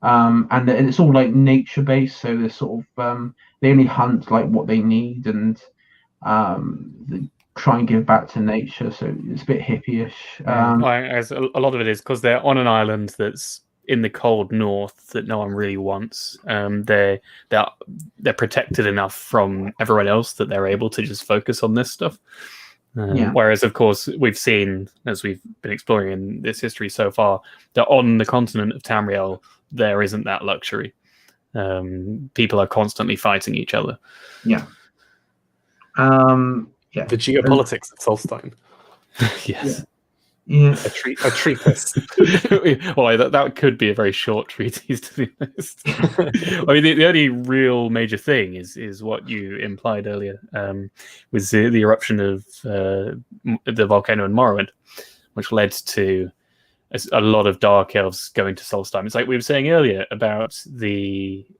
And it's all like nature based, so they're sort of they only hunt like what they need, and they try and give back to nature. So it's a bit hippie-ish. A lot of it is because they're on an island that's in the cold north that no one really wants. They're protected enough from everyone else that they're able to just focus on this stuff. Whereas, of course, we've seen, as we've been exploring in this history so far, that on the continent of Tamriel, there isn't that luxury. People are constantly fighting each other. Yeah. The geopolitics of Solstheim. Yes. Yeah. A treatise. Well, that could be a very short treatise, to be honest. I mean, the only real major thing is what you implied earlier, was the eruption of the volcano in Morrowind, which led to a lot of dark elves going to Solstheim. It's like we were saying earlier about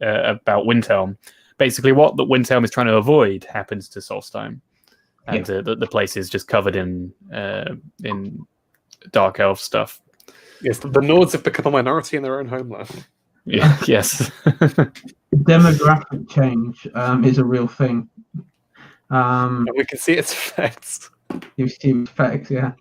about Windhelm. Basically, what the Windhelm is trying to avoid happens to Solstheim, and the place is just covered in dark elf stuff. Yes, the Nords have become a minority in their own homeland. Yeah, yes. Demographic change is a real thing. And we can see its effects. You see effects, yeah.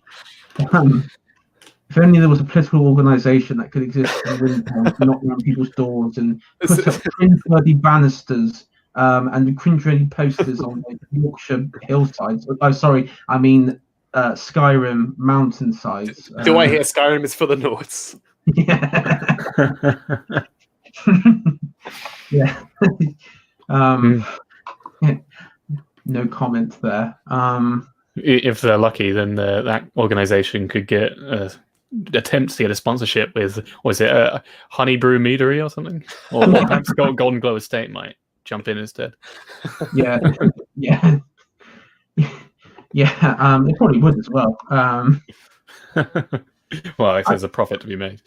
If only there was a political organisation that could exist in Windhelm, knocking on people's doors and put up cringe-worthy banisters and cringe-worthy posters on like, Yorkshire hillsides. Oh, sorry, I mean Skyrim mountainsides. Do I hear Skyrim is for the Nords? Yeah. Yeah. No comment there. If they're lucky, then that organisation could get attempts to get a sponsorship with, was it Honey Brew Meadery or something? Or perhaps Golden Glow Estate might jump in instead. Yeah. Yeah, it probably would as well. Well, if there's a profit to be made.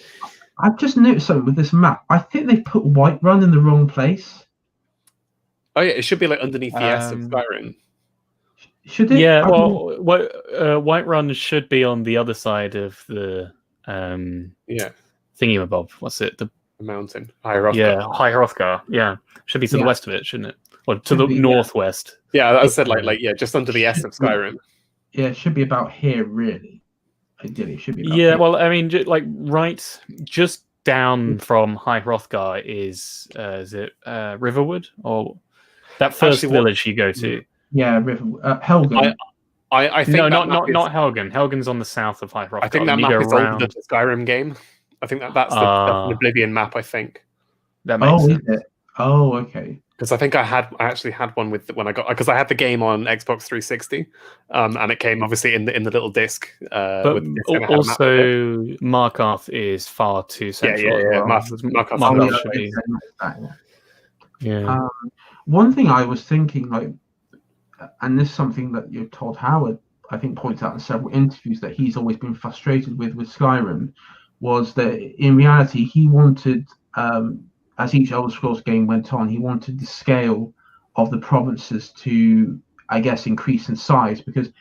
I've just noticed something with this map. I think they put Whiterun in the wrong place. Oh yeah, it should be like underneath the S of Skyrim. Should it? Yeah, well, Whiterun should be on the other side of the thingamabob. What's it? The mountain. High Hrothgar. Yeah, High Hrothgar. Yeah, should be to the west of it, shouldn't it? Or to the northwest. Yeah, I said like just under the S of Skyrim. Yeah, it should be about here, really. Ideally, it should be. About here. Well, I mean, like right, just down from High Hrothgar is it Riverwood or that first village you go to? Yeah, Helgen. I think no, not Helgen. Helgen's on the south of High Hrothgar. I think that map is older than the Skyrim game. I think that's the Oblivion map. I think that makes sense. Is it? Oh, okay. Because I think I actually had one with when I got because I had the game on Xbox 360, and it came obviously in the little disc. But also, Markarth is far too central. Yeah. Markarth should be. Yeah. One thing I was thinking, like, and this is something that Todd Howard, I think, points out in several interviews that he's always been frustrated with Skyrim, was that in reality he wanted. As each Elder Scrolls game went on, he wanted the scale of the provinces to, I guess, increase in size because,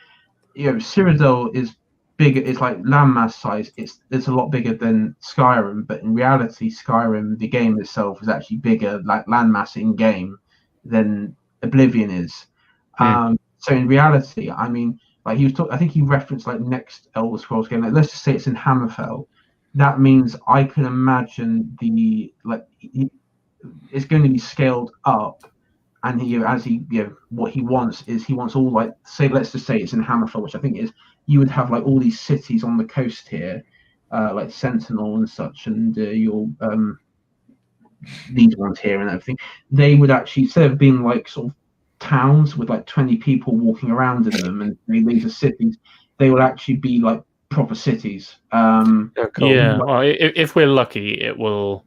Cyrodiil is bigger. It's like landmass size. It's a lot bigger than Skyrim, but in reality, Skyrim, the game itself, is actually bigger, like landmass in game, than Oblivion is. So in reality, I mean, like he was talking, I think he referenced like next Elder Scrolls game. Like, let's just say it's in Hammerfell. That means I can imagine it's going to be scaled up, and what he wants is he wants all let's just say it's in Hammerfell, which I think is you would have like all these cities on the coast here, like Sentinel and such, and these ones here and everything. They would actually, instead of being like sort of towns with like 20 people walking around in them, and these are cities, they will actually be like proper cities. Cool. Yeah, well, if we're lucky, it will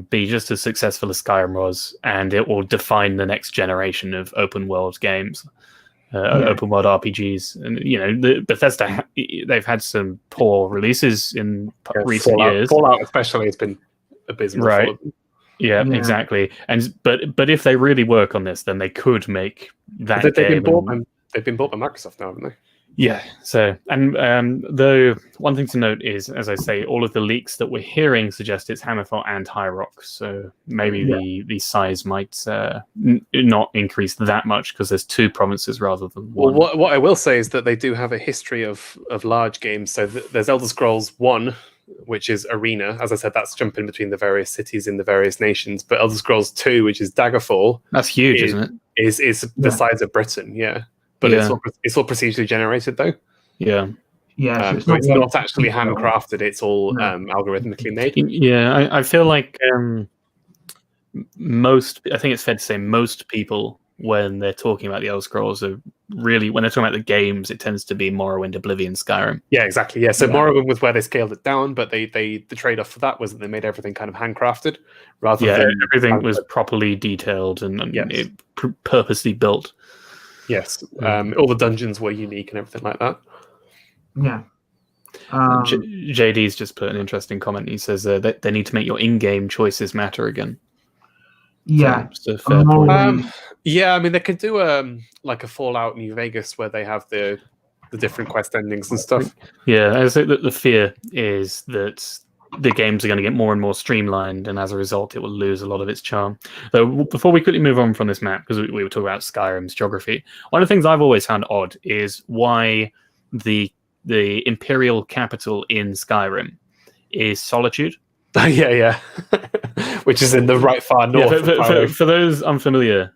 be just as successful as Skyrim was, and it will define the next generation of open world games, open world RPGs. And Bethesda, they've had some poor releases in recent years. Fallout, especially, has been abysmal. Right. Yeah, exactly. And but if they really work on this, then they could make that game. They've been bought by Microsoft now, haven't they? Yeah. So, and though one thing to note is, as I say, all of the leaks that we're hearing suggest it's Hammerfell and High Rock. So maybe the size might not increase that much because there's two provinces rather than one. Well, what I will say is that they do have a history of large games. So there's Elder Scrolls 1, which is Arena. As I said, that's jumping between the various cities in the various nations. But Elder Scrolls 2, which is Daggerfall, that's huge, isn't it? Is the size of Britain, But it's all procedurally generated, though. Yeah. Yeah. So it's not actually handcrafted. It's all algorithmically made. Yeah, I feel like I think it's fair to say most people, when they're talking about the Elder Scrolls, are really, when they're talking about the games, it tends to be Morrowind, Oblivion, Skyrim. Yeah, exactly. Yeah, so Yeah. Morrowind was where they scaled it down, but the trade off for that was that they made everything kind of handcrafted, rather Yeah, than everything was properly detailed and Yes. purposely built. Yes, all the dungeons were unique and everything like that. Yeah. JD's just put an interesting comment. He says that they need to make your in-game choices matter again. Yeah. So it's a fair point. Yeah, I mean, they could do like a Fallout New Vegas where they have the different quest endings and stuff. Yeah, I say that the fear is that the games are going to get more and more streamlined, and as a result, it will lose a lot of its charm. Though, before we quickly move on from this map, because we were talking about Skyrim's geography, one of the things I've always found odd is why the imperial capital in Skyrim is Solitude. Yeah. Which is in the right far north. Yeah, for those unfamiliar,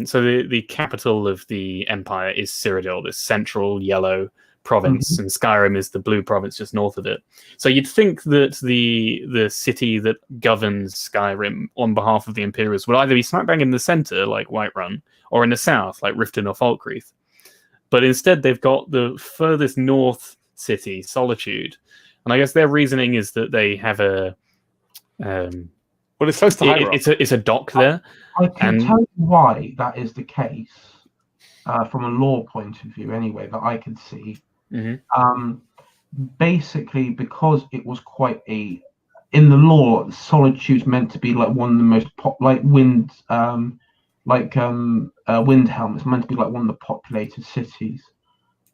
so the capital of the empire is Cyrodiil, this central yellow province, and Skyrim is the blue province just north of it. So you'd think that the city that governs Skyrim on behalf of the Imperials would either be smack bang in the center, like Whiterun, or in the south, like Riften or Falkreath. But instead, they've got the furthest north city, Solitude, and I guess their reasoning is that they have a well, it's close to High Rock. It's a dock there. I can tell you why that is the case, from a law point of view, anyway, that I could see. Basically, because it was quite in the law, Solitude's meant to be like one of the most Windhelm. It's meant to be like one of the populated cities.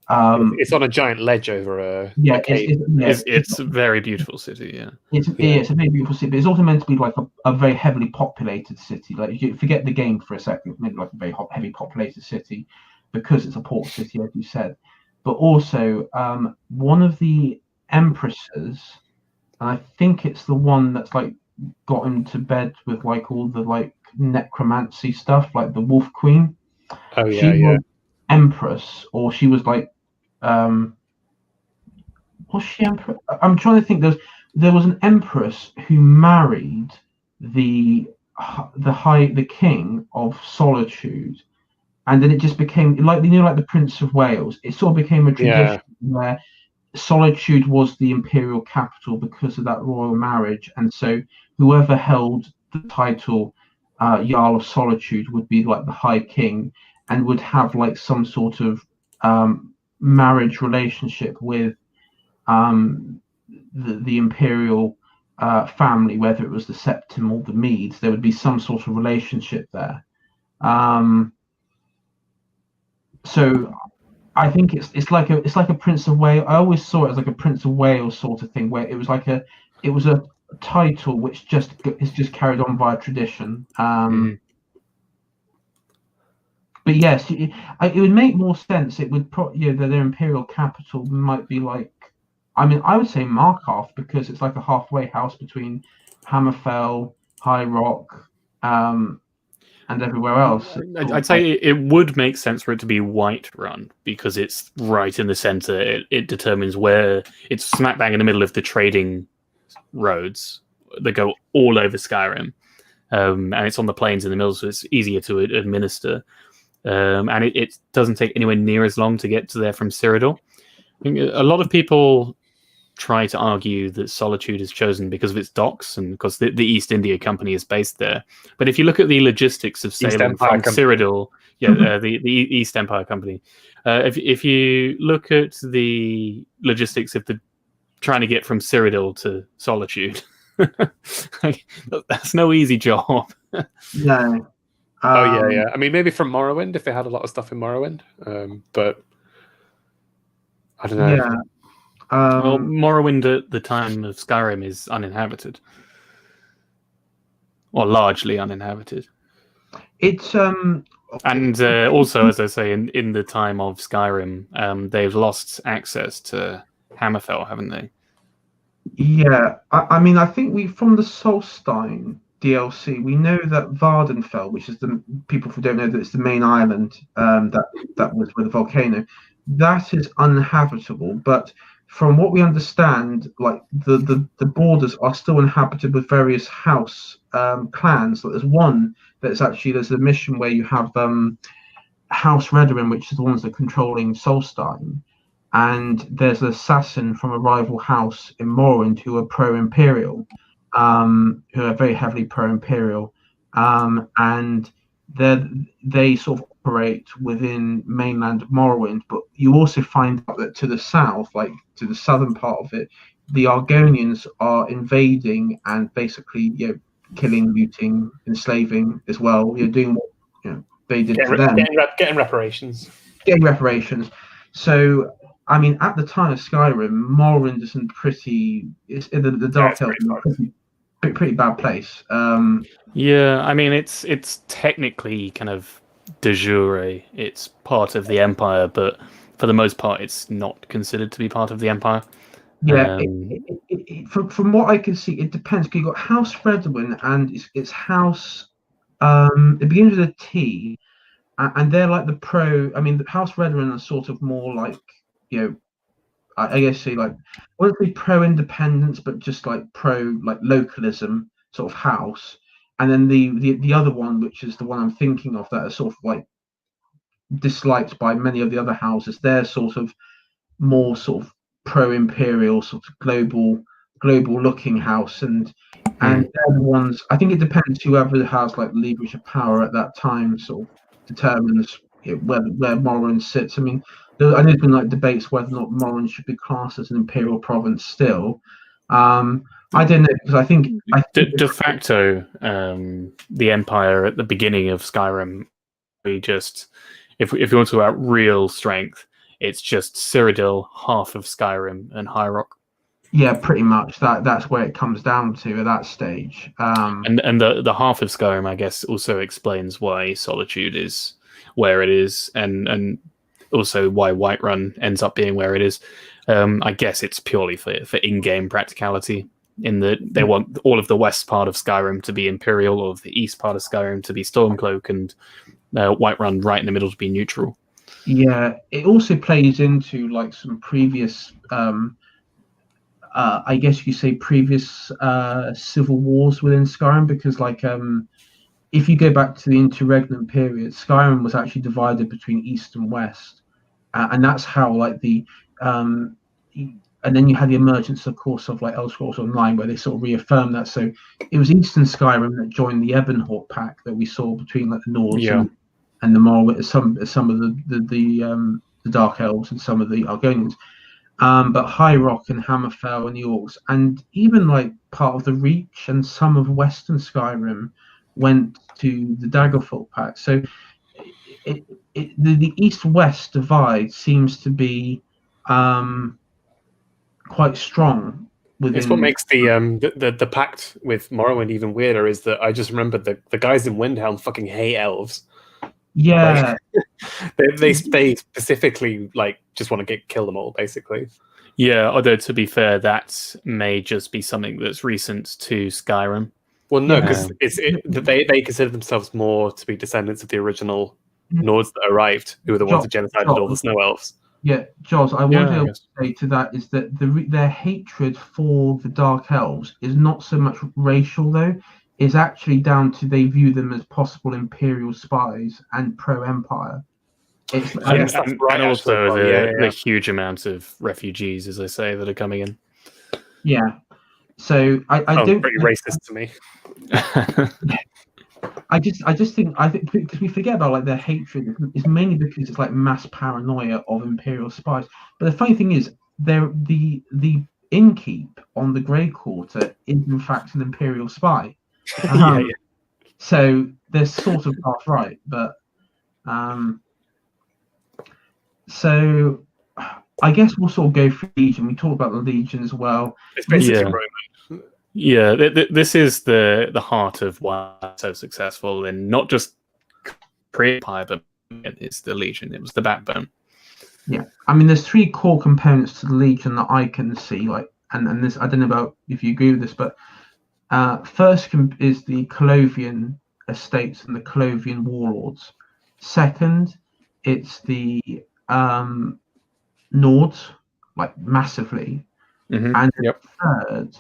It's on a giant ledge over a cave. It's a very beautiful city. Yeah, it's a very beautiful city, but it's also meant to be like a very heavily populated city. Like, you forget the game for a second, maybe like a very heavy populated city, because it's a port city, as you said. But also, one of the empresses, and I think it's the one that's like got into bed with like all the like necromancy stuff, like the Wolf Queen. Oh yeah, she was empress, or she was like, was she empress? I'm trying to think. There was an empress who married the king of Solitude, and then it just became like, like the Prince of Wales. It sort of became a tradition where Solitude was the imperial capital because of that royal marriage, and so whoever held the title Jarl of Solitude would be like the High King, and would have like some sort of marriage relationship with the imperial family, whether it was the Septim or the Medes. There would be some sort of relationship there. So I think it's like a Prince of Wales. I always saw it as like a Prince of Wales sort of thing, where it was a title which is just carried on via tradition. But yes, it would make more sense. It would that their imperial capital might be like, I mean, I would say Markarth, because it's like a halfway house between Hammerfell, High Rock, and everywhere else. I'd say it would make sense for it to be Whiterun, because it's right in the center. It determines where it's smack bang in the middle of the trading roads that go all over Skyrim, and it's on the plains in the middle, so it's easier to administer. And it doesn't take anywhere near as long to get to there from Cyrodiil. I think a lot of people try to argue that Solitude is chosen because of its docks and because the East India Company is based there. But if you look at the logistics of sailing from Cyrodiil, the East Empire Company, if you look at the logistics of trying to get from Cyrodiil to Solitude, that's no easy job. No. I mean, maybe from Morrowind, if they had a lot of stuff in Morrowind, but I don't know. Yeah. Well, Morrowind at the time of Skyrim is uninhabited, or largely uninhabited. It's and also, as I say, in the time of Skyrim, they've lost access to Hammerfell, haven't they? Yeah, I mean, I think from the Solstein DLC, we know that Vardenfell, which is the people who don't know that it's the main island that was with the volcano, that is uninhabitable. But from what we understand, like the borders are still inhabited with various house clans. So there's one there's a mission where you have House Redoran, which is the ones that are controlling Solstein, and there's an assassin from a rival house in Morrowind who are pro-imperial, who are very heavily pro-imperial, and they sort of operate within mainland Morrowind. But you also find out that to the south, like to the southern part of it, the Argonians are invading and basically, killing, looting, enslaving as well. You're doing what they did to them, getting reparations. Getting reparations. So, I mean, at the time of Skyrim, Morrowind is in the Dark Elves in a pretty bad place. Yeah, I mean, it's technically kind of de jure. It's part of the Empire, but for the most part, it's not considered to be part of the Empire. Yeah, from what I can see, it depends. You've got House Redwin and it's House. It begins with a T, and they're like the pro. I mean, House Redwin are sort of more like, I guess say like, I wouldn't say pro independence, but just like pro like localism sort of house. And then the other one, which is the one I'm thinking of, that are sort of like disliked by many of the other houses. They're sort of more sort of pro-imperial, sort of global looking house, and they're the ones. I think it depends whoever has like leverage of power at that time sort of determines where Morrowind sits. I mean, I know there's been like debates whether or not Morrowind should be classed as an imperial province still. I don't know, because I think de facto, the Empire at the beginning of Skyrim, we just, if we want to talk about real strength, it's just Cyrodiil, half of Skyrim, and High Rock. Yeah, pretty much. That's where it comes down to at that stage. And the half of Skyrim, I guess, also explains why Solitude is where it is, and also why Whiterun ends up being where it is. I guess it's purely for in-game practicality, in that they want all of the west part of Skyrim to be Imperial, all of the east part of Skyrim to be Stormcloak, and Whiterun right in the middle to be neutral. Yeah, it also plays into like some previous, I guess you say previous civil wars within Skyrim, because like if you go back to the interregnum period, Skyrim was actually divided between east and west, and that's how like and then you had the emergence, of course, of like Elder Scrolls Online, where they sort of reaffirmed that. So it was Eastern Skyrim that joined the Ebonhawk Pact that we saw between like the Nords and the Morrowind, some of the Dark Elves and some of the Argonians. But High Rock and Hammerfell and the Orcs, and even like part of the Reach and some of Western Skyrim went to the Daggerfall Pact. So the East-West divide seems to be quite strong. It's what makes the pact with Morrowind even weirder, is that I just remember the guys in Windhelm fucking hate elves. Yeah, like, they specifically like just want to kill them all, basically. Yeah, although to be fair, that may just be something that's recent to Skyrim. Well, no, because they consider themselves more to be descendants of the original Nords that arrived, who were the ones who genocided all the snow elves. Yeah, Joz, I want to say to that is that their hatred for the Dark Elves is not so much racial, though. It's actually down to they view them as possible Imperial spies and pro-Empire. And also the huge amount of refugees, as I say, that are coming in. Yeah. So I don't. Pretty racist to me. I think because we forget about like their hatred is mainly because it's like mass paranoia of Imperial spies. But the funny thing is, the innkeep on the Grey Quarter is in fact an Imperial spy. So they're sort of half right, but so I guess we'll sort of go through Legion. We talked about the Legion as well. It's basically Roman. Yeah, this is the heart of why it's so successful, and not just Empire, but it's the Legion. It was the backbone. Yeah, I mean, there's three core components to the Legion that I can see, like, and this, I don't know about if you agree with this, but first is the Colovian estates and the Colovian warlords. Second, it's the Nords, like massively, and third,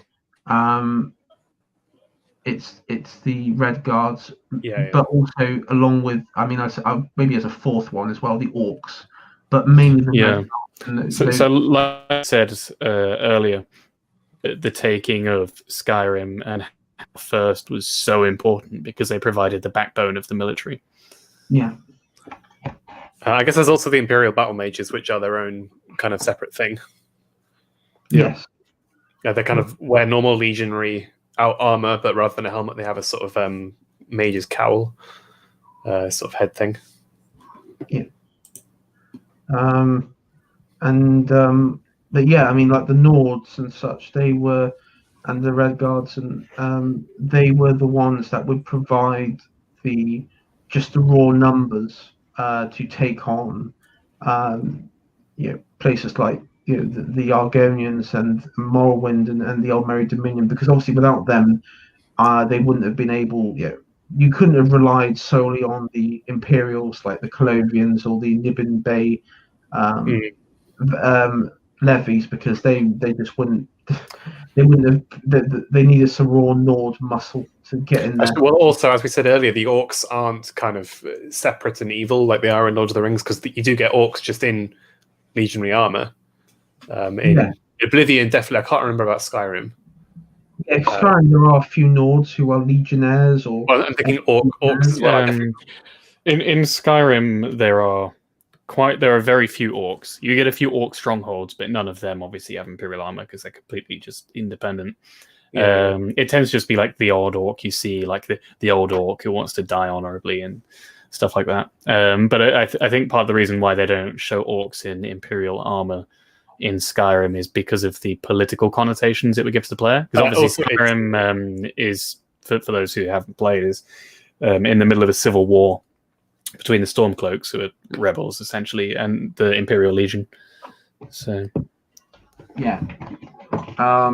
it's the Red Guards, Yeah. but also along with, I mean, maybe as a fourth one as well, the Orcs, but mainly the Red Guards. So like I said earlier, the taking of Skyrim and First was so important because they provided the backbone of the military. Yeah. I guess there's also the Imperial Battle Mages, which are their own kind of separate thing. Yes. Yeah, they kind of wear normal legionary out armor, but rather than a helmet, they have a sort of mage's cowl, sort of head thing. Yeah. But yeah, I mean, like the Nords and such, they were, and the Red Guards, and they were the ones that would provide just the raw numbers to take on, places like the Argonians and Morrowind and the Old Merry Dominion, because obviously without them, they wouldn't have been able. You couldn't have relied solely on the Imperials like the Colovians or the Nibin Bay levies, because they just wouldn't. They wouldn't have. They needed some raw Nord muscle to get in there. Well, also, as we said earlier, the orcs aren't kind of separate and evil like they are in Lord of the Rings, because you do get orcs just in legionary armor. In Oblivion, definitely. I can't remember about Skyrim. Yeah, Skyrim, there are a few Nords who are legionnaires, or well, I'm thinking orcs as well. In Skyrim, there are very few orcs. You get a few orc strongholds, but none of them obviously have Imperial armor because they're completely just independent. It tends to just be like the odd orc you see, like the old orc who wants to die honorably and stuff like that. But I think part of the reason why they don't show orcs in Imperial armor in Skyrim is because of the political connotations it would give to the player. Because obviously Skyrim is, for those who haven't played, is in the middle of a civil war between the Stormcloaks, who are rebels essentially, and the Imperial Legion. So yeah. I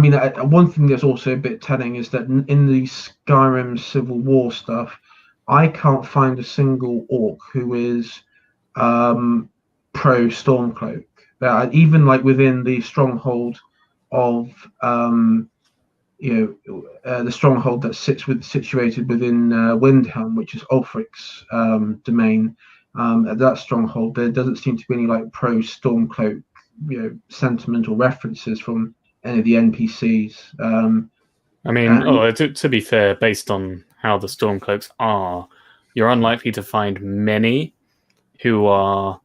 mean, one thing that's also a bit telling is that in the Skyrim Civil War stuff, I can't find a single orc who is pro Stormcloak. Even like within the stronghold of the stronghold that situated within Windhelm, which is Ulfric's domain. At that stronghold, there doesn't seem to be any like pro Stormcloak, sentiment or references from any of the NPCs. I mean, to be fair, based on how the Stormcloaks are, you're unlikely to find many who are,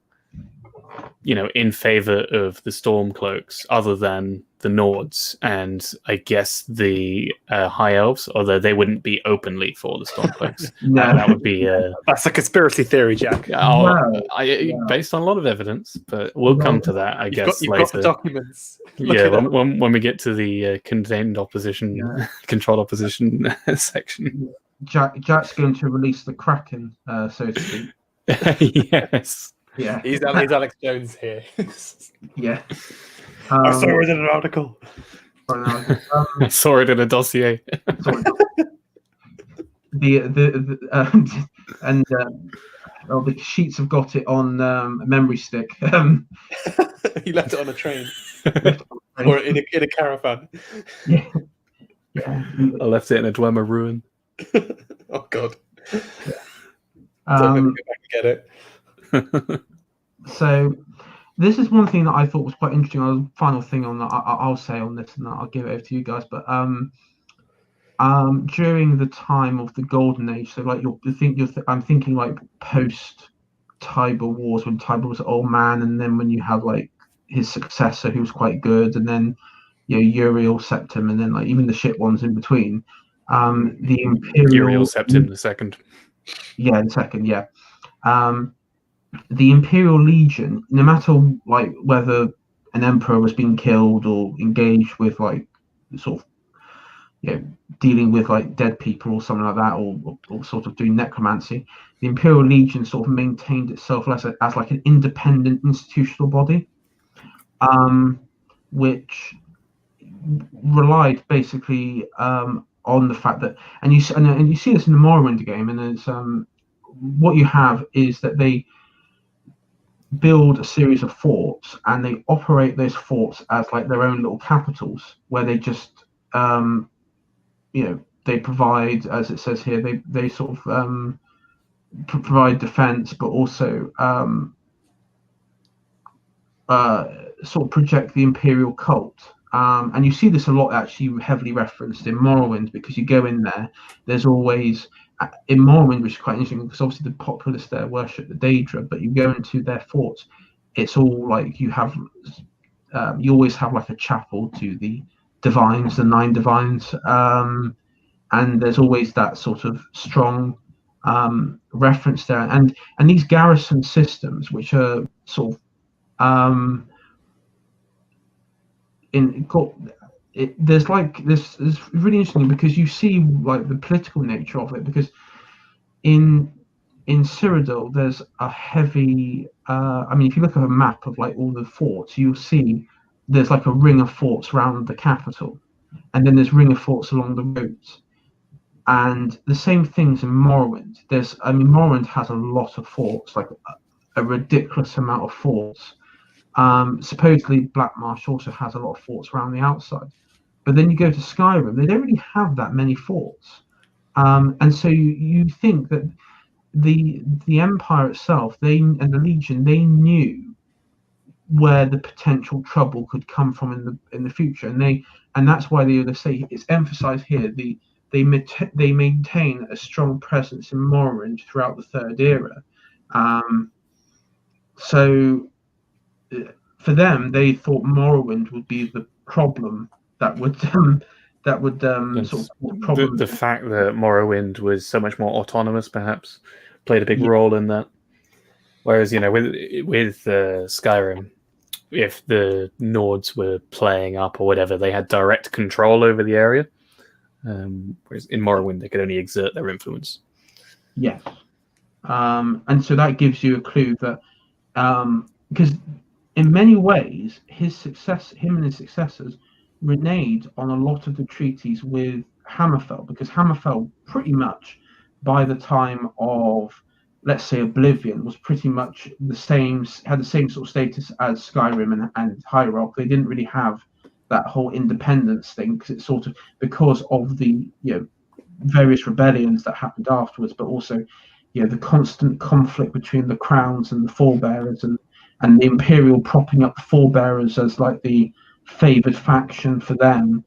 in favor of the Stormcloaks, other than the Nords and I guess the High Elves, although they wouldn't be openly for the Stormcloaks. No. That would be that's a conspiracy theory, Jack. Based on a lot of evidence, but we'll come to that, I guess, you've later. Got the documents. When we get to the contained opposition, controlled opposition section. Jack's going to release the Kraken, so to speak. Yes. Yeah. He's Alex Jones here. Yeah. I saw it in an article. I saw it in a dossier. The sheets have got it on a memory stick. He left it on a train or in a caravan. Yeah. I left it in a Dwemer ruin. Oh God. Don't go back and get it. So this is one thing that I thought was quite interesting. Final thing on that I'll say on this, and I'll give it over to you guys. But during the time of the Golden Age, so like I'm thinking like post Tiber Wars, when Tiber was an old man, and then when you have like his successor who was quite good, and then Uriel Septim, and then like even the shit ones in between. The Imperial Uriel Septim the second. Yeah, the second. Yeah. The Imperial Legion, no matter like whether an emperor was being killed or engaged with like sort of dealing with like dead people or something like that, or sort of doing necromancy, the Imperial Legion sort of maintained itself as like an independent institutional body, which relied basically on the fact that, and you see this in the Morrowind game, and it's what you have is that they build a series of forts, and they operate those forts as like their own little capitals, where they just they provide, as it says here, they sort of provide defense, but also sort of project the imperial cult. And you see this a lot actually heavily referenced in Morrowind, because you go in there, there's always, in Morrowind, which is quite interesting, because obviously the populace there worship the Daedra, but you go into their forts, it's all like you always have like a chapel to the divines, the 9 divines, and there's always that sort of strong reference there, and these garrison systems, which are sort of there's like this is really interesting, because you see like the political nature of it, because in Cyrodiil there's a heavy I mean, if you look at a map of like all the forts, you'll see there's like a ring of forts around the capital, and then there's ring of forts along the roads, and the same things in Morrowind. Morrowind has a lot of forts, like a ridiculous amount of forts. Supposedly Black Marsh also has a lot of forts around the outside, but then you go to Skyrim, they don't really have that many forts, and so you think that the Empire itself, and the Legion, they knew where the potential trouble could come from in the future, and that's why they say, it's emphasized here, they maintain a strong presence in Morrowind throughout the Third Era. So for them, they thought Morrowind would be the problem that would sort of problem. The fact that Morrowind was so much more autonomous, perhaps, played a big role in that. Whereas, with Skyrim, if the Nords were playing up or whatever, they had direct control over the area. Whereas in Morrowind, they could only exert their influence. Yes, and so that gives you a clue that because in many ways, him and his successors reneged on a lot of the treaties with Hammerfell, because Hammerfell pretty much, by the time of, let's say, Oblivion, was pretty much had the same sort of status as Skyrim and High Rock. They didn't really have that whole independence thing, because it's sort of because of the various rebellions that happened afterwards, but also the constant conflict between the crowns and the forebearers, and the Imperial propping up the forebearers as like the favoured faction for them,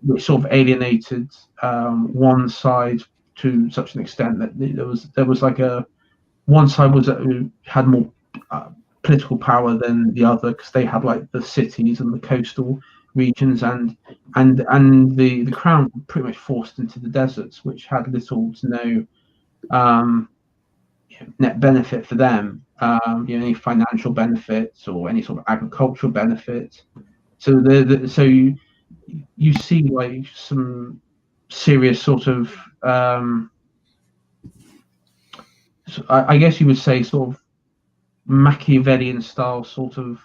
which sort of alienated one side to such an extent that there was like one side who had more political power than the other, because they had like the cities and the coastal regions, and the crown were pretty much forced into the deserts, which had little to no net benefit for them, any financial benefits or any sort of agricultural benefits. So so you see like some serious sort of I guess you would say sort of Machiavellian style sort of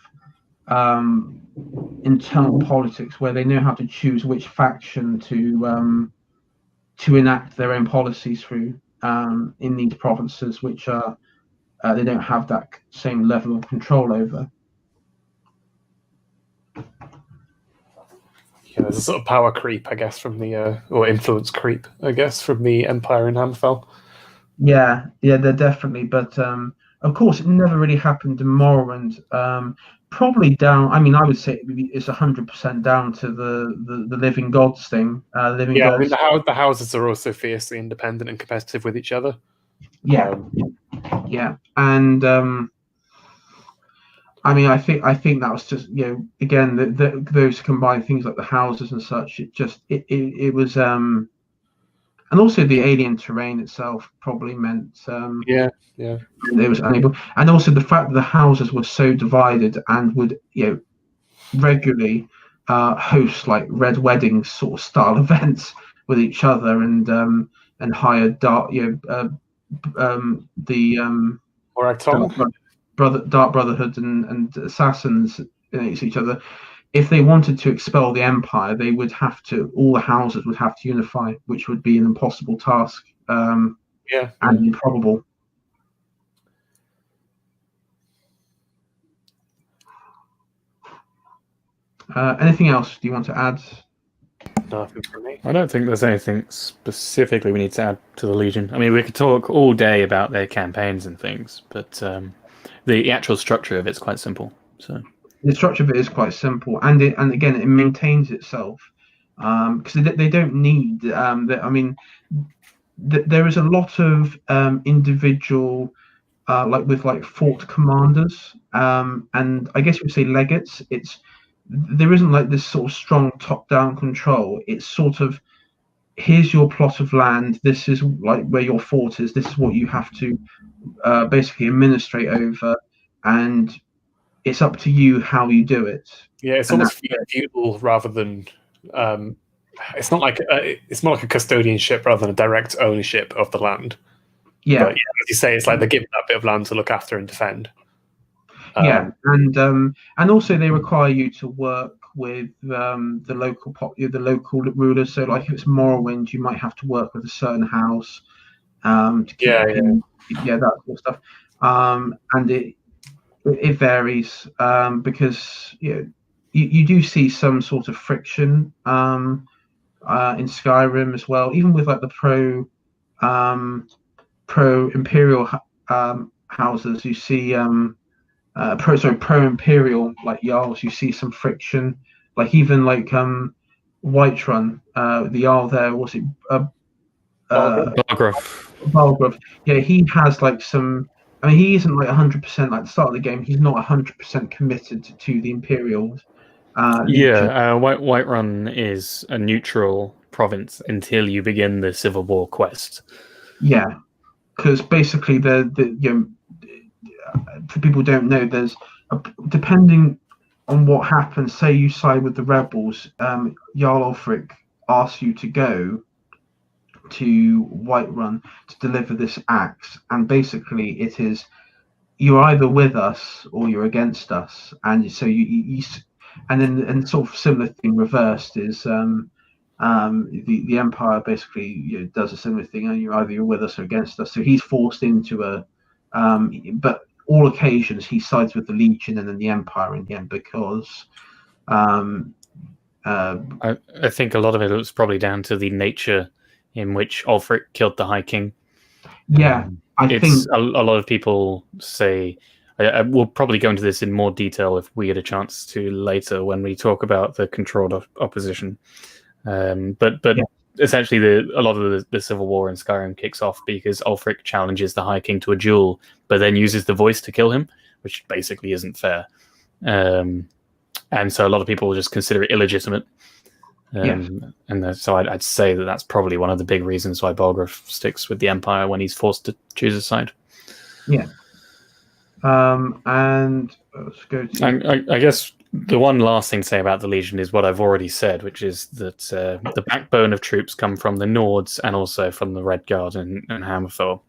internal politics, where they know how to choose which faction to enact their own policies through in these provinces, which are they don't have that same level of control over. Yeah, there's a sort of power creep, I guess, from the or influence creep, I guess, from the Empire in Hammerfell. Yeah, they're definitely, but of course, it never really happened in Morrowind. Probably down. I mean, I would say it's 100% down to the living gods thing. Living gods. I mean, the houses are also fiercely independent and competitive with each other. Yeah, and I mean, I think that was just again those combined things like the houses and such. It was and also the alien terrain itself probably meant it was unable, and also the fact that the houses were so divided and would regularly host like red weddings sort of style events with each other, and hire dark Dark Brotherhood and assassins against each other. If they wanted to expel the Empire, they would have to. All the houses would have to unify, which would be an impossible task. And improbable. Anything else do you want to add, Nothing for me. I don't think there's anything specifically we need to add to the Legion. I mean, we could talk all day about their campaigns and things, but the actual structure of it's quite simple. So the structure of it is quite simple, and again it maintains itself because they don't need. There is a lot of individual. With fort commanders, and I guess you would say legates. There isn't like this sort of strong top-down control. It's sort of, here's your plot of land. This is like where your fort is. This is what you have to basically administrate over, and it's up to you how you do it. Yeah, it's almost feudal rather than. It's not like it's more like a custodianship rather than a direct ownership of the land. Yeah, but yeah, as you say, it's like they're given that bit of land to look after and defend. And also they require you to work with the local rulers. So, like if it's Morrowind, you might have to work with a certain house to keep that sort of stuff. And it varies because you do see some sort of friction in Skyrim as well, even with like the pro imperial houses. You see pro imperial like jarls. You see some friction, like even like Whiterun, the jarl there, was it Balgrove? Yeah, he has like some. I mean, he isn't like 100%. Like the start of the game, he's not 100% committed to the Imperials. Whiterun is a neutral province until you begin the Civil War quest. Yeah, because basically for people who don't know, there's depending on what happens. Say you side with the rebels, Jarl Ulfric asks you to go to Whiterun to deliver this axe, and basically it is you're either with us or you're against us, and so you and then sort of similar thing reversed is the Empire basically does a similar thing, and you're with us or against us. So he's forced into a but all occasions he sides with the Legion and then the Empire in the end because I think a lot of it was probably down to the nature in which Ulfric killed the High King. Yeah, I think a lot of people say. We'll probably go into this in more detail if we get a chance to later when we talk about the controlled opposition. But essentially, a lot of the Civil War in Skyrim kicks off because Ulfric challenges the High King to a duel, but then uses the voice to kill him, which basically isn't fair. And so a lot of people just consider it illegitimate. So I'd say that that's probably one of the big reasons why Balgrove sticks with the Empire when he's forced to choose a side. Yeah. And let's go to... I guess the one last thing to say about the Legion is what I've already said, which is that the backbone of troops come from the Nords and also from the Red Guard and Hammerfell.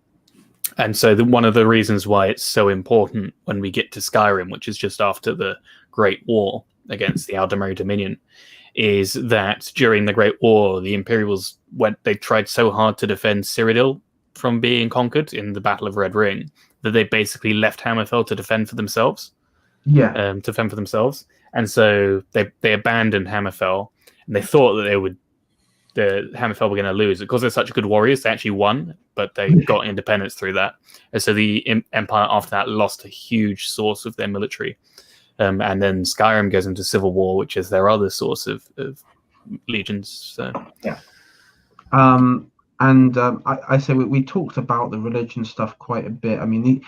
And so one of the reasons why it's so important when we get to Skyrim, which is just after the Great War against the Aldemari Dominion, is that during the Great War, the Imperials they tried so hard to defend Cyrodiil from being conquered in the Battle of Red Ring that they basically left Hammerfell to defend for themselves. And so they abandoned Hammerfell, and they thought that Hammerfell were going to lose because they're such good warriors. They actually won, but they got independence through that. And so the Empire after that lost a huge source of their military. And then Skyrim goes into Civil War, which is their other source of legions. So. Yeah. I say we talked about the religion stuff quite a bit. I mean,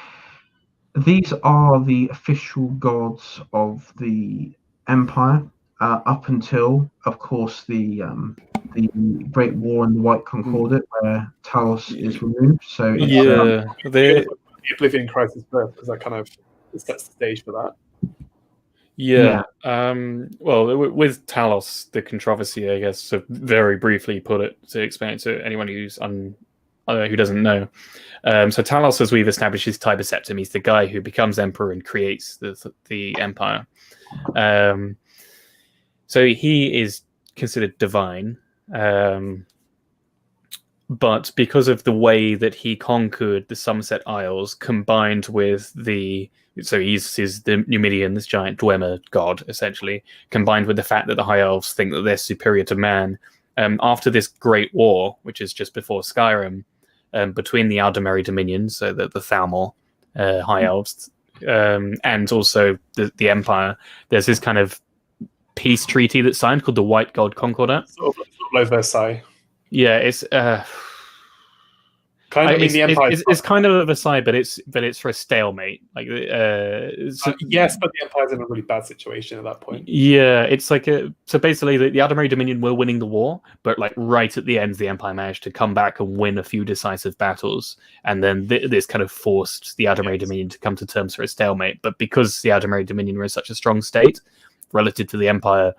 these are the official gods of the Empire up until, of course, the Great War and the White Concordat, where Talos is removed. So the Oblivion Crisis birth, because that kind of sets the stage for that. Yeah. Well, with Talos, the controversy, I guess, to very briefly put it, to explain it to anyone who doesn't know. So Talos, as we've established, is Tiber Septim. He's the guy who becomes emperor and creates the empire. So he is considered divine. But because of the way that he conquered the Somerset Isles, combined with he's the Numidian, this giant Dwemer god, essentially, combined with the fact that the High Elves think that they're superior to man, after this Great War, which is just before Skyrim, between the Aldemeri Dominion, so the Thalmor, High Elves, and also the Empire, there's this kind of peace treaty that's signed called the White Gold Concordat. Sort of like Versailles. Yeah, it's the Empire. It's kind of a Versailles, but it's for a stalemate. Like, yes, but the Empire's in a really bad situation at that point. Yeah, it's like so basically the Aldemeri Dominion were winning the war, but like right at the end, the Empire managed to come back and win a few decisive battles, and then this kind of forced the Aldemeri Dominion to come to terms for a stalemate. But because the Aldemeri Dominion were in such a strong state relative to the Empire,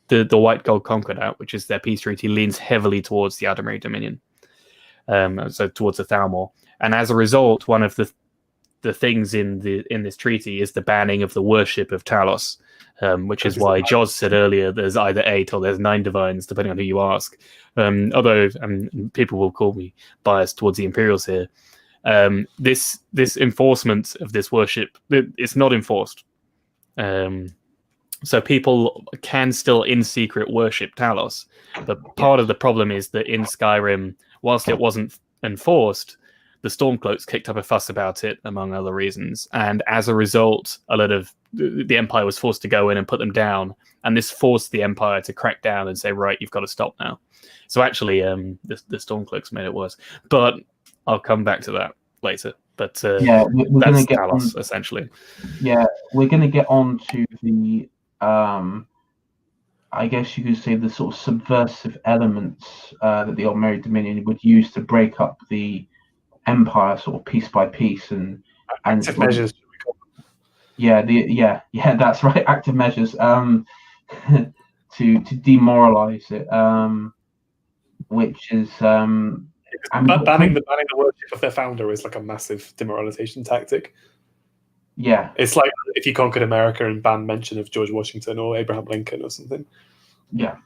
the White Gold Concordat, which is their peace treaty, leans heavily towards the Aldemeri Dominion. So towards the Thalmor, and as a result, one of the things in this treaty is the banning of the worship of Talos, which is why Joz said earlier there's either 8 or there's 9 divines, depending on who you ask. Although people will call me biased towards the Imperials here, this enforcement of this worship, it's not enforced. So people can still in secret worship Talos, but part of the problem is that in Skyrim, whilst it wasn't enforced, the Stormcloaks kicked up a fuss about it, among other reasons. And as a result, a lot of the Empire was forced to go in and put them down. And this forced the Empire to crack down and say, right, you've got to stop now. So actually, the Stormcloaks made it worse. But I'll come back to that later. But we're that's gonna get Talos, essentially. Yeah, we're going to get on to the, I guess you could say, the sort of subversive elements that the Aldemeri Dominion would use to break up the Empire, sort of piece by piece, and active measures. Yeah, that's right. Active measures to demoralize it, which is banning the worship of their founder is like a massive demoralization tactic. Yeah, it's like if you conquered America and banned mention of George Washington or Abraham Lincoln or something. Yeah.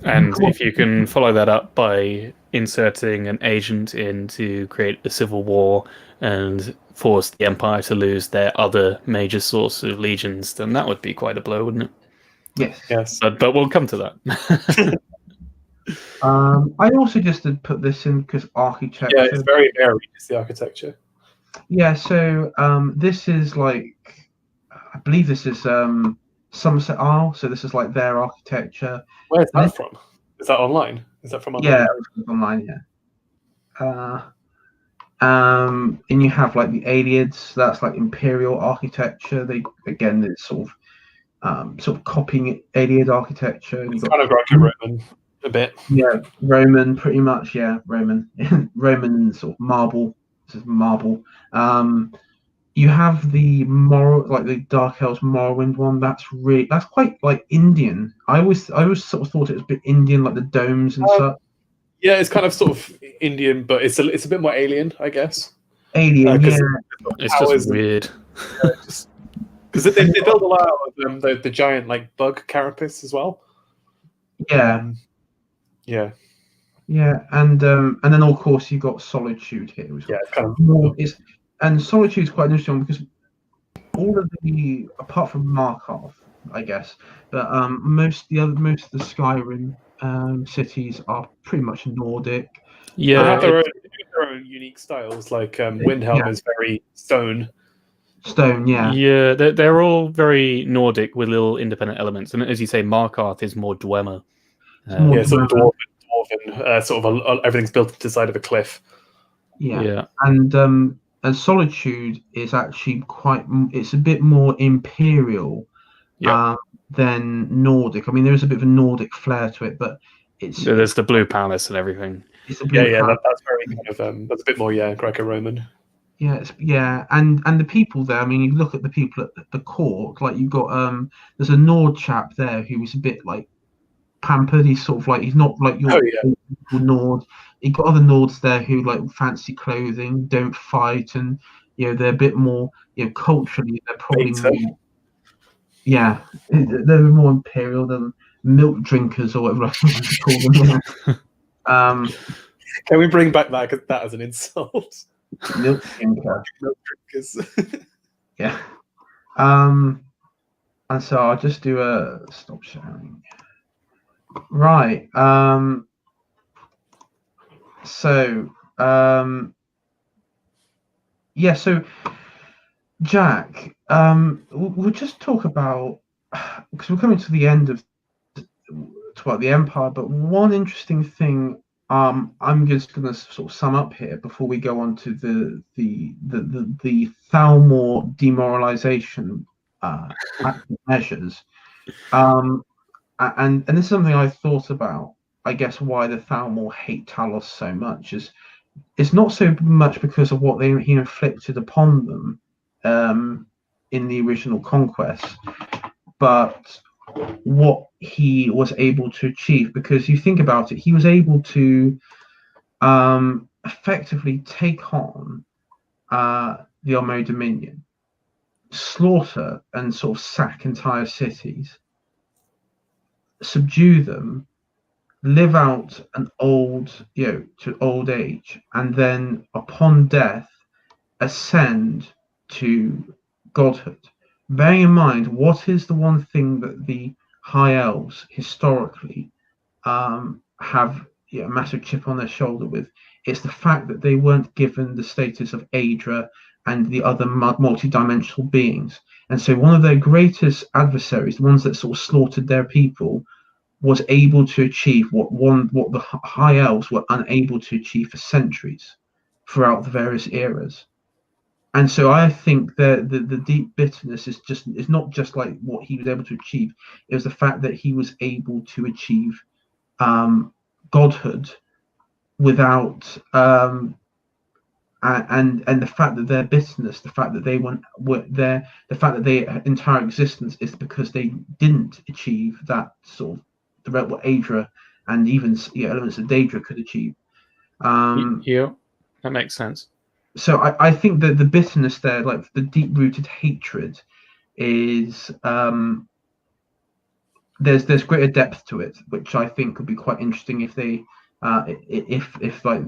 And if you can follow that up by inserting an agent in to create a civil war and force the Empire to lose their other major source of legions, then that would be quite a blow, wouldn't it? Yes. But we'll come to that. I also just did put this in because architecture. Yeah, it's very varied. It's the architecture. Yeah, so this is like, I believe this is Somerset Isle, so this is like their architecture. Where's that from? Is that online? Is that from online? Yeah, it's online, yeah. And you have like the Aelids, that's like imperial architecture. It's sort of copying Aeliad architecture. It's kind of Greco-Roman a bit. Yeah, Roman, pretty much, yeah, Roman. Roman sort of marble. This is marble. You have the the Dark Elves Morrowind one. That's quite like Indian. I always sort of thought it was a bit Indian, like the domes and such. Yeah, it's kind of sort of Indian, but it's a bit more alien, I guess. Alien, yeah. It's just weird. Because they build a lot of the giant like bug carapace as well. Yeah. Yeah. Yeah, and then of course you've got Solitude here. Which it's kind of more and Solitude's quite interesting because all of the, apart from Markarth, I guess, but most of the Skyrim cities are pretty much Nordic. Yeah, they have their own unique styles. Like Windhelm is very stone. Stone, yeah. Yeah, they're all very Nordic with little independent elements, and as you say, Markarth is more Dwemer. Sort of dwarven, sort of everything's built to the side of a cliff. Yeah. And Solitude is actually it's a bit more imperial than Nordic. I mean, there is a bit of a Nordic flair to it, but there's the Blue Palace and everything. That's very kind of that's a bit more Greco-Roman. Yeah, and the people there. I mean, you look at the people at the court. Like you've got there's a Nord chap there who is a bit like pampered. He's sort of like, he's not like your Nord. You've got other Nords there who like fancy clothing, don't fight, and they're a bit more culturally they're probably more, they're more imperial than milk drinkers or whatever I call them. Can we bring back that as an insult? Milk drinker. Milk drinkers. Yeah. And so I'll just do a stop sharing. Right. So, yeah. So, Jack, we'll just talk about because we're coming to the end of the Empire. But one interesting thing, I'm just going to sort of sum up here before we go on to the Thalmor demoralization active measures. And this is something I thought about. I guess why the Thalmor hate Talos so much is it's not so much because of what he inflicted upon them in the original conquest, but what he was able to achieve. Because you think about it, he was able to effectively take on the Omo Dominion, slaughter and sort of sack entire cities, subdue them, live out an old, to old age, and then upon death ascend to godhood. Bearing in mind, what is the one thing that the high elves historically have a massive chip on their shoulder with? It's the fact that they weren't given the status of Aedra and the other multi-dimensional beings. And so one of their greatest adversaries, the ones that sort of slaughtered their people, was able to achieve what the high elves were unable to achieve for centuries throughout the various eras. And so I think the deep bitterness is not just like what he was able to achieve. It was the fact that he was able to achieve godhood without and the fact that their bitterness, the fact that they the fact that their entire existence is because they didn't achieve that sort of what Aedra and even elements of Daedra could achieve. Yeah, that makes sense. So I think that the bitterness there, like the deep-rooted hatred, is there's greater depth to it, which I think could be quite interesting if they if like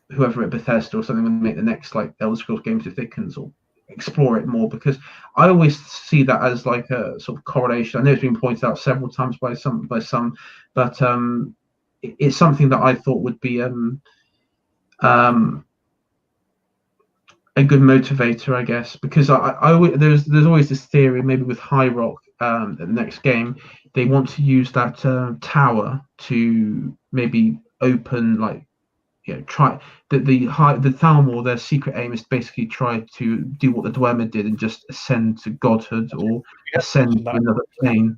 whoever at Bethesda or something would make the next like Elder Scrolls games, if they can sort of explore it more, because I always see that as like a sort of correlation. I know it's been pointed out several times by some, but it's something that I thought would be a good motivator, I guess, because there's always this theory, maybe with High Rock, the next game, they want to use that tower to maybe open like try the Thalmor. Their secret aim is to basically try to do what the Dwemer did and just ascend to godhood or ascend to another plane.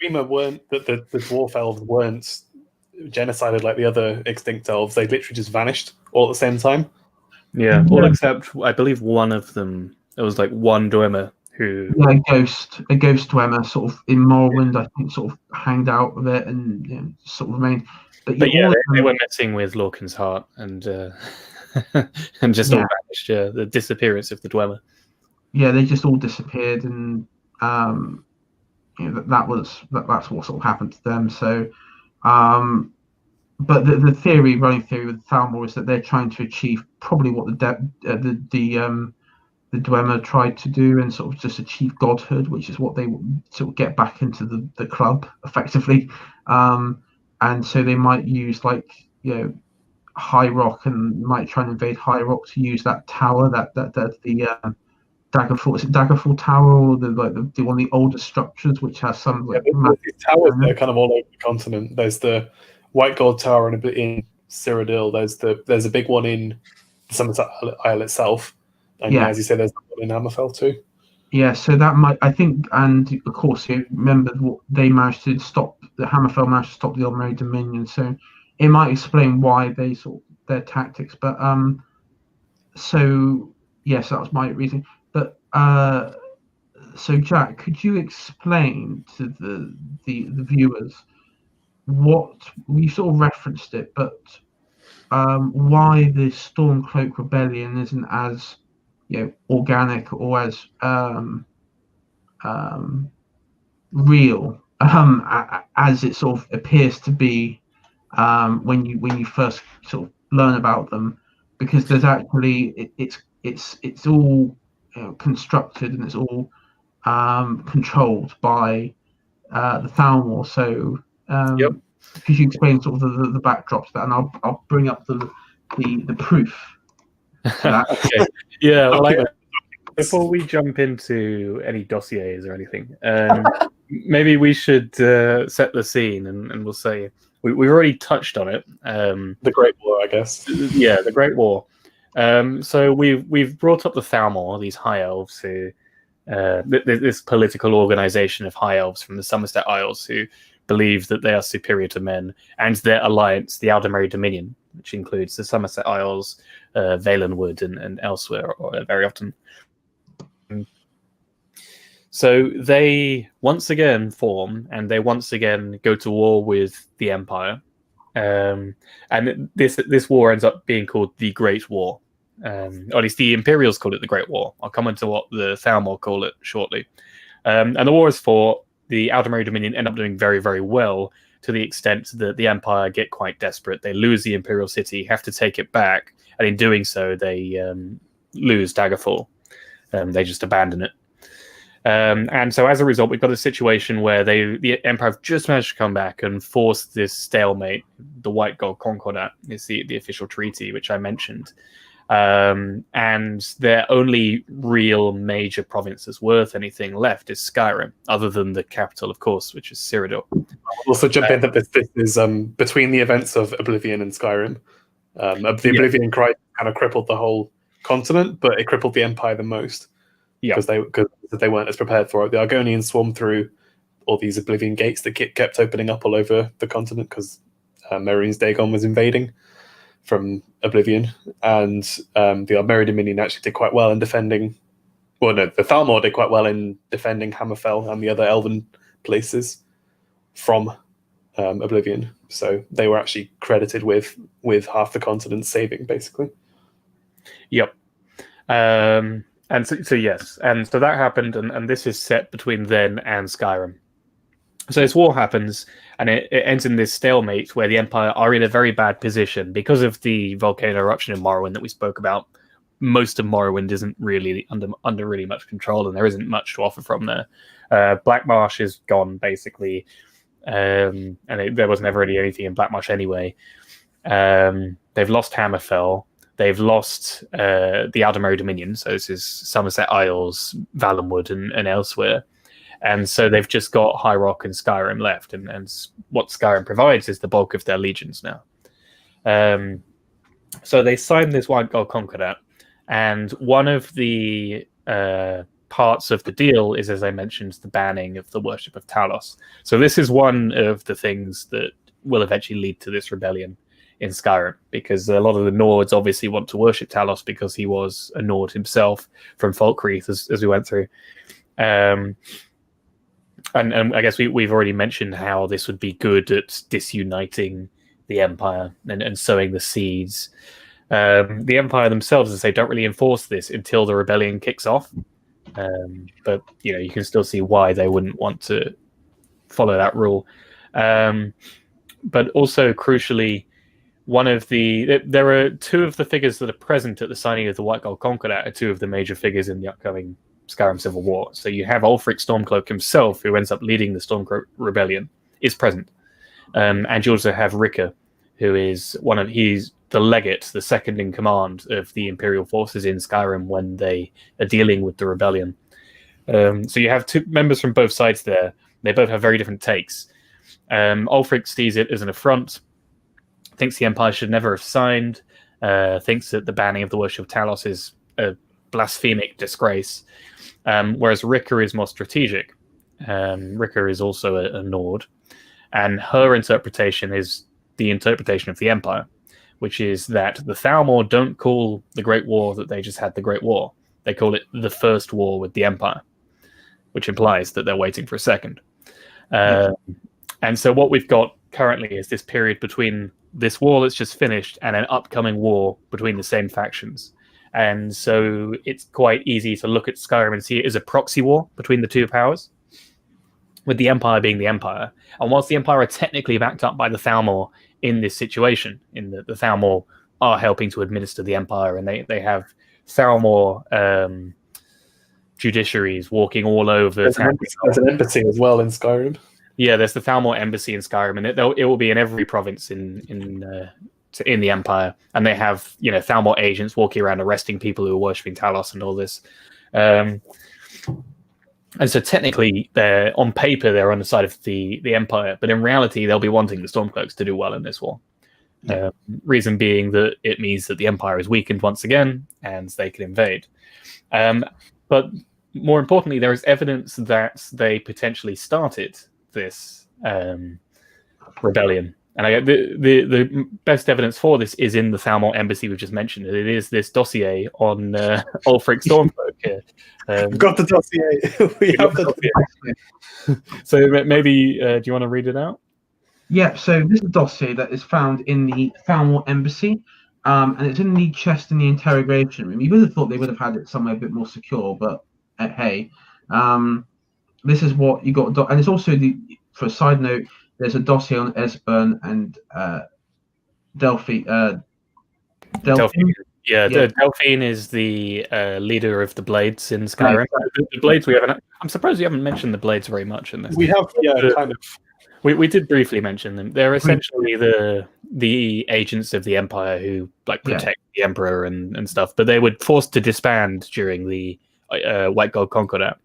Weren't that the dwarf elves weren't genocided like the other extinct elves. They literally just vanished all at the same time. Yeah, all except I believe one of them. It was like one Dwemer who. Yeah, a ghost Dwemer, sort of in Morrowind, I think, sort of hanged out of it and sort of remained. But yeah, they were messing with Lorcan's heart and and just all vanished. Yeah, the disappearance of the Dwemer. Yeah, they just all disappeared, and that's what sort of happened to them. So, but the running theory with Thalmor is that they're trying to achieve probably what the Dwemer tried to do, and sort of just achieve godhood, which is what they sort of get back into the club effectively. And so they might use like High Rock, and might try and invade High Rock to use that tower, that the Daggerfall. Is it Daggerfall Tower, or the one of the oldest structures which has some like these towers that are kind of all over the continent. There's the White Gold Tower in Cyrodiil. There's a big one in Summerset Isle itself. And as you say, there's one in Hammerfell too. Yeah, so that might, I think, and of course, you remember what they managed to stop. The Hammerfell managed to stop the Old Merry Dominion, so it might explain why they sort of their tactics. But so yes, that was my reason. But so Jack, could you explain to the viewers what we sort of referenced it, but why the Stormcloak Rebellion isn't as organic or as real as it sort of appears to be when you first sort of learn about them, because there's actually it's all constructed, and it's all controlled by the Thalmor. So could you explain sort of the backdrops that, and I'll bring up the proof for that. Okay. Yeah. Well, before we jump into any dossiers or anything, maybe we should set the scene, and we'll say we've already touched on it. The Great War, I guess. Yeah, the Great War. So we've brought up the Thalmor, these high elves who, this political organization of high elves from the Somerset Isles who believe that they are superior to men, and their alliance, the Aldemary Dominion, which includes the Somerset Isles, Valenwood, and elsewhere, or very often. So they once again form, and they once again go to war with the Empire. And this war ends up being called the Great War. Or at least the Imperials call it the Great War. I'll come into what the Thalmor call it shortly. And the war is fought. The Aldemary Dominion end up doing very, very well, to the extent that the Empire get quite desperate. They lose the Imperial City, have to take it back, and in doing so, they lose Daggerfall. They just abandon it. And so as a result, we've got a situation where the Empire have just managed to come back and force this stalemate. The White Gold Concordat is the official treaty, which I mentioned. And their only real major province that's worth anything left is Skyrim, other than the capital, of course, which is Cyrodiil. I'll also jump in that this is between the events of Oblivion and Skyrim. The Oblivion crisis kind of crippled the whole continent, but it crippled the Empire the most. Because they weren't as prepared for it. The Argonians swarmed through all these Oblivion gates that kept opening up all over the continent because Meereen's Dagon was invading from Oblivion, and the Aldemary Dominion actually did quite well in defending. Well, no, the Thalmor did quite well in defending Hammerfell and the other elven places from Oblivion. So they were actually credited with half the continent saving, basically. Yep. And so yes, and so that happened, and this is set between then and Skyrim. So this war happens, and it ends in this stalemate where the Empire are in a very bad position because of the volcano eruption in Morrowind that we spoke about. Most of Morrowind isn't really under really much control, and there isn't much to offer from there. Black Marsh is gone, basically, and there was never really anything in Black Marsh anyway. They've lost Hammerfell. They've lost the Aldemary Dominion, so this is Somerset Isles, Valenwood, and elsewhere. And so they've just got High Rock and Skyrim left, and what Skyrim provides is the bulk of their legions now. So they signed this White Gold Concordat, and one of the parts of the deal is, as I mentioned, the banning of the worship of Talos. So this is one of the things that will eventually lead to this rebellion in Skyrim, because a lot of the Nords obviously want to worship Talos because he was a Nord himself from Falkreath, as we went through. And I guess we've already mentioned how this would be good at disuniting the Empire and sowing the seeds. The Empire themselves, as they don't really enforce this until the rebellion kicks off. But you can still see why they wouldn't want to follow that rule. But also, crucially, there are two of the figures that are present at the signing of the White Gold Concordat are two of the major figures in the upcoming Skyrim Civil War. So you have Ulfric Stormcloak himself, who ends up leading the Stormcloak Rebellion, is present. And you also have Ricker, who is he's the legate, the second in command of the Imperial forces in Skyrim when they are dealing with the rebellion. So you have two members from both sides there. They both have very different takes. Ulfric sees it as an affront, thinks the Empire should never have signed, thinks that the banning of the worship of Talos is a blasphemic disgrace, whereas Ricker is more strategic. Ricker is also a Nord, and her interpretation is the interpretation of the Empire, which is that the Thalmor don't call the Great War that they just had the Great War. They call it the First War with the Empire, which implies that they're waiting for a second. And so what we've got currently is this period between this war that's just finished and an upcoming war between the same factions. And so it's quite easy to look at Skyrim and see it as a proxy war between the two powers, with the Empire being the Empire. And whilst the Empire are technically backed up by the Thalmor in this situation, in that the Thalmor are helping to administer the Empire, and they have Thalmor judiciaries walking all over. There's an embassy as well in Skyrim. Yeah, there's the Thalmor embassy in Skyrim, and it will be in every province in the Empire, and they have Thalmor agents walking around arresting people who are worshipping Talos and all this. And so technically, on paper they're on the side of the Empire, but in reality they'll be wanting the Stormcloaks to do well in this war. Yeah. Reason being that it means that the Empire is weakened once again, and they can invade. But more importantly, there is evidence that they potentially started this rebellion. And the best evidence for this is in the Thalmor embassy we've just mentioned. It is this dossier on Ulfric Stormcloak here. We've got the dossier. we have the dossier. So maybe, do you want to read it out? Yeah, so this is a dossier that is found in the Thalmor embassy, and it's in the chest in the interrogation room. You would have thought they would have had it somewhere a bit more secure, but hey, this is what you got. And it's also, for a side note, there's a dossier on Esbern and Delphine. Yeah, Delphine is the leader of the Blades in Skyrim. Right. The Blades, I'm surprised we haven't mentioned the Blades very much in this. We have, kind of. We did briefly mention them. They're essentially the agents of the Empire who protect the Emperor and stuff. But they were forced to disband during the White Gold Concordat.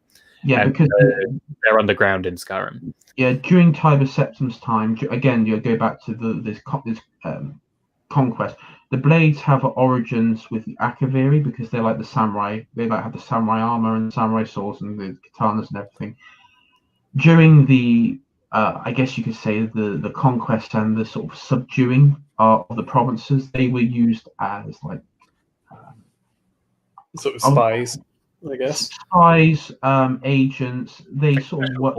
Yeah, because they're underground in Skyrim. Yeah, during Tiber Septim's time, again, you go back to this conquest. The Blades have origins with the Akaviri because they're like the samurai. They have the samurai armor and samurai swords and the katanas and everything. During the I guess you could say the conquest and the sort of subduing of the provinces, they were used as sort of spies, I guess. Spies, agents. They sort of work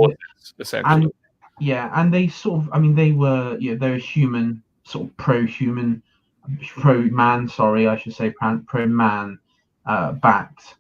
essentially. And they sort of, they were, they're a human, sort of pro-human, pro-man. Sorry, I should say pro-man backed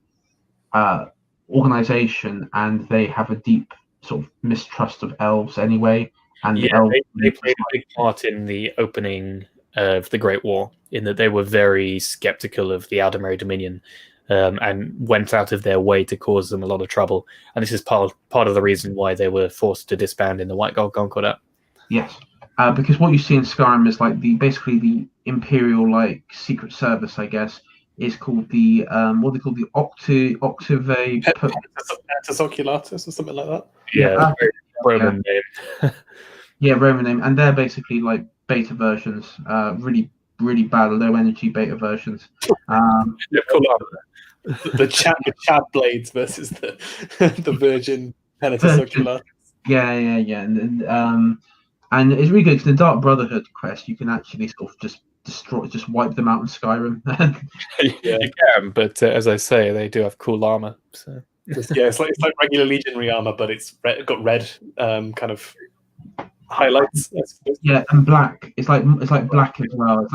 organization, and they have a deep sort of mistrust of elves anyway. And they played a big part in the opening of the Great War, in that they were very skeptical of the Aldemari Dominion, and went out of their way to cause them a lot of trouble. And this is part of the reason why they were forced to disband in the White Gold Concordat. Yes, because what you see in Skyrim is basically the Imperial Secret Service, I guess, is called the what they call the Octave Oculatus or something like that. Yeah, Roman name. Yeah, Roman name, and they're basically beta versions, really bad low energy beta versions. The Chad Blades versus the Virgin Penitus Oculatus. Yeah, and it's really good because the Dark Brotherhood quest, you can actually sort of just wipe them out in Skyrim. You can, but as I say, they do have cool armor. So it's like regular legionary armor, but it's got red kind of highlights. Yeah, and black. It's like black as well.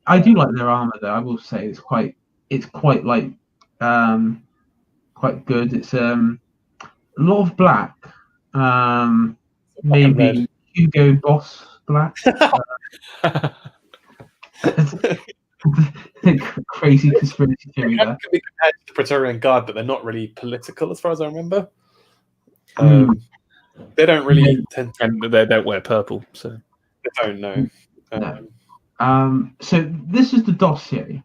I do like their armor though. I will say it's quite quite good. It's a lot of black. Maybe red. Hugo Boss black. Crazy conspiracy theory there. Could be compared to the Praetorian Guard, but they're not really political as far as I remember. They don't really tend to... And they don't wear purple, so they don't know. No. So this is the dossier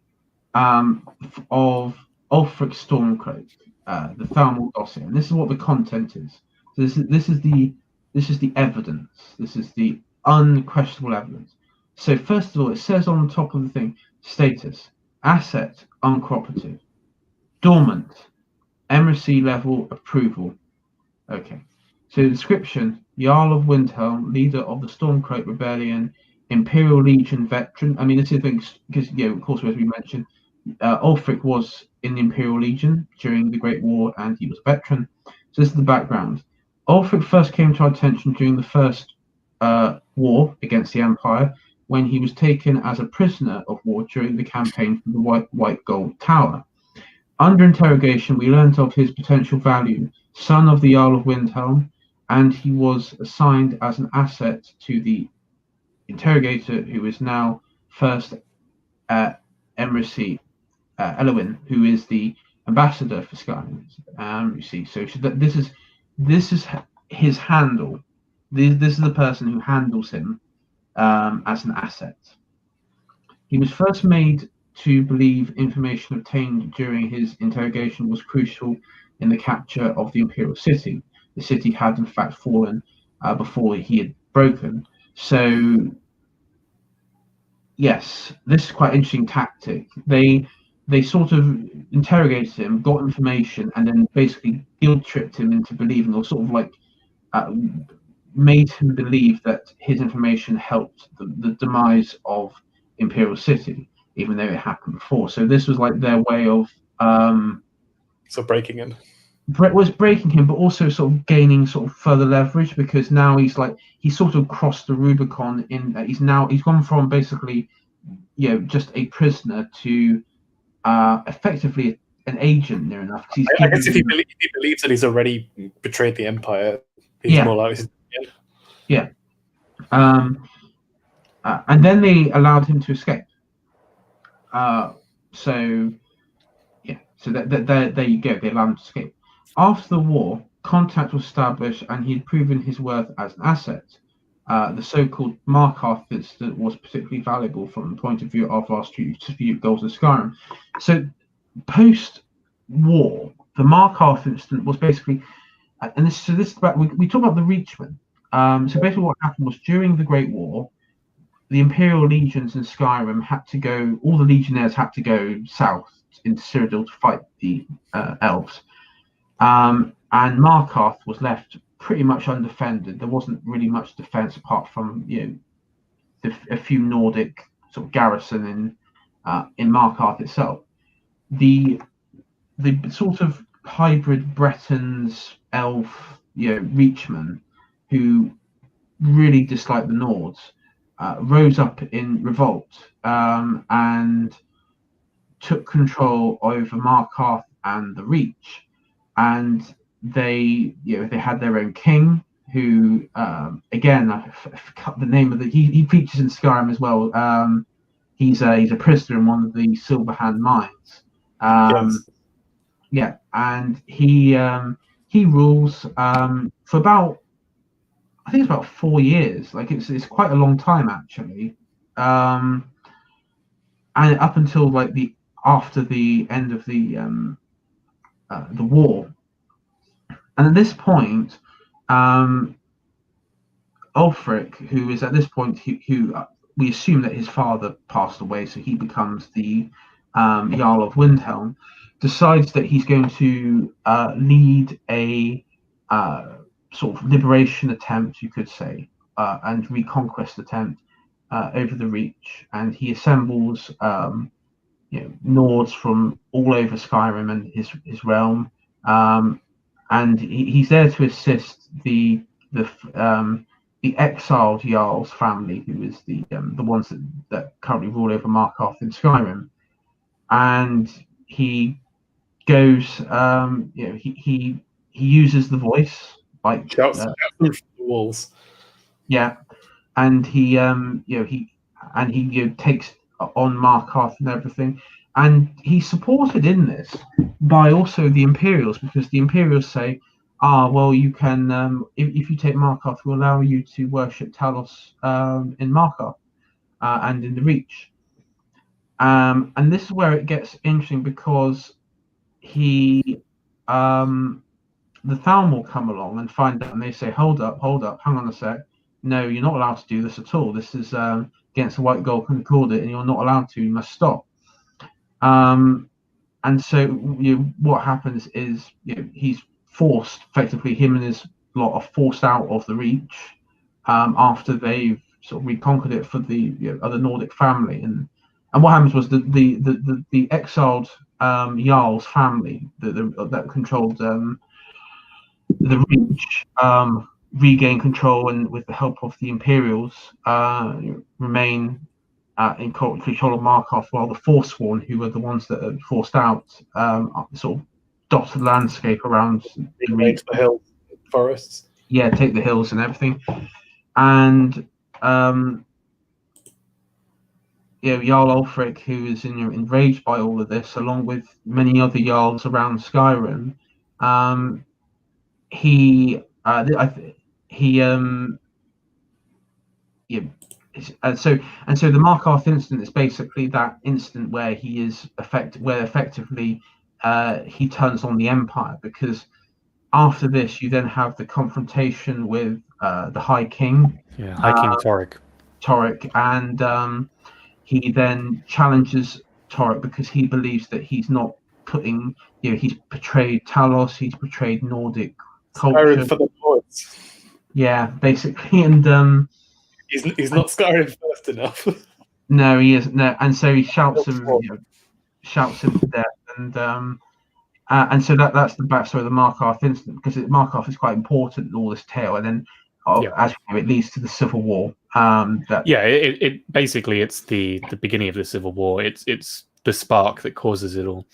of Ulfric Stormcloak, the Thalmor dossier, and this is what the content is. So this is the evidence. This is the unquestionable evidence. So first of all, it says on the top of the thing: status, asset, uncooperative, dormant, embassy level approval. Okay. So the description: Jarl of Windhelm, leader of the Stormcloak Rebellion, Imperial Legion veteran. I mean, this is things because of course, as we mentioned, Ulfric was in the Imperial Legion during the Great War, and he was a veteran. So this is the background. Ulfric first came to our attention during the first war against the Empire, when he was taken as a prisoner of war during the campaign for the White Gold Tower. Under interrogation, we learned of his potential value, son of the Jarl of Windhelm, and he was assigned as an asset to the interrogator, who is now first Embassy Elwyn, who is the ambassador for Scotland. You see, so this is his handle This is the person who handles him as an asset. He was first made to believe information obtained during his interrogation was crucial in the capture of the Imperial City. The city had in fact fallen before he had broken. So yes, this is quite an interesting tactic. They sort of interrogated him, got information, and then basically guilt tripped him into believing, or sort of like made him believe that his information helped the demise of Imperial City, even though it happened before. So this was like their way of breaking in. Was breaking him, but also sort of gaining sort of further leverage, because now he's sort of crossed the Rubicon in that he's gone from basically just a prisoner to effectively an agent near enough. I guess if he believes that he's already betrayed the Empire, he's more likely to. Yeah. And then they allowed him to escape. So there you go. They allowed him to escape. After the war, contact was established, and he had proven his worth as an asset. The so-called Markarth incident was particularly valuable from the point of view of our strategic goals in Skyrim. So, post-war, the Markarth incident was basically, and this is about we talk about the Reachmen. So basically, what happened was during the Great War, the Imperial legions in Skyrim had to go. All the legionnaires had to go south into Cyrodiil to fight the elves. And Markarth was left pretty much undefended. There wasn't really much defense apart from a few Nordic sort of garrison in Markarth itself. The sort of hybrid Bretons, elf, Reachmen, who really disliked the Nords, rose up in revolt and took control over Markarth and the Reach. And they had their own king, who again I forgot the name of he features in Skyrim as well. He's a prisoner in one of the Silverhand mines. Yes. Yeah, and he rules for about, I think it's about 4 years. Like it's quite a long time actually, and up until like after the end of the war. And at this point, Ulfric, who is at this point, who we assume that his father passed away, so he becomes the Jarl of Windhelm, decides that he's going to lead a sort of liberation attempt, you could say, and reconquest attempt over the Reach. And he assembles Nords from all over Skyrim and his realm. And he's there to assist the exiled Jarl's family, who is the ones that currently rule over Markarth in Skyrim. And he goes, he uses the voice, like shouts through the walls. Yeah, and he takes on Markarth and everything. And he's supported in this by also the Imperials, because the Imperials say, well, you can, if you take Markarth, we'll allow you to worship Talos in Markarth and in the Reach. And this is where it gets interesting, because the Thalm will come along and find out, and they say, hold up, hang on a sec. No, you're not allowed to do this at all. This is against the White Gold Concordat, and you're not allowed to. You must stop. And so what happens is he's forced, effectively, him and his lot are forced out of the Reach after they've sort of reconquered it for the other Nordic family. And what happens was the exiled Jarl's family that controlled the Reach regain control, and with the help of the Imperials remain in control of Markarth, while the Forsworn, who were the ones that are forced out, sort of dot the landscape around the Reach. The hill forests. Yeah, take the hills and everything. And Jarl Ulfric, who is enraged by all of this, along with many other Jarls around Skyrim, he and so the Markarth incident is basically that incident where effectively he turns on the Empire, because after this you then have the confrontation with the High King, High King Torek. And he then challenges Torek because he believes that he's not putting, he's betrayed Talos, he's betrayed Nordic culture. For the Lords. Yeah, basically, and he's not Skyrim first enough. No, he isn't. No, and so he shouts him to death, and so that's the backstory of the Markarth incident, because Markarth is quite important in all this tale, and then as you know, it leads to the Civil War. It basically it's the beginning of the Civil War. It's the spark that causes it all.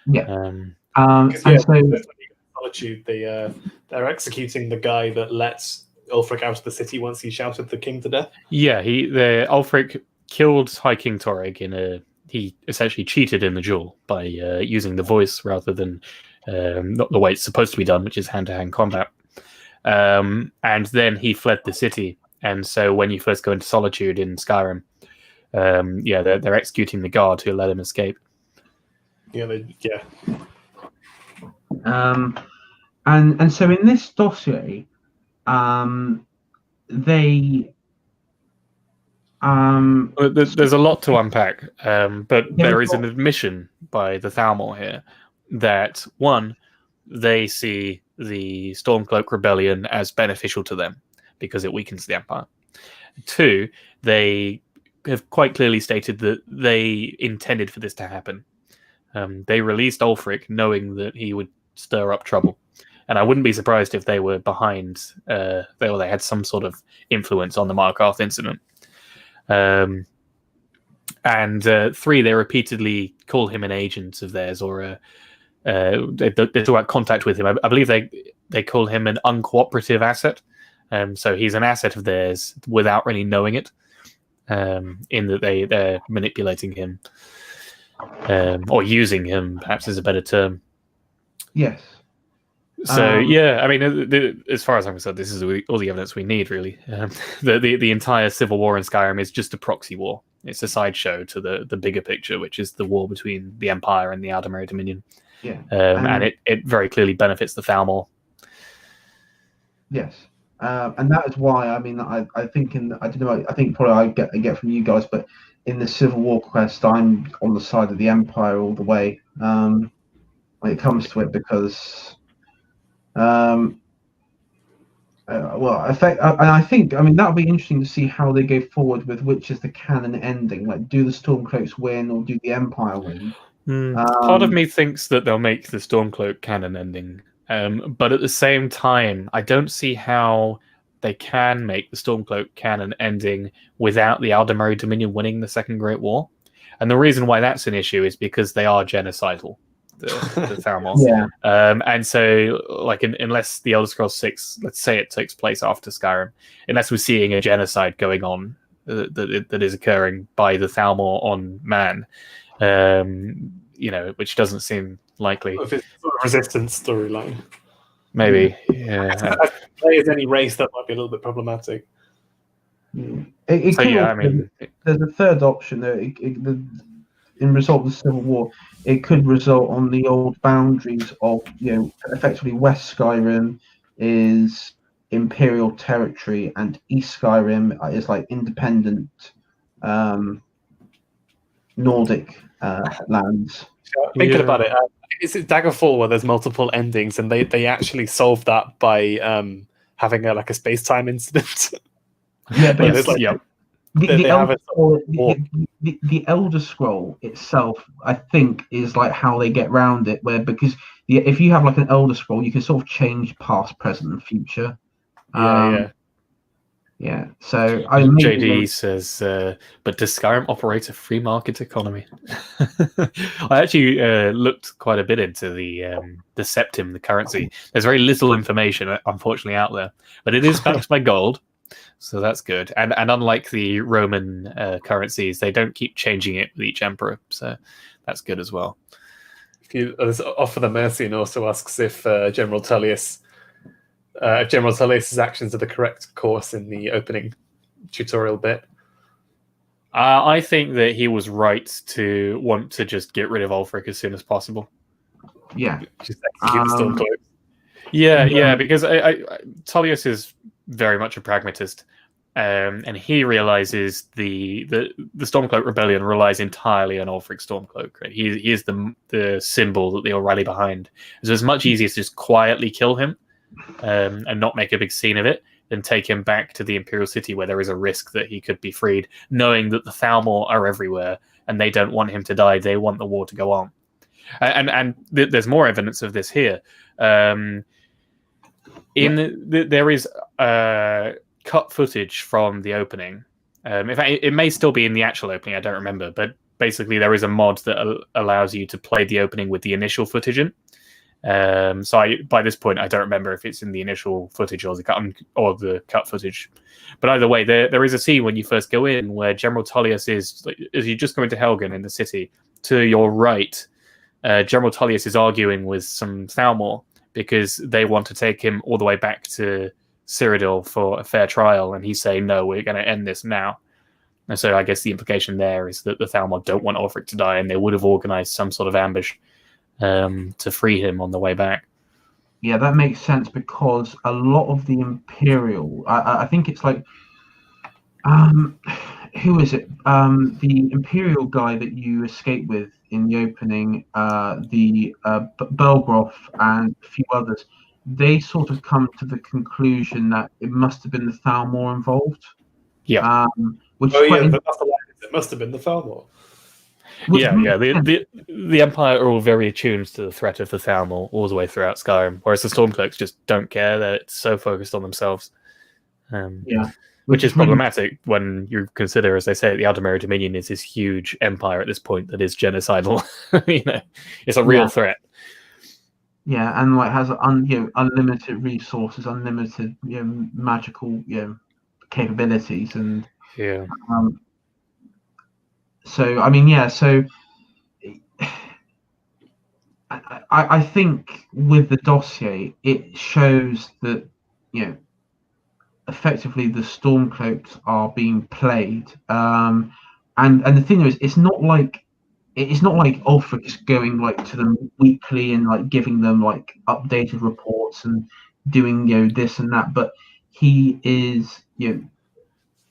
Yeah. And so Solitude, they're executing the guy that lets Ulfric out of the city once he shouted the king to death. Yeah, Ulfric killed High King Toreg he essentially cheated in the duel by using the voice rather than not the way it's supposed to be done, which is hand-to-hand combat. And then he fled the city. And so when you first go into Solitude in Skyrim, they're executing the guard who let him escape. And so in this dossier, there's a lot to unpack, but there is an admission by the Thalmor here that, one, they see the Stormcloak Rebellion as beneficial to them because it weakens the Empire. Two, they have quite clearly stated that they intended for this to happen. They released Ulfric knowing that he would stir up trouble. And I wouldn't be surprised if they were behind, they had some sort of influence on the Markarth incident. And three, they repeatedly call him an agent of theirs, or they talk about contact with him. I believe they call him an uncooperative asset. So he's an asset of theirs without really knowing it, in that they're manipulating him, or using him, perhaps is a better term. Yes. So I mean, as far as I'm concerned, this is all the evidence we need, really. The entire civil war in Skyrim is just a proxy war. It's a sideshow to the bigger picture, which is the war between the Empire and the Aldemari Dominion. Yeah, and it very clearly benefits the Thalmor. Yes, and that is why I think I don't know. I think probably I get from you guys, but in the Civil War quest, I'm on the side of the Empire all the way when it comes to it, because. I think that'll be interesting to see how they go forward with which is the canon ending. Like, do the Stormcloaks win or do the Empire win? Part of me thinks that they'll make the Stormcloak canon ending, but at the same time, I don't see how they can make the Stormcloak canon ending without the Aldemari Dominion winning the Second Great War. And the reason why that's an issue is because they are genocidal. The Thalmor. And so, like, unless the Elder Scrolls 6, let's say it takes place after Skyrim, unless we're seeing a genocide going on that is occurring by the Thalmor on man, which doesn't seem likely. If it's sort of resistance storyline, maybe. If there's any race that might be a little bit problematic. There's a third option there. In result of the Civil War, it could result on the old boundaries of, effectively West Skyrim is Imperial territory and East Skyrim is like independent Nordic lands. Thinking about it, is it Daggerfall where there's multiple endings, and they actually solved that by having a space-time incident? Yeah, but the Elder Scroll itself, I think, is like how they get around it, because if you have like an Elder Scroll, you can sort of change past, present, and future. So JD says, but does Skyrim operate a free market economy? I actually looked quite a bit into the Septim, the currency. There's very little information, unfortunately, out there, but it is backed by gold. So that's good. And unlike the Roman currencies, they don't keep changing it with each emperor. So that's good as well. If you offer the mercy, and also asks if General Tullius's actions are the correct course in the opening tutorial bit. I think that he was right to want to just get rid of Ulfric as soon as possible. Yeah. Just execute the Stormcloak. Yeah, because Tullius is very much a pragmatist, and he realizes the Stormcloak rebellion relies entirely on Ulfric's Stormcloak. Right? He is the symbol that they'll rally behind. So it's much easier to just quietly kill him and not make a big scene of it than take him back to the Imperial City where there is a risk that he could be freed, knowing that the Thalmor are everywhere and they don't want him to die. They want the war to go on. And there's more evidence of this here. There is cut footage from the opening. In fact, it may still be in the actual opening. I don't remember, but basically there is a mod that allows you to play the opening with the initial footage in. By this point, I don't remember if it's in the initial footage or the cut footage. But either way, there is a scene when you first go in where General Tullius is, as you just go into Helgen in the city, to your right, General Tullius is arguing with some Thalmor because they want to take him all the way back to Cyrodiil for a fair trial, and he's saying, no, we're going to end this now. And so I guess the implication there is that the Thalmor don't want Ulfric to die, and they would have organized some sort of ambush to free him on the way back. Yeah, that makes sense because a lot of the Imperial, I think it's like, who is it? The Imperial guy that you escape with in the opening, the Belgroff and a few others, they sort of come to the conclusion that it must have been the Thalmor involved. Yeah. Which that's the line. It must have been the Thalmor. The Empire are all very attuned to the threat of the Thalmor all the way throughout Skyrim, whereas the Stormcloaks just don't care. They're so focused on themselves. Which is problematic when you consider, as they say, the Aldemir Dominion is this huge empire at this point that is genocidal. It's a real threat. Yeah, and like has unlimited resources, unlimited magical capabilities, and so I mean, so I think with the dossier it shows that effectively the Stormcloaks are being played, and the thing is, it's not like Ulfric is going like to them weekly and like giving them like updated reports and doing this and that, but he is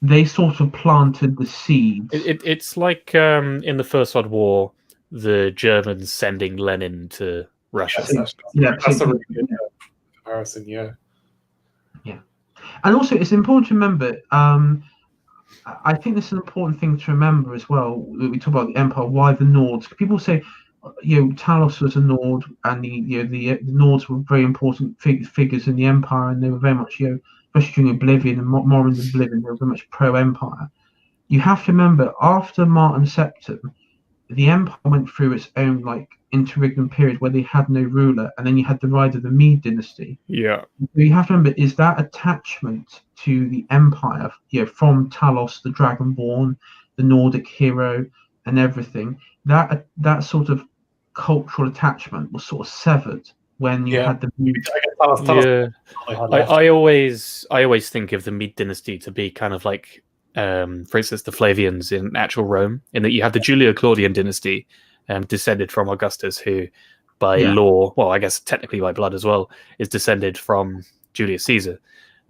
they sort of planted the seeds. It's like in the First World War, the Germans sending Lenin to Russia. That's a really good comparison. Yeah. And also, it's important to remember. I think this is an important thing to remember as well. We talk about the Empire. Why the Nords? People say, Talos was a Nord, and the Nords were very important figures in the Empire, and they were very much, especially during Oblivion and Morron's Oblivion, they were very much pro-Empire. You have to remember, after Martin Septim, the Empire went through its own like interregnum period where they had no ruler, and then you had the rise of the Mede dynasty. Yeah. You have to remember, is that attachment to the Empire, from Talos, the Dragonborn, the Nordic hero, and everything, that sort of cultural attachment was sort of severed when you had the Mede. I always think of the Mede dynasty to be kind of like, for instance, the Flavians in actual Rome, in that you have the Julio-Claudian dynasty, descended from Augustus, who by law, well, I guess technically by blood as well, is descended from Julius Caesar.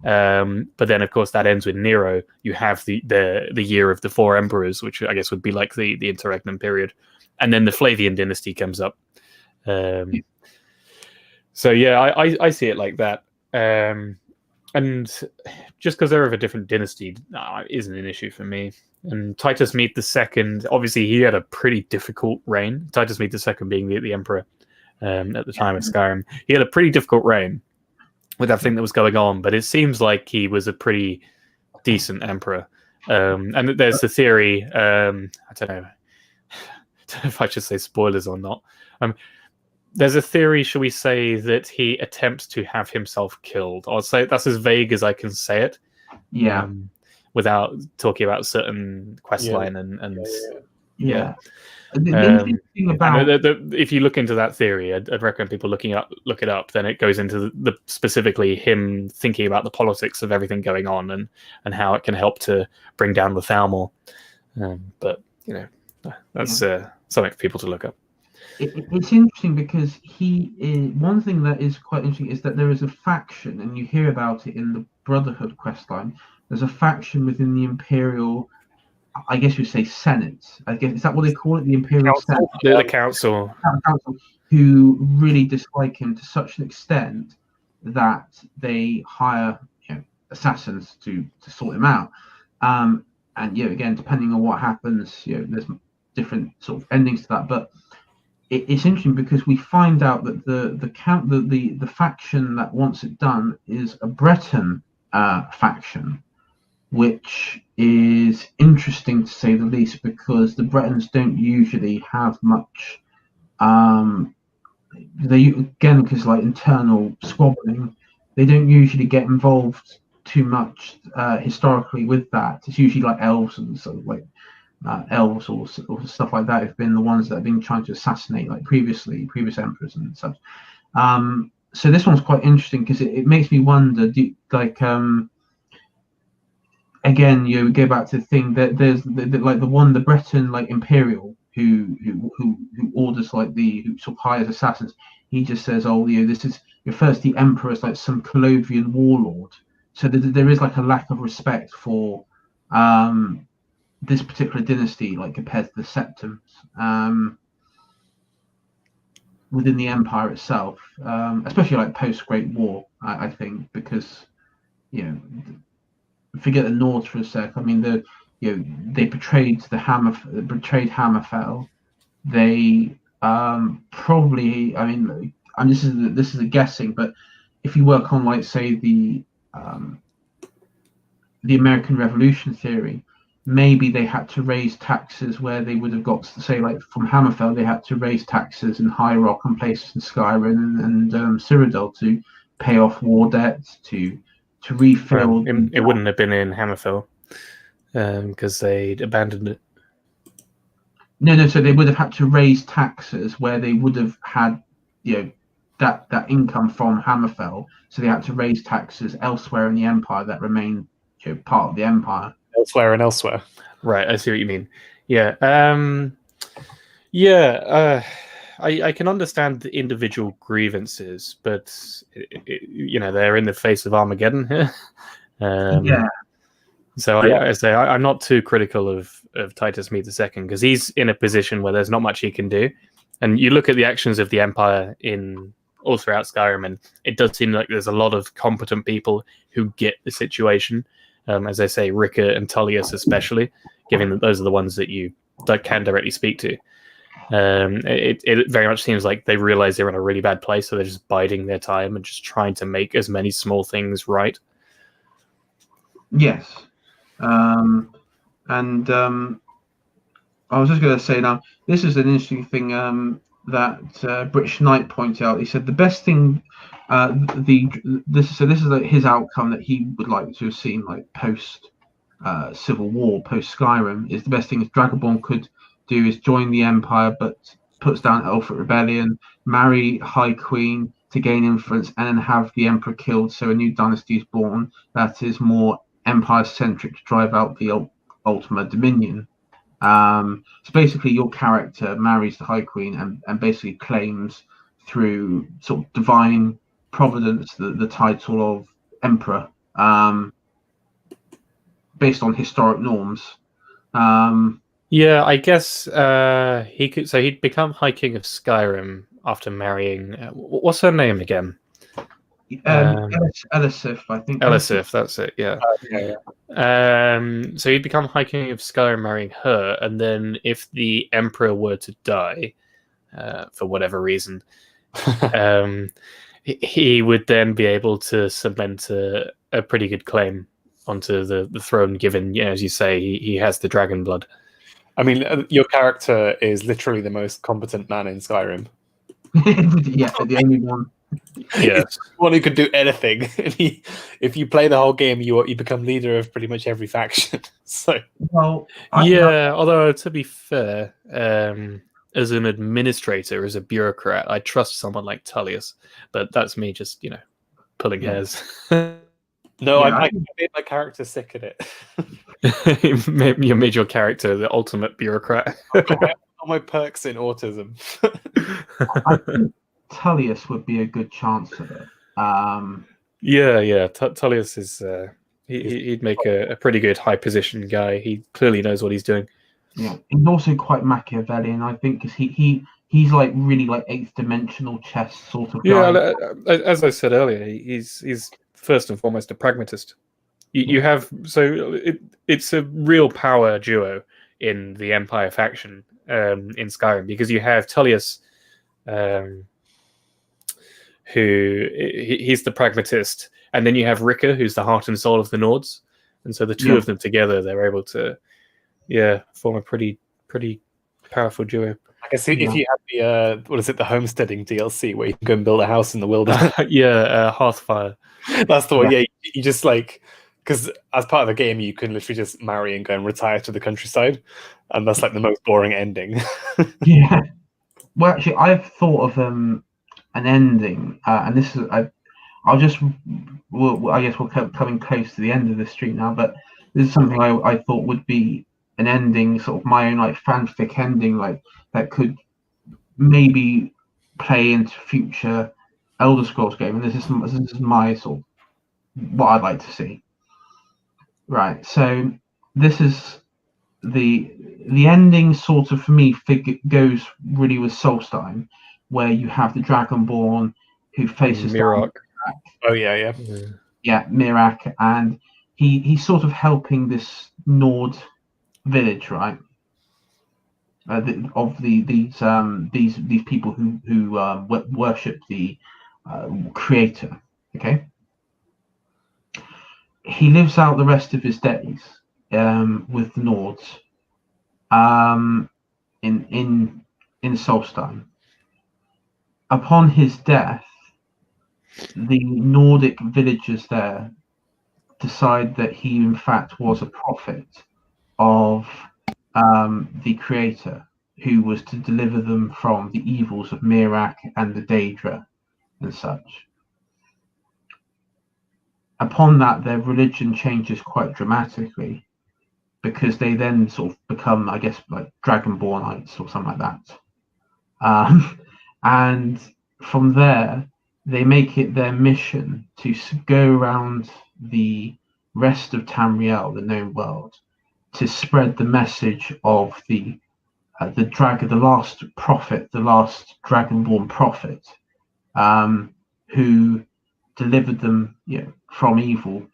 But then, of course, that ends with Nero. You have the year of the four emperors, which I guess would be like the interregnum period. And then the Flavian dynasty comes up. So, I see it like that. And just because they're of a different dynasty isn't an issue for me. And Titus Mede II, obviously he had a pretty difficult reign. Titus Mede II being the emperor at the time of Skyrim. He had a pretty difficult reign with everything that was going on, but it seems like he was a pretty decent emperor. And there's the theory, I don't know if I should say spoilers or not. There's a theory, shall we say, that he attempts to have himself killed. I'll say that's as vague as I can say it. Yeah. Without talking about certain questline and Yeah. The interesting thing about if you look into that theory, I'd recommend people look it up. Then it goes into the specifically him thinking about the politics of everything going on and how it can help to bring down the Thalmor. But that's something for people to look up. It's interesting because one thing that is quite interesting is that there is a faction, and you hear about it in the Brotherhood questline. There's a faction within the Imperial, I guess you'd say Senate. I guess is that what they call it, the Imperial Council? Senate? The council, who really dislike him to such an extent that they hire assassins to sort him out. And again, depending on what happens, there's different sort of endings to that, but it's interesting because we find out that the faction that wants it done is a Breton faction, which is interesting to say the least, because the Bretons don't usually have much. Because like internal squabbling, they don't usually get involved too much historically with that. It's usually like elves and sort of like. Elves or stuff like that have been the ones that have been trying to assassinate like previous emperors and such. So this one's quite interesting because it makes me wonder, again, we go back to the thing that there's the Breton like Imperial who orders who sort of hires assassins. He just says, this is your first the emperor is like some Colovian warlord. So there is like a lack of respect for this particular dynasty, like compared to the Septums, within the empire itself, especially like post Great War, I think, because forget the Nords for a sec. I mean, they betrayed Hammerfell. They probably, I mean, this is a guessing, but if you work on like say the American Revolution theory, maybe they had to raise taxes where they would have got, say, like from Hammerfell, they had to raise taxes in High Rock and places in Skyrim and Cyrodiil to pay off war debts, to refill. Well, it wouldn't have been in Hammerfell because they'd abandoned it. No. So they would have had to raise taxes where they would have had, that income from Hammerfell. So they had to raise taxes elsewhere in the empire that remained, part of the empire. Elsewhere and elsewhere. Right, I see what you mean. Yeah. I can understand the individual grievances, but they're in the face of Armageddon here. So I say I'm not too critical of Titus Mead II because he's in a position where there's not much he can do. And you look at the actions of the Empire all throughout Skyrim, and it does seem like there's a lot of competent people who get the situation. As I say, Rika and Tullius especially, given that those are the ones that you can directly speak to. It very much seems like they realize they're in a really bad place, so they're just biding their time and just trying to make as many small things right. Yes. I was just going to say now, this is an interesting thing that British Knight pointed out. He said the best thing, this is like his outcome that he would like to have seen, like post Civil War, post Skyrim, is the best thing Dragonborn could do is join the Empire, but puts down Elfit Rebellion, marry High Queen to gain influence, and then have the Emperor killed, so a new dynasty is born that is more Empire-centric to drive out the Ultima Dominion. So basically, your character marries the High Queen and basically claims through sort of divine providence the title of Emperor, based on historic norms. Yeah, I guess he could. So he'd become High King of Skyrim after marrying. What's her name again? Elisif, I think. Elisif, that's it. Yeah. So he'd become High King of Skyrim, marrying her, and then if the Emperor were to die, for whatever reason, he would then be able to cement a pretty good claim onto the throne. Given, as you say, he has the dragon blood. I mean, your character is literally the most competent man in Skyrim. Yeah, the only one. Yes. One who could do anything. If you play the whole game, you become leader of pretty much every faction. So Well, Yeah, although to be fair, as an administrator, as a bureaucrat, I trust someone like Tullius, but that's me just, pulling Yeah. hairs. no, Yeah, I made my character sick at it. You made your character the ultimate bureaucrat. All my perks in autism. I think Tullius would be a good chancellor. Yeah. Tullius is he'd make a pretty good high position guy. He clearly knows what he's doing. Yeah, he's also quite Machiavellian, I think, because he's like really like eighth dimensional chess sort of guy. Yeah, as I said earlier, he's first and foremost a pragmatist. You have it's a real power duo in the Empire faction in Skyrim, because you have Tullius, who he's the pragmatist, and then you have Ricker, who's the heart and soul of the Nords, and so the two of them together, they're able to form a pretty powerful duo. I guess if you have the homesteading DLC where you can go and build a house in the wilderness. Hearthfire. That's the one. Yeah, you just because as part of the game you can literally just marry and go and retire to the countryside, and that's like the most boring ending. Yeah. Well, actually, I've thought of an ending, and this is I guess we're coming close to the end of the stream now, but this is something I thought would be an ending, sort of my own like fanfic ending, like that could maybe play into future Elder Scrolls game, and this is my sort of what I'd like to see. Right, so this is the ending sort of for me goes really with Solstein, where you have the Dragonborn who faces Mirak. Oh yeah. Yeah, Mirak, and he's sort of helping this Nord village, right? These people who worship the creator. Okay, he lives out the rest of his days with the Nords in Solstein. Upon his death, the Nordic villagers there decide that he in fact was a prophet of the creator, who was to deliver them from the evils of Mirak and the Daedra and such. Upon that, their religion changes quite dramatically, because they then sort of become, I guess, like Dragonbornites or something like that. And from there, they make it their mission to go around the rest of Tamriel, the known world, to spread the message of the last prophet, the last Dragonborn prophet, who delivered them from evil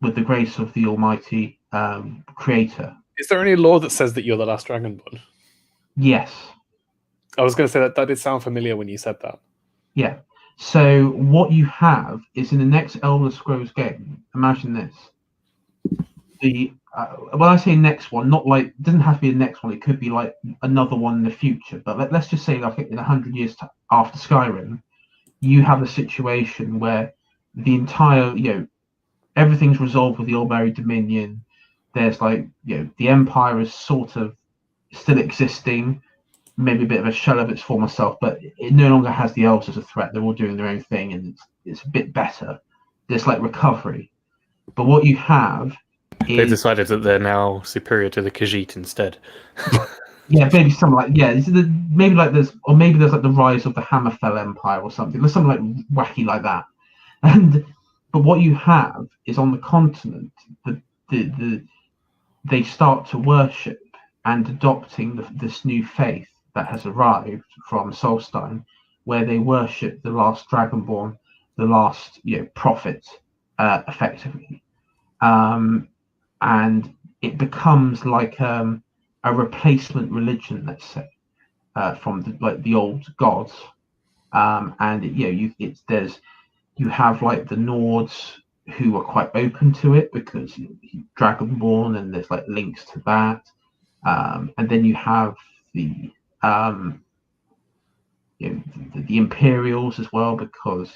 with the grace of the Almighty Creator. Is there any law that says that you're the last Dragonborn? Yes. I was going to say that did sound familiar when you said that. Yeah. So what you have is in the next Elder Scrolls game. Imagine this: when I say next one, not like it doesn't have to be the next one. It could be like another one in the future. But let's just say, like in 100 years after Skyrim, you have a situation where the entire everything's resolved with the Old Dominion. There's like the Empire is sort of still existing, maybe a bit of a shell of its former self, but it no longer has the elves as a threat. They're all doing their own thing, and it's a bit better. There's like recovery. But what you have is They've decided that they're now superior to the Khajiit instead. yeah, maybe something like maybe there's like the rise of the Hammerfell Empire or something. There's something like wacky like that. But what you have is on the continent, they start to worship and adopting this new faith that has arrived from Solstein, where they worship the last Dragonborn, the last prophet, effectively, and it becomes like a replacement religion, let's say, from the old gods, and you have like the Nords who are quite open to it because Dragonborn, and there's like links to that, and then you have the the Imperials as well, because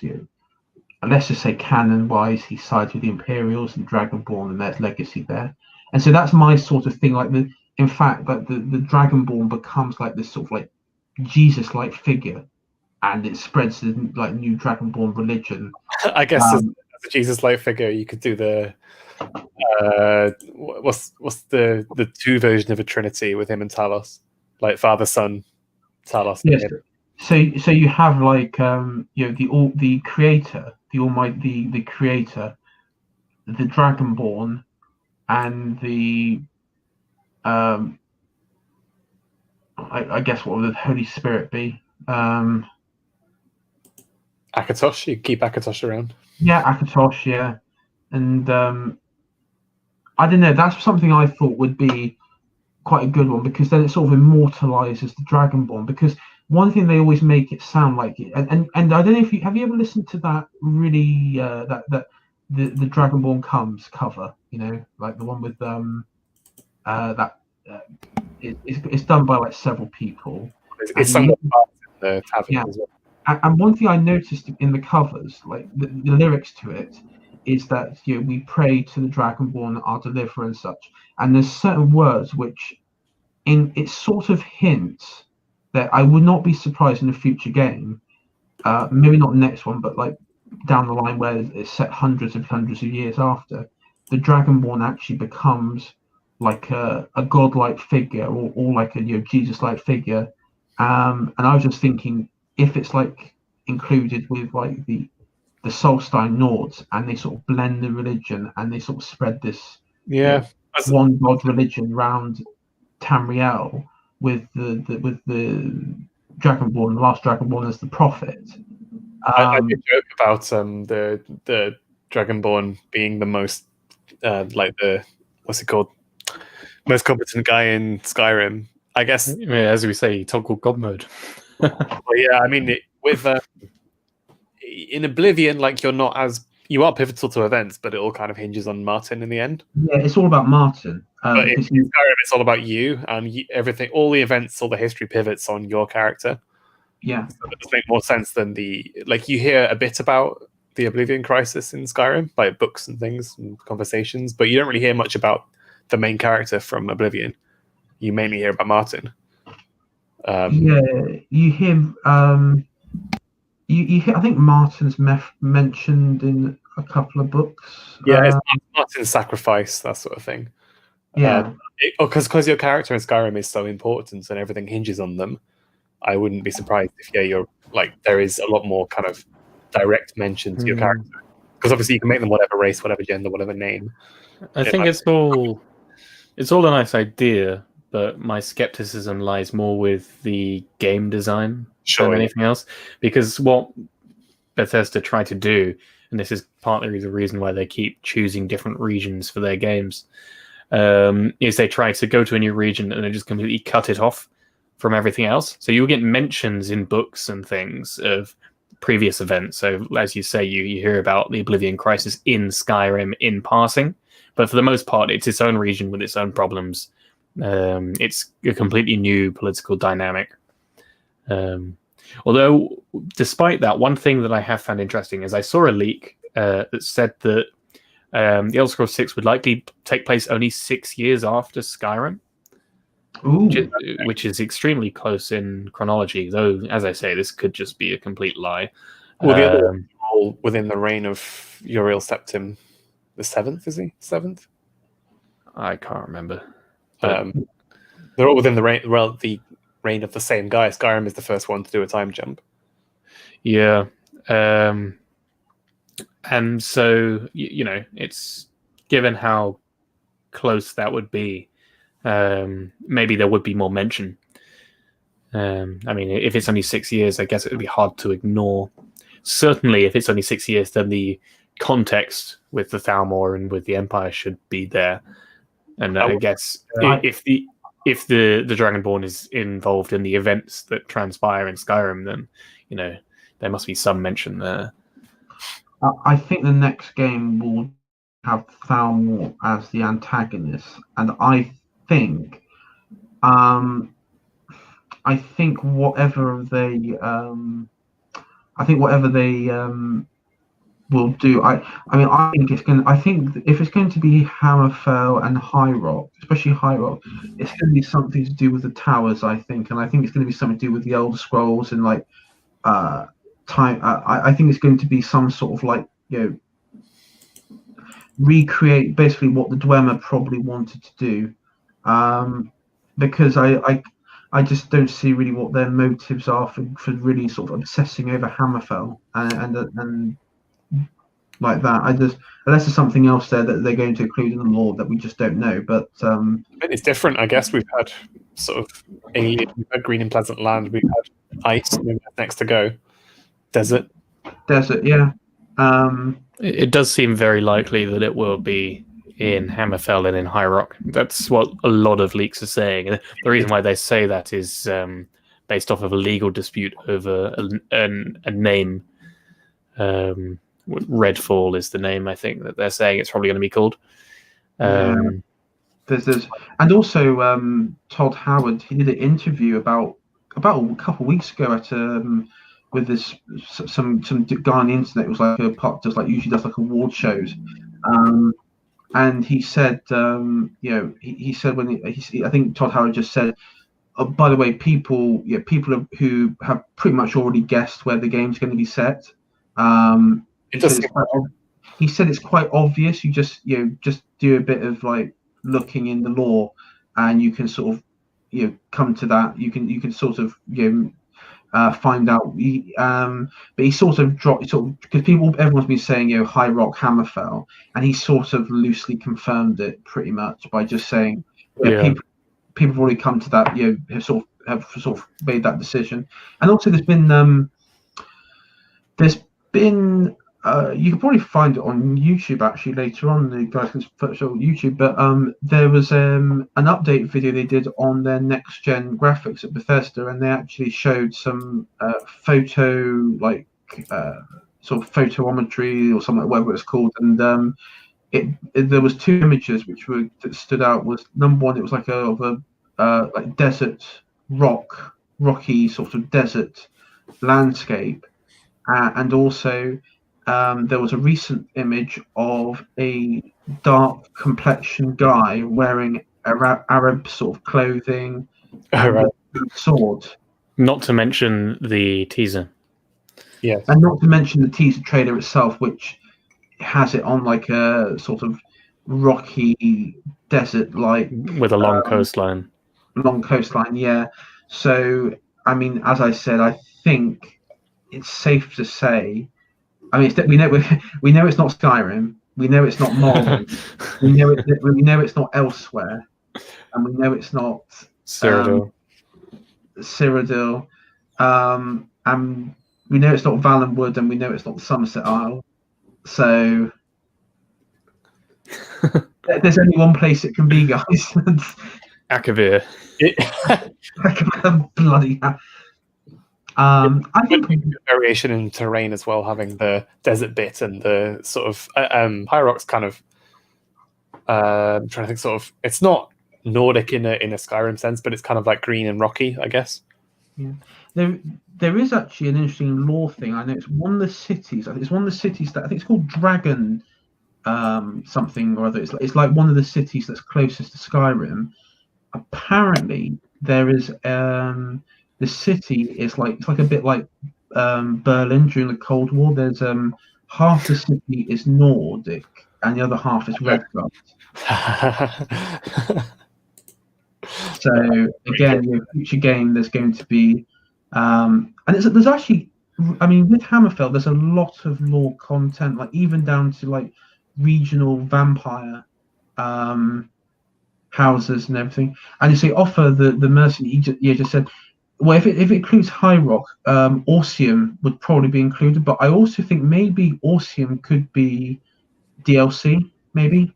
let's just say canon-wise, he sides with the Imperials and Dragonborn, and there's legacy there. And so that's my sort of thing. Like in fact, like the Dragonborn becomes like this sort of like Jesus-like figure, and it spreads the like new Dragonborn religion. I guess as a Jesus-like figure, you could do the what's the two version of a Trinity with him and Talos, like Father, Son, Talos. Yes. So you have like the creator, the almighty, the creator, the Dragonborn, and the I guess what would the Holy Spirit be? Akatosh, you keep Akatosh around. Yeah, Akatosh, yeah. And I don't know, that's something I thought would be quite a good one, because then it sort of immortalizes the Dragonborn. Because one thing they always make it sound like it, and I don't know if you ever listened to that really the Dragonborn Comes cover, like the one with it's done by like several people. It's somewhat in the tavern as well. And one thing I noticed in the covers, like the lyrics to it, is that we pray to the Dragonborn, our deliverer, and such. And there's certain words which, it sort of hints that I would not be surprised in a future game, maybe not the next one, but like down the line where it's set hundreds of years after, the Dragonborn actually becomes like a godlike figure, or like a Jesus-like figure. And I was just thinking, if it's like included with like the Solstein Nords, and they sort of blend the religion, and they sort of spread this one god religion around Tamriel, with the Dragonborn, the last Dragonborn, as the prophet. I did joke about the Dragonborn being the most like the what's it called, most competent guy in Skyrim. I guess, as we say, toggle god mode. Well, yeah, I mean, with in Oblivion, like you are pivotal to events, but it all kind of hinges on Martin in the end. Yeah, it's all about Martin. But in Skyrim, it's all about you, and everything, all the events, all the history pivots on your character. Yeah, so it does make more sense than you hear a bit about the Oblivion crisis in Skyrim by books and things and conversations, but you don't really hear much about the main character from Oblivion. You mainly hear about Martin. You hear. You hear, I think Martin's mentioned in a couple of books. Yeah, it's Martin's sacrifice, that sort of thing. Yeah, because your character in Skyrim is so important and everything hinges on them. I wouldn't be surprised if you're like there is a lot more kind of direct mention to your character, because obviously you can make them whatever race, whatever gender, whatever name. I think it's all a nice idea, but my skepticism lies more with the game design than anything else, because what Bethesda try to do, and this is partly the reason why they keep choosing different regions for their games, is they try to go to a new region and they just completely cut it off from everything else. So you'll get mentions in books and things of previous events. So as you say, you hear about the Oblivion crisis in Skyrim in passing, but for the most part, it's its own region with its own problems. It's a completely new political dynamic. Although, despite that, one thing that I have found interesting is I saw a leak that said that the Elder Scrolls 6 would likely take place only 6 years after Skyrim. Which is extremely close in chronology, though, as I say, this could just be a complete lie. Well, the other all within the reign of Uriel Septim, the 7th, is he? 7th? I can't remember. They're all within the reign of the same guy. Skyrim is the first one to do a time jump. Yeah. And so, it's given how close that would be, maybe there would be more mention. I mean, if it's only 6 years, I guess it would be hard to ignore. Certainly, if it's only 6 years, then the context with the Thalmor and with the Empire should be there. And I guess if the Dragonborn is involved in the events that transpire in Skyrim, then there must be some mention there. I think the next game will have Thalmor as the antagonist, and I think whatever they will do. I mean, I think it's going. I think if it's going to be Hammerfell and High Rock, especially High Rock, it's going to be something to do with the towers. I think, and I think it's going to be something to do with the Elder Scrolls and like time. I think it's going to be some sort of like recreate basically what the Dwemer probably wanted to do, because I just don't see really what their motives are for really sort of obsessing over Hammerfell and like that. Unless there's something else there that they're going to include in the lore that we just don't know. But it's different, I guess. We've had sort of alien, we've had green and pleasant land, we've had ice, and next to go desert, yeah. It does seem very likely that it will be in Hammerfell and in High Rock. That's what a lot of leaks are saying. And the reason why they say that is based off of a legal dispute over a name. Redfall is the name, I think, that they're saying it's probably going to be called. There's and also Todd Howard, he did an interview about a couple of weeks ago at with this some guy on the internet. It was like a pop usually does like award shows, and he said he said when I think Todd Howard just said, oh, by the way, people who have pretty much already guessed where the game's going to be set. He said it's quite obvious. You just do a bit of like looking in the lore, and you can sort of come to that. You can sort of find out. But he sort of dropped because everyone's been saying High Rock, Hammerfell, and he sort of loosely confirmed it pretty much by just saying people have already come to that. Have sort of made that decision. And also there's been you can probably find it on YouTube actually later on. The guys can show YouTube, but there was an update video they did on their next gen graphics at Bethesda, and they actually showed some photo sort of photometry or something, whatever it's called, and there was two images that stood out. Was number one, it was like like desert rocky sort of desert landscape, and also there was a recent image of a dark complexion guy wearing Arab sort of clothing and a sword. Not to mention the teaser. Yes. And not to mention the teaser trailer itself, which has it on like a sort of rocky desert like with a long coastline. Long coastline, yeah. So I mean, as I said, I think it's safe to say. I mean, we know it's not Skyrim. We know it's not Morrowind. we know it's not Elsewhere, and we know it's not Cyrodiil. And we know it's not Valenwood, and we know it's not the Somerset Isle. So there's only one place it can be, guys. Akavir. Bloody hell. I think variation in terrain as well, having the desert bit and the sort of High Rock's kind of I'm trying to think, sort of, it's not Nordic in a Skyrim sense, but it's kind of like green and rocky, I guess. Yeah, there is actually an interesting lore thing. I know it's one of the cities. I think it's one of the cities that I think it's called Dragon something or other. It's like one of the cities that's closest to Skyrim. Apparently, there is the city is it's like a bit like Berlin during the Cold War. There's half the city is Nordic and the other half is Redguard. So again, future game there's going to be and there's actually, I mean, with Hammerfell there's a lot of lore content, like even down to like regional vampire houses and everything. And you see, offer the mercenary. You just said, well, if it includes High Rock, Orsium would probably be included. But I also think maybe Orsium could be DLC, maybe.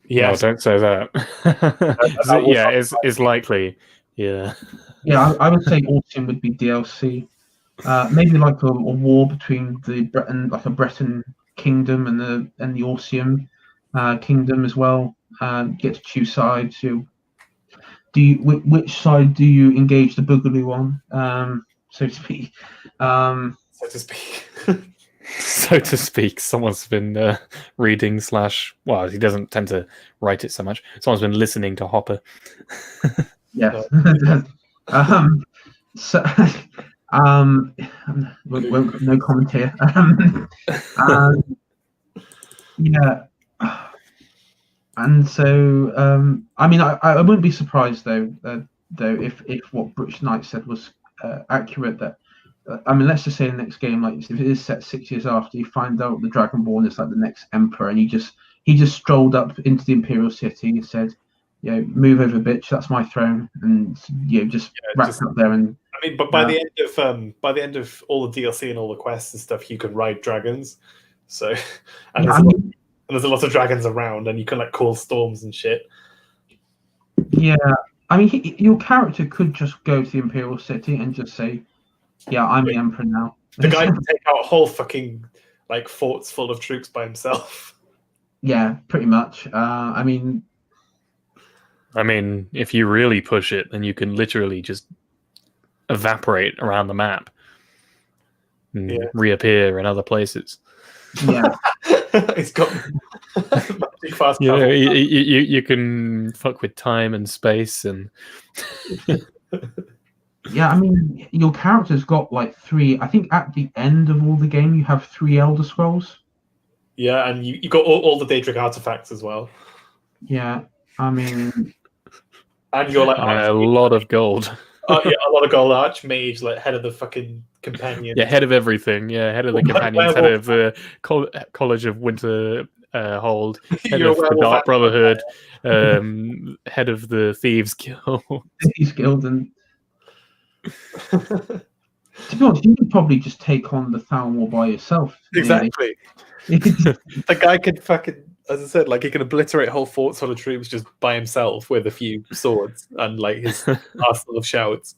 Yeah, don't say that. Yeah, it's likely. Yeah. Yeah, I would say Orsium would be DLC. Maybe like a war between the Breton kingdom and the Orsium kingdom as well. Get to choose sides. Which side do you engage the Boogaloo on, so to speak? So to speak. So so to speak. Someone's been reading / well, he doesn't tend to write it so much. Someone's been listening to Hopper. Yes. So, no comment here. Yeah, and so I mean, I wouldn't be surprised though if what Brooch Knight said was accurate. That I mean, let's just say the next game, like if it is set 6 years after, you find out the Dragonborn is like the next emperor, and he just strolled up into the Imperial City and said, you know, move over, bitch, that's my throne, and you know, just wrapped up there. And I mean, but by the end of all the DLC and all the quests and stuff, you can ride dragons. So, and there's a lot of dragons around, and you can like call storms and shit. Yeah, I mean, your character could just go to the Imperial City and just say, "Yeah, I'm the Emperor now." The guy can take out whole fucking like forts full of troops by himself. Yeah, pretty much. I mean, if you really push it, then you can literally just evaporate around the map and reappear in other places. Yeah, it's got fast Yeah, travel. you can fuck with time and space and. Yeah, I mean, your character's got like 3. I think at the end of all the game, you have 3 Elder Scrolls. Yeah, and you got all the Daedric artifacts as well. Yeah, I mean, and you're like a lot of gold. Yeah, a lot of gold. Archmage, like head of the fucking companion. Yeah, head of everything. Yeah, head of the companions, head of the College of Winter Hold, head of the Dark Brotherhood, head of the Thieves Guild. Thieves Guild, and to be honest, you could probably just take on the Thalmor War by yourself. Exactly. The guy could fucking, as I said, like he can obliterate whole forts full of troops just by himself with a few swords and like his arsenal of shouts.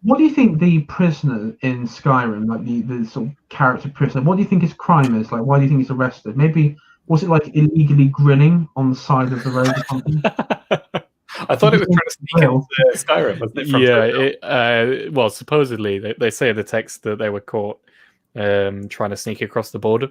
What do you think the prisoner in Skyrim, like the sort of character prisoner, what do you think his crime is? Like, why do you think he's arrested? Maybe, was it like illegally grilling on the side of the road or something? I thought it was trying to sneak into Skyrim, wasn't it? Yeah, well, supposedly they say in the text that they were caught trying to sneak across the border.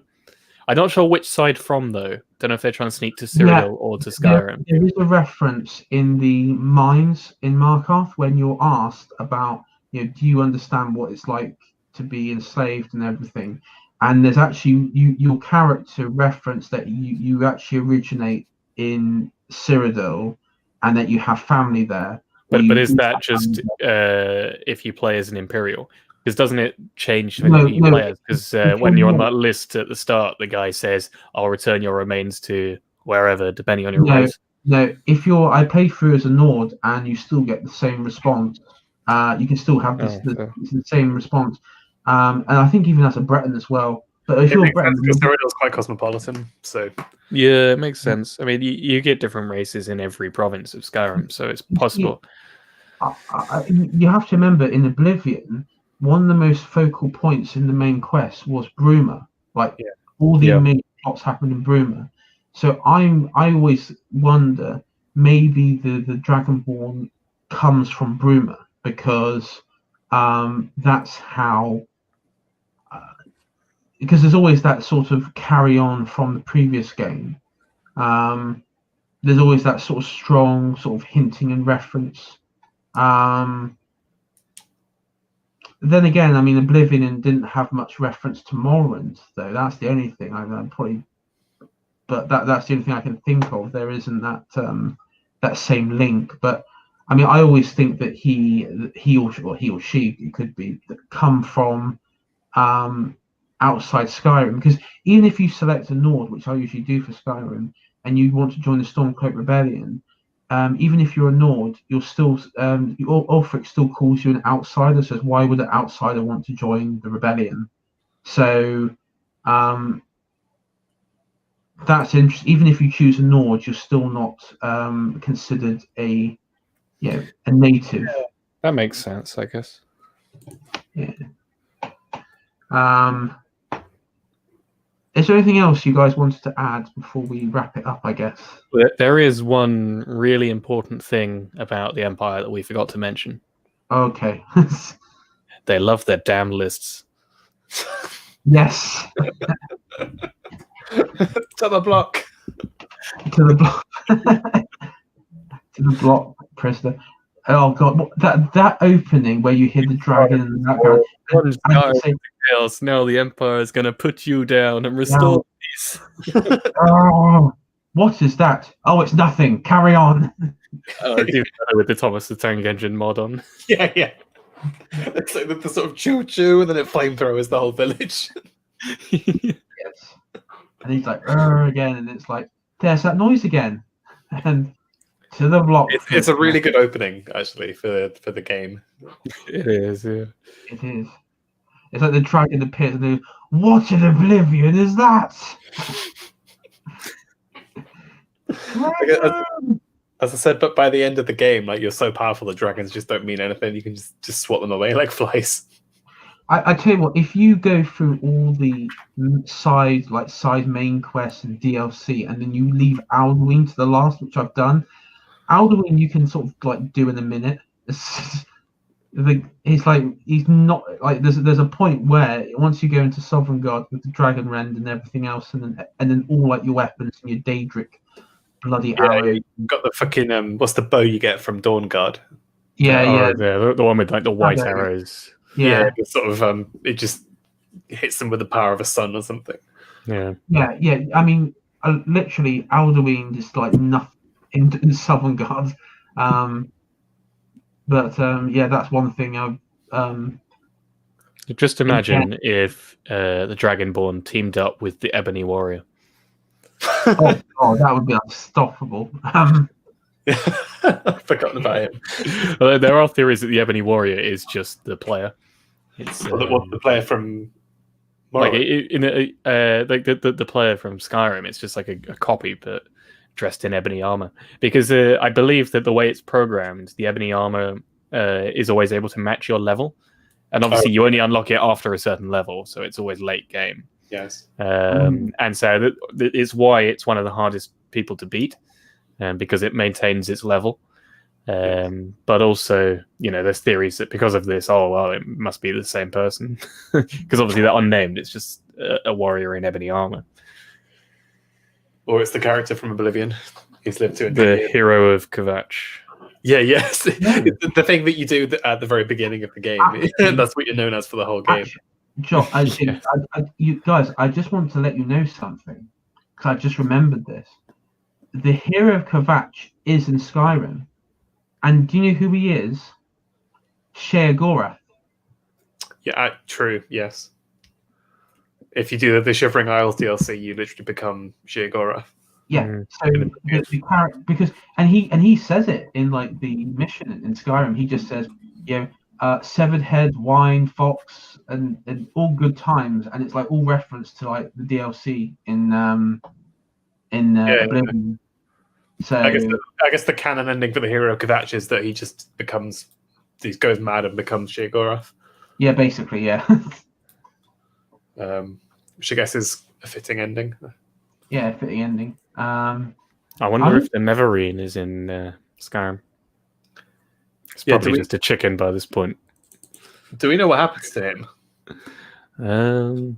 I'm not sure which side from, though. Don't know if they're trying to sneak to Cyrodiil or to Skyrim. There is a reference in the mines in Markarth when you're asked about, you know, do you understand what it's like to be enslaved and everything? And there's actually your character reference that you actually originate in Cyrodiil and that you have family there. But is that just if you play as an Imperial? Because doesn't it change when you play as? Because when you're on that list at the start, the guy says, "I'll return your remains to wherever," depending on your race. No, if I play through as a Nord and you still get the same response, you can still have the same response. And I think even as a Breton as well. But if you're Breton, because Cyrodiil's quite cosmopolitan, so yeah, it makes sense. I mean, you get different races in every province of Skyrim, so it's possible. You have to remember, in Oblivion, one of the most focal points in the main quest was Bruma. Like all the main plots happened in Bruma. So I always wonder, maybe the Dragonborn comes from Bruma because that's how. Because there's always that sort of carry on from the previous game. There's always that sort of strong sort of hinting and reference. Then again, I mean, Oblivion didn't have much reference to Morrowind, though. That's the only thing I'm probably. But that's the only thing I can think of. There isn't that same link. But I mean, I always think that he or she, it could be, that come from outside Skyrim. Because even if you select a Nord, which I usually do for Skyrim, and you want to join the Stormcloak Rebellion, even if you're a Nord, you're still Ulfric still calls you an outsider. Says, why would an outsider want to join the rebellion? So that's interesting. Even if you choose a Nord, you're still not considered a native. Yeah, that makes sense, I guess. Yeah. Is there anything else you guys wanted to add before we wrap it up, I guess? There is one really important thing about the Empire that we forgot to mention. Okay. They love their damn lists. Yes. To the block. To the block. To the block, prisoner. Oh god, that opening where you hear the dragon in the background. One star say, else. Now the Empire is going to put you down and restore peace. oh, what is that? Oh, it's nothing. Carry on. It's even better with the Thomas the Tank Engine mod on. Yeah. It's like the sort of choo-choo, and then it flamethrowers the whole village. Yes. And he's like, again, and it's like, there's that noise again. And to the block. It's a really good opening, actually, for the game. It is, yeah. It is. It's like the dragon in the pit, and the what in oblivion is that? As I said, but by the end of the game, like, you're so powerful, the dragons just don't mean anything. You can just swat them away like flies. I tell you what, if you go through all the side main quests and DLC, and then you leave Alduin to the last, which I've done, Alduin you can sort of like do in a minute. He's not like there's a point where once you go into Sovereign Guard with the Dragon Rend and everything else, and then all like your weapons and your Daedric bloody arrow. You got the fucking what's the bow you get from Dawn Guard? Yeah. The one with like the white arrows. Yeah, it's sort of it just hits them with the power of a sun or something. Yeah. I mean, literally, Alduin is like nothing in Southern Guard. Yeah, that's one thing. Just imagine if the Dragonborn teamed up with the Ebony Warrior. Oh, that would be unstoppable. I've forgotten about him. There are theories that the Ebony Warrior is just the player. It's what's the player from Morrowind? Like the player from Skyrim. It's just like a copy, but dressed in ebony armor. Because I believe that the way it's programmed, the ebony armor is always able to match your level, and obviously you only unlock it after a certain level, so it's always late game. Yes. And so that is why it's one of the hardest people to beat, because it maintains its level. But also, there's theories that because of this, it must be the same person, because obviously they're unnamed. It's just a warrior in ebony armor, or it's the character from Oblivion. He's lived to the hero of Kvatch. Yes. The thing that you do at the very beginning of the game. That's what you're known as for the whole game. John, you guys, I just want to let you know something, because I just remembered this. The hero of Kvatch is in Skyrim. And do you know who he is? Sheogorath. Yeah, true, yes. If you do the Shivering Isles DLC, you literally become Sheogorath. Yeah, so the character, because he says it in like the mission in Skyrim. He just says, severed head, wine, fox, and all good times, and it's like all reference to like the DLC in Oblivion. So I guess the canon ending for the hero of Kvatch is that he just goes mad and becomes Sheogorath. Yeah, basically, yeah. Which I guess is a fitting ending. Yeah, fitting ending. I wonder if the Neverine is in Skyrim. It's probably just a chicken by this point. Do we know what happens to him?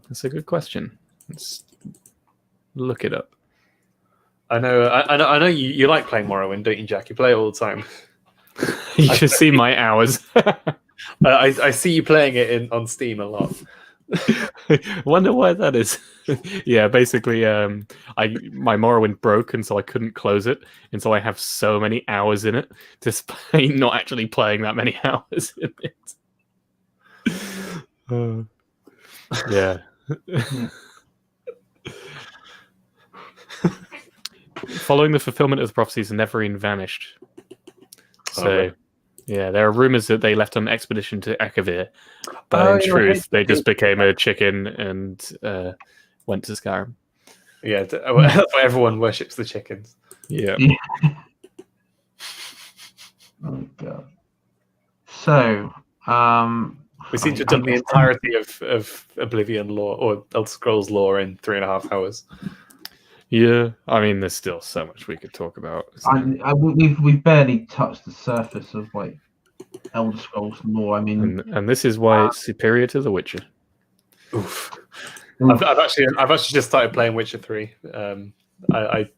That's a good question. Let's look it up. I know you like playing Morrowind, don't you, Jack? You play it all the time. You should see my hours. I see you playing it on Steam a lot. Wonder why that is. Yeah, basically, my Morrowind broke, and so I couldn't close it, and so I have so many hours in it, despite not actually playing that many hours in it. Yeah. Following the fulfillment of the prophecies, the Neverine vanished. So, yeah, there are rumors that they left on an expedition to Akavir, but in truth, they just became a chicken and went to Skyrim. Yeah, that's why everyone worships the chickens. Yeah. Oh god. So, we seem to have done the entirety of Oblivion lore or Elder Scrolls lore in 3.5 hours. Yeah, I mean, there's still so much we could talk about. We've barely touched the surface of like Elder Scrolls lore. I mean, and this is why it's superior to The Witcher. Oof. I've actually just started playing Witcher 3. I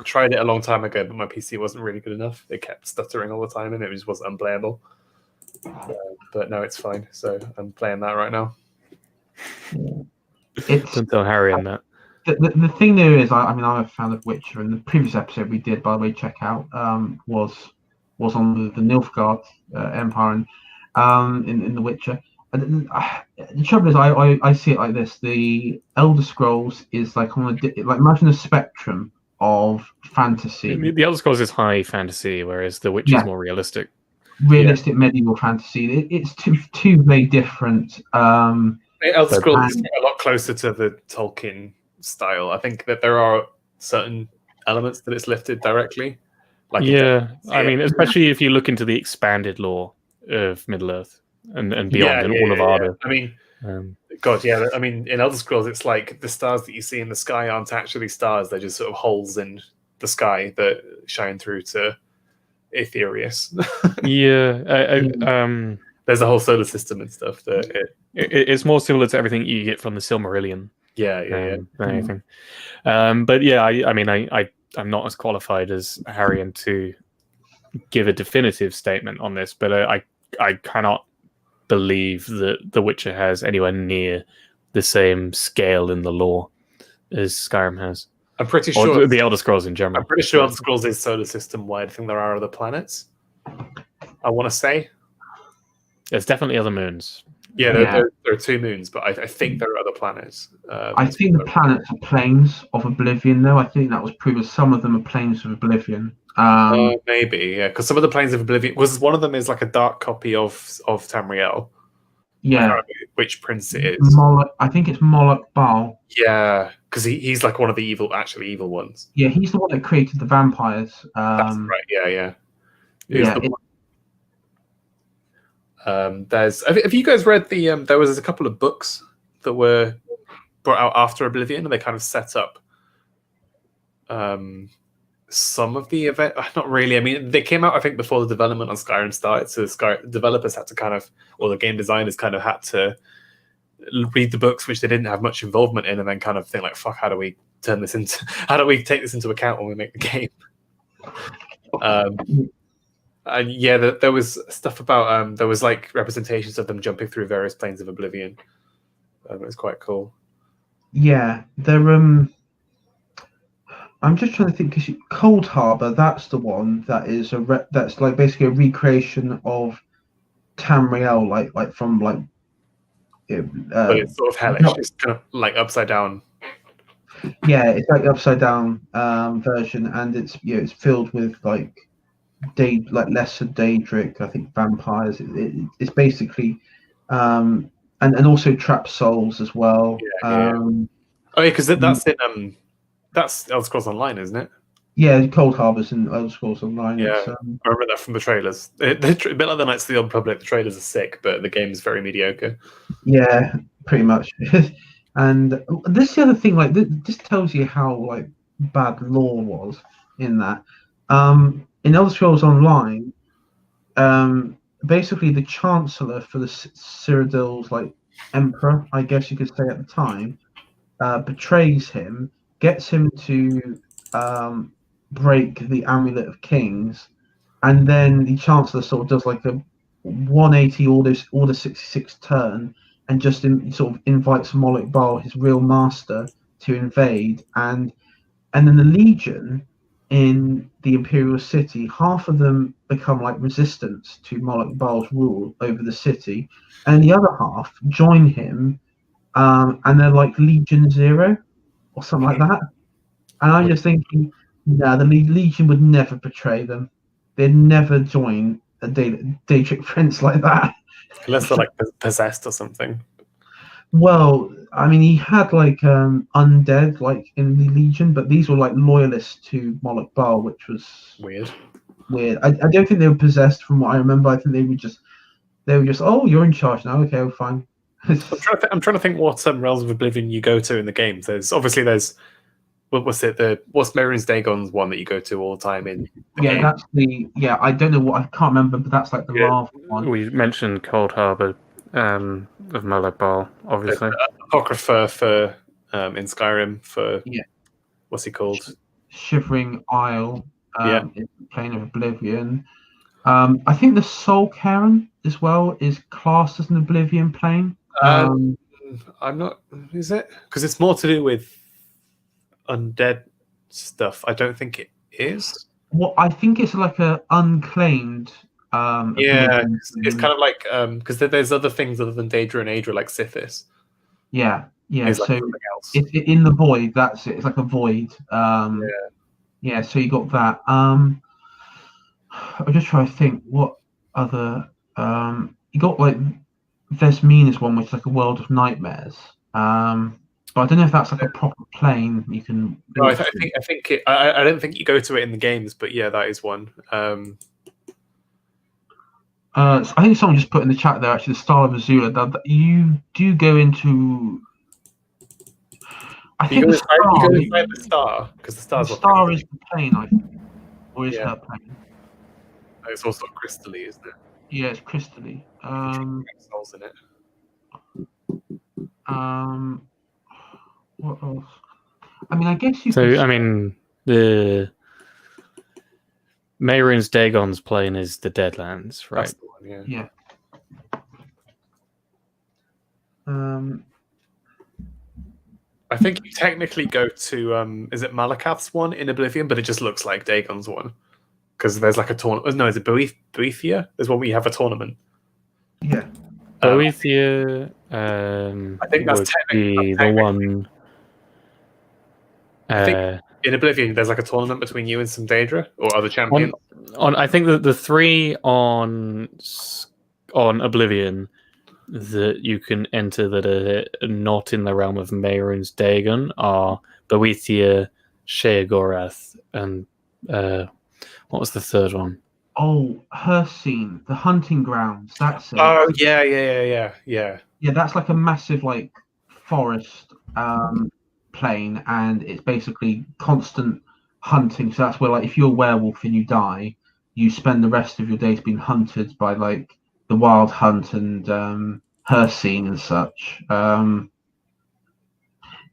tried it a long time ago, but my PC wasn't really good enough. It kept stuttering all the time, and it just wasn't unplayable. But no, it's fine. So I'm playing that right now. Don't tell Harry on that. The thing there is, I'm a fan of Witcher, and the previous episode we did, by the way, check out, was on the Nilfgaard Empire and in The Witcher. And the trouble is, I see it like this: the Elder Scrolls is like imagine a spectrum of fantasy. The Elder Scrolls is high fantasy, whereas The Witcher is more realistic. Realistic medieval fantasy. It's two very different. Elder Scrolls is a lot closer to the Tolkien style. I think that there are certain elements that it's lifted directly. Like I mean, especially if you look into the expanded lore of Middle Earth and beyond, and all of Arda. I mean, I mean, in Elder Scrolls, it's like the stars that you see in the sky aren't actually stars; they're just sort of holes in the sky that shine through to Aetherius. There's a whole solar system and stuff that it's more similar to everything you get from the Silmarillion. Anything. But I mean, I'm not as qualified as Harry to give a definitive statement on this, but I cannot believe that The Witcher has anywhere near the same scale in the lore as Skyrim has. I'm pretty sure, or the Elder Scrolls in general. I'm pretty sure Elder Scrolls is solar system wide. I think there are other planets. I want to say there's definitely other moons. There are 2 moons, but I think there are other planets. I think the planets are planes of Oblivion, though. I think that was proven. Some of them are planes of Oblivion. Maybe, because some of the planes of Oblivion one of them is like a dark copy of Tamriel. Yeah, which prince it is. I think it's Moloch Baal. Yeah, because he's like one of the evil ones. Yeah, he's the one that created the vampires. That's right. Yeah. Have you guys read the? There was a couple of books that were brought out after Oblivion, and they kind of set up some of the event. Not really. I mean, they came out, I think, before the development on Skyrim started. So developers had to or the game designers kind of had to read the books, which they didn't have much involvement in, and then kind of think like, "Fuck, how do we take this into account when we make the game?" And there was stuff about there was like representations of them jumping through various planes of Oblivion. It was quite cool. Yeah, I'm just trying to think, because Cold Harbor, that's the one that is that's like basically a recreation of Tamriel, like from like. But it's sort of hellish. It's kind of like upside down. Yeah, it's like the upside down version, and it's filled with like lesser Daedric, I think, vampires. It's basically and also trap souls as well. Because that's in that's Elder Scrolls Online, isn't it? Yeah, Cold Harbor's in Elder Scrolls Online. Yeah, I remember that from the trailers. A bit like the Knights of the Old Republic. The trailers are sick, but the game is very mediocre. Yeah, pretty much. And this is the other thing. Like, this tells you how like bad lore was in that. In Elder Scrolls Online, basically the Chancellor for the Cyrodiil's like Emperor, I guess you could say at the time, betrays him, gets him to break the Amulet of Kings, and then the Chancellor sort of does like a 180 Order 66 turn, and just sort of invites Moloch Baal, his real master, to invade, and then the Legion in the Imperial City, half of them become like resistance to Moloch Baal's rule over the city, and the other half join him, and they're like Legion Zero or something like that. And I'm just thinking, no, the Legion would never betray them. They'd never join a Daedric prince like that. Unless they're like possessed or something. Well, I mean, he had like undead like in the Legion, but these were like loyalists to Moloch Baal, which was weird. I don't think they were possessed, from what I remember. I think they were just, oh, you're in charge now. Okay, well, fine. I'm trying to think what realms of Oblivion you go to in the game. There's what's Mehrunes Dagon's one that you go to all the time in the game? That's I don't know what, I can't remember, but that's like the lava one. We mentioned Cold Harbor of Moloch Baal, obviously. Apocrypha for in Skyrim for what's he called? Shivering Isle. Yeah. Is the plane of Oblivion. I think the Soul Cairn as well is classed as an Oblivion plane. I'm not. Is it? Because it's more to do with undead stuff. I don't think it is. Well, I think it's like a unclaimed. Yeah, Oblivion it's plane. kind of like because there's other things other than Daedra and Aedra, like Sithis. Yeah. Is like So something else. it's in the void. That's it. It's like a void. Yeah. So you got that. I'm just trying to think what other. You got like Vesmina's one, which is like a world of nightmares. But I don't know if that's like a proper plane you can. No, I think it. I don't think you go to it in the games, but yeah, that is one. So I think someone just put in the chat there actually the Star of Azula that you do go into. I think you the go inside the star because the star's the star is the plane, I think, or is Yeah. her plane? It's also crystally, isn't it? Yeah, it's crystally. Souls in it. What else? I mean, I guess you. So could I mean, the Mehrunes Dagon's plane is the Deadlands, right? That's the one, Yeah. I think you technically go to is it Malakath's one in Oblivion, but it just looks like Dagon's one because there's like a tournament. No, is it Boethia? There's one where you have a tournament. Yeah. Boethia. I think that's would be the one. I think in Oblivion, there's like a tournament between you and some Daedra or other champions. I think that the three on Oblivion that you can enter that are not in the realm of Mehrunes Dagon are Boethia, Sheogorath, and what was the third one? Oh, her scene, the hunting grounds. That's it. Oh yeah. Yeah, that's like a massive like forest plane, and it's basically constant hunting. So that's where like if you're a werewolf and you die, you spend the rest of your days being hunted by like the wild hunt and her scene and such.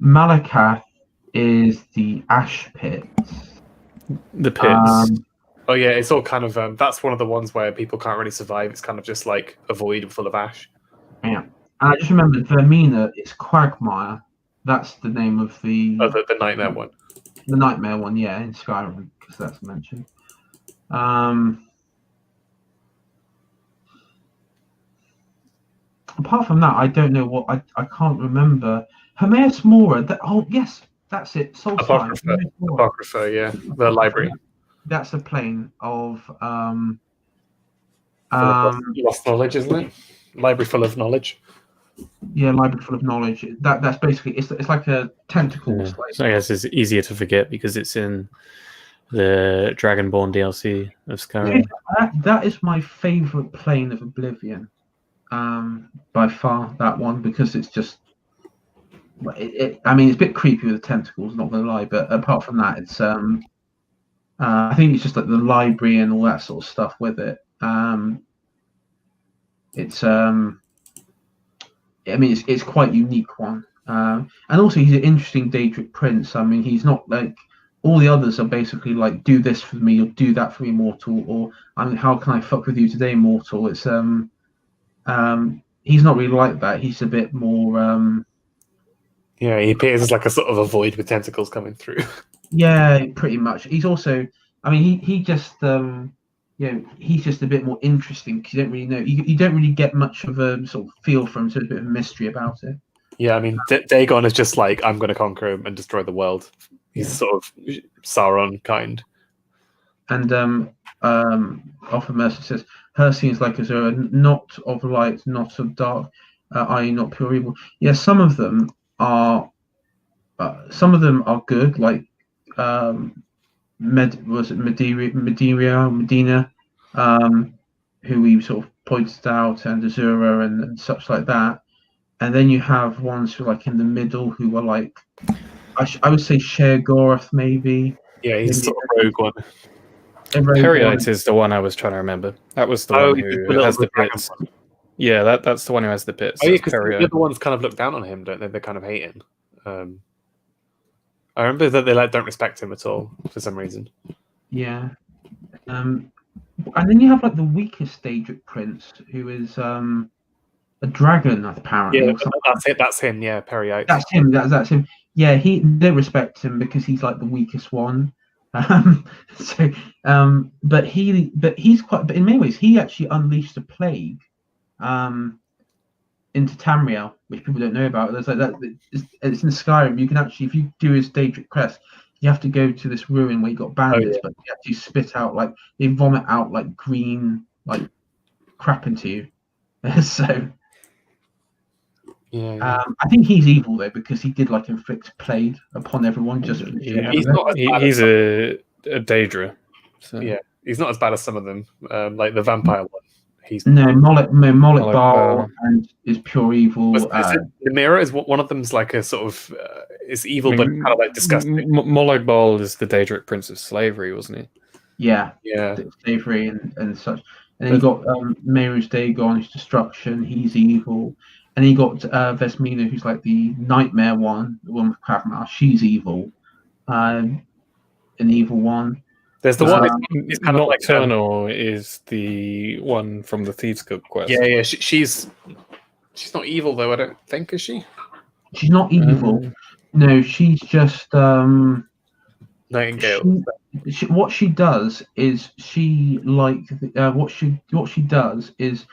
Malakath is the ash pits. The pits. Oh yeah, it's all kind of that's one of the ones where people can't really survive. It's kind of just like a void full of ash. Yeah, and I just remembered Vermina. It's Quagmire. That's the name of the the nightmare one. The nightmare one, yeah, in Skyrim because that's mentioned. Apart from that, I don't know what I can't remember. Hermaeus Mora. Yes, that's it. Soulstone. Apocrypha, yeah, the library. That's a plane of lost knowledge, isn't it? Library full of knowledge. Yeah, library full of knowledge. That's basically it's like a tentacles. Yeah. Like, so I guess it's easier to forget because it's in the Dragonborn DLC of Skyrim. That is my favorite plane of Oblivion, by far. That one because it's just. I mean, it's a bit creepy with the tentacles. Not gonna lie, but apart from that, it's I think it's just like the library and all that sort of stuff with it. It's I mean, it's quite a unique one, and also he's an interesting Daedric prince. I mean, he's not like all the others are basically like do this for me or do that for me, mortal, or I mean, how can I fuck with you today, mortal? It's he's not really like that. He's a bit more. Yeah, he appears as like a sort of a void with tentacles coming through. Yeah, pretty much. He's also, I mean, he just he's just a bit more interesting because you don't really know. You don't really get much of a sort of feel for him, so there's a bit of mystery about it. Yeah, I mean, Dagon is just like, I'm going to conquer him and destroy the world. He's sort of Sauron kind. And Offer Mercy says, her scenes like Azura, not of light, not of dark, i.e. not pure evil. Yeah, some of them are good, like Medina, who we sort of pointed out, and Azura and such like that. And then you have ones who are like in the middle who are like, I would say Sheogorath maybe. Yeah, he's sort of rogue one. Erudite is the one I was trying to remember. That was the one who has the pits. Yeah, that's the one who has the pits. Oh yeah, because the other ones kind of look down on him, don't they? They kind of hate him. I remember that they don't respect him at all for some reason. Yeah. And then you have like the weakest Daedric prince, who is a dragon, apparently. Yeah, Or something. that's it. That's him. Yeah, Periite. That's him. That's him. Yeah, they respect him because he's like the weakest one. So, but he's quite. But in many ways, he actually unleashed a plague, into Tamriel, which people don't know about. There's like that. It's in Skyrim. You can actually, if you do his Daedric crest, you have to go to this ruin where you got bandits, but they actually spit out like they vomit out like green like crap into you. So. Yeah. I think he's evil though because he did like inflict plague upon everyone just for the shit out He's of it. not as bad He's as a Daedra. So. yeah, he's not as bad as some of them. Like the vampire one. He's Moloch Moloch Baal Baal. and is pure evil. the mirror is one of them's like a sort of is evil but kind of like disgusting. Moloch Baal is the Daedric prince of slavery, wasn't he? Yeah, Yeah. slavery and such. And then you got Meru's Dagon, who's destruction. He's evil. And then you got Vesmina, who's like the nightmare one, the one with Kravmar. She's evil, an evil one. There's the one. It's kind of like Nocturnal is the one from the Thieves Guild quest. Yeah. She's not evil though. I don't think, is she? She's not evil. No, she's just Nightingale. What she does is what she does is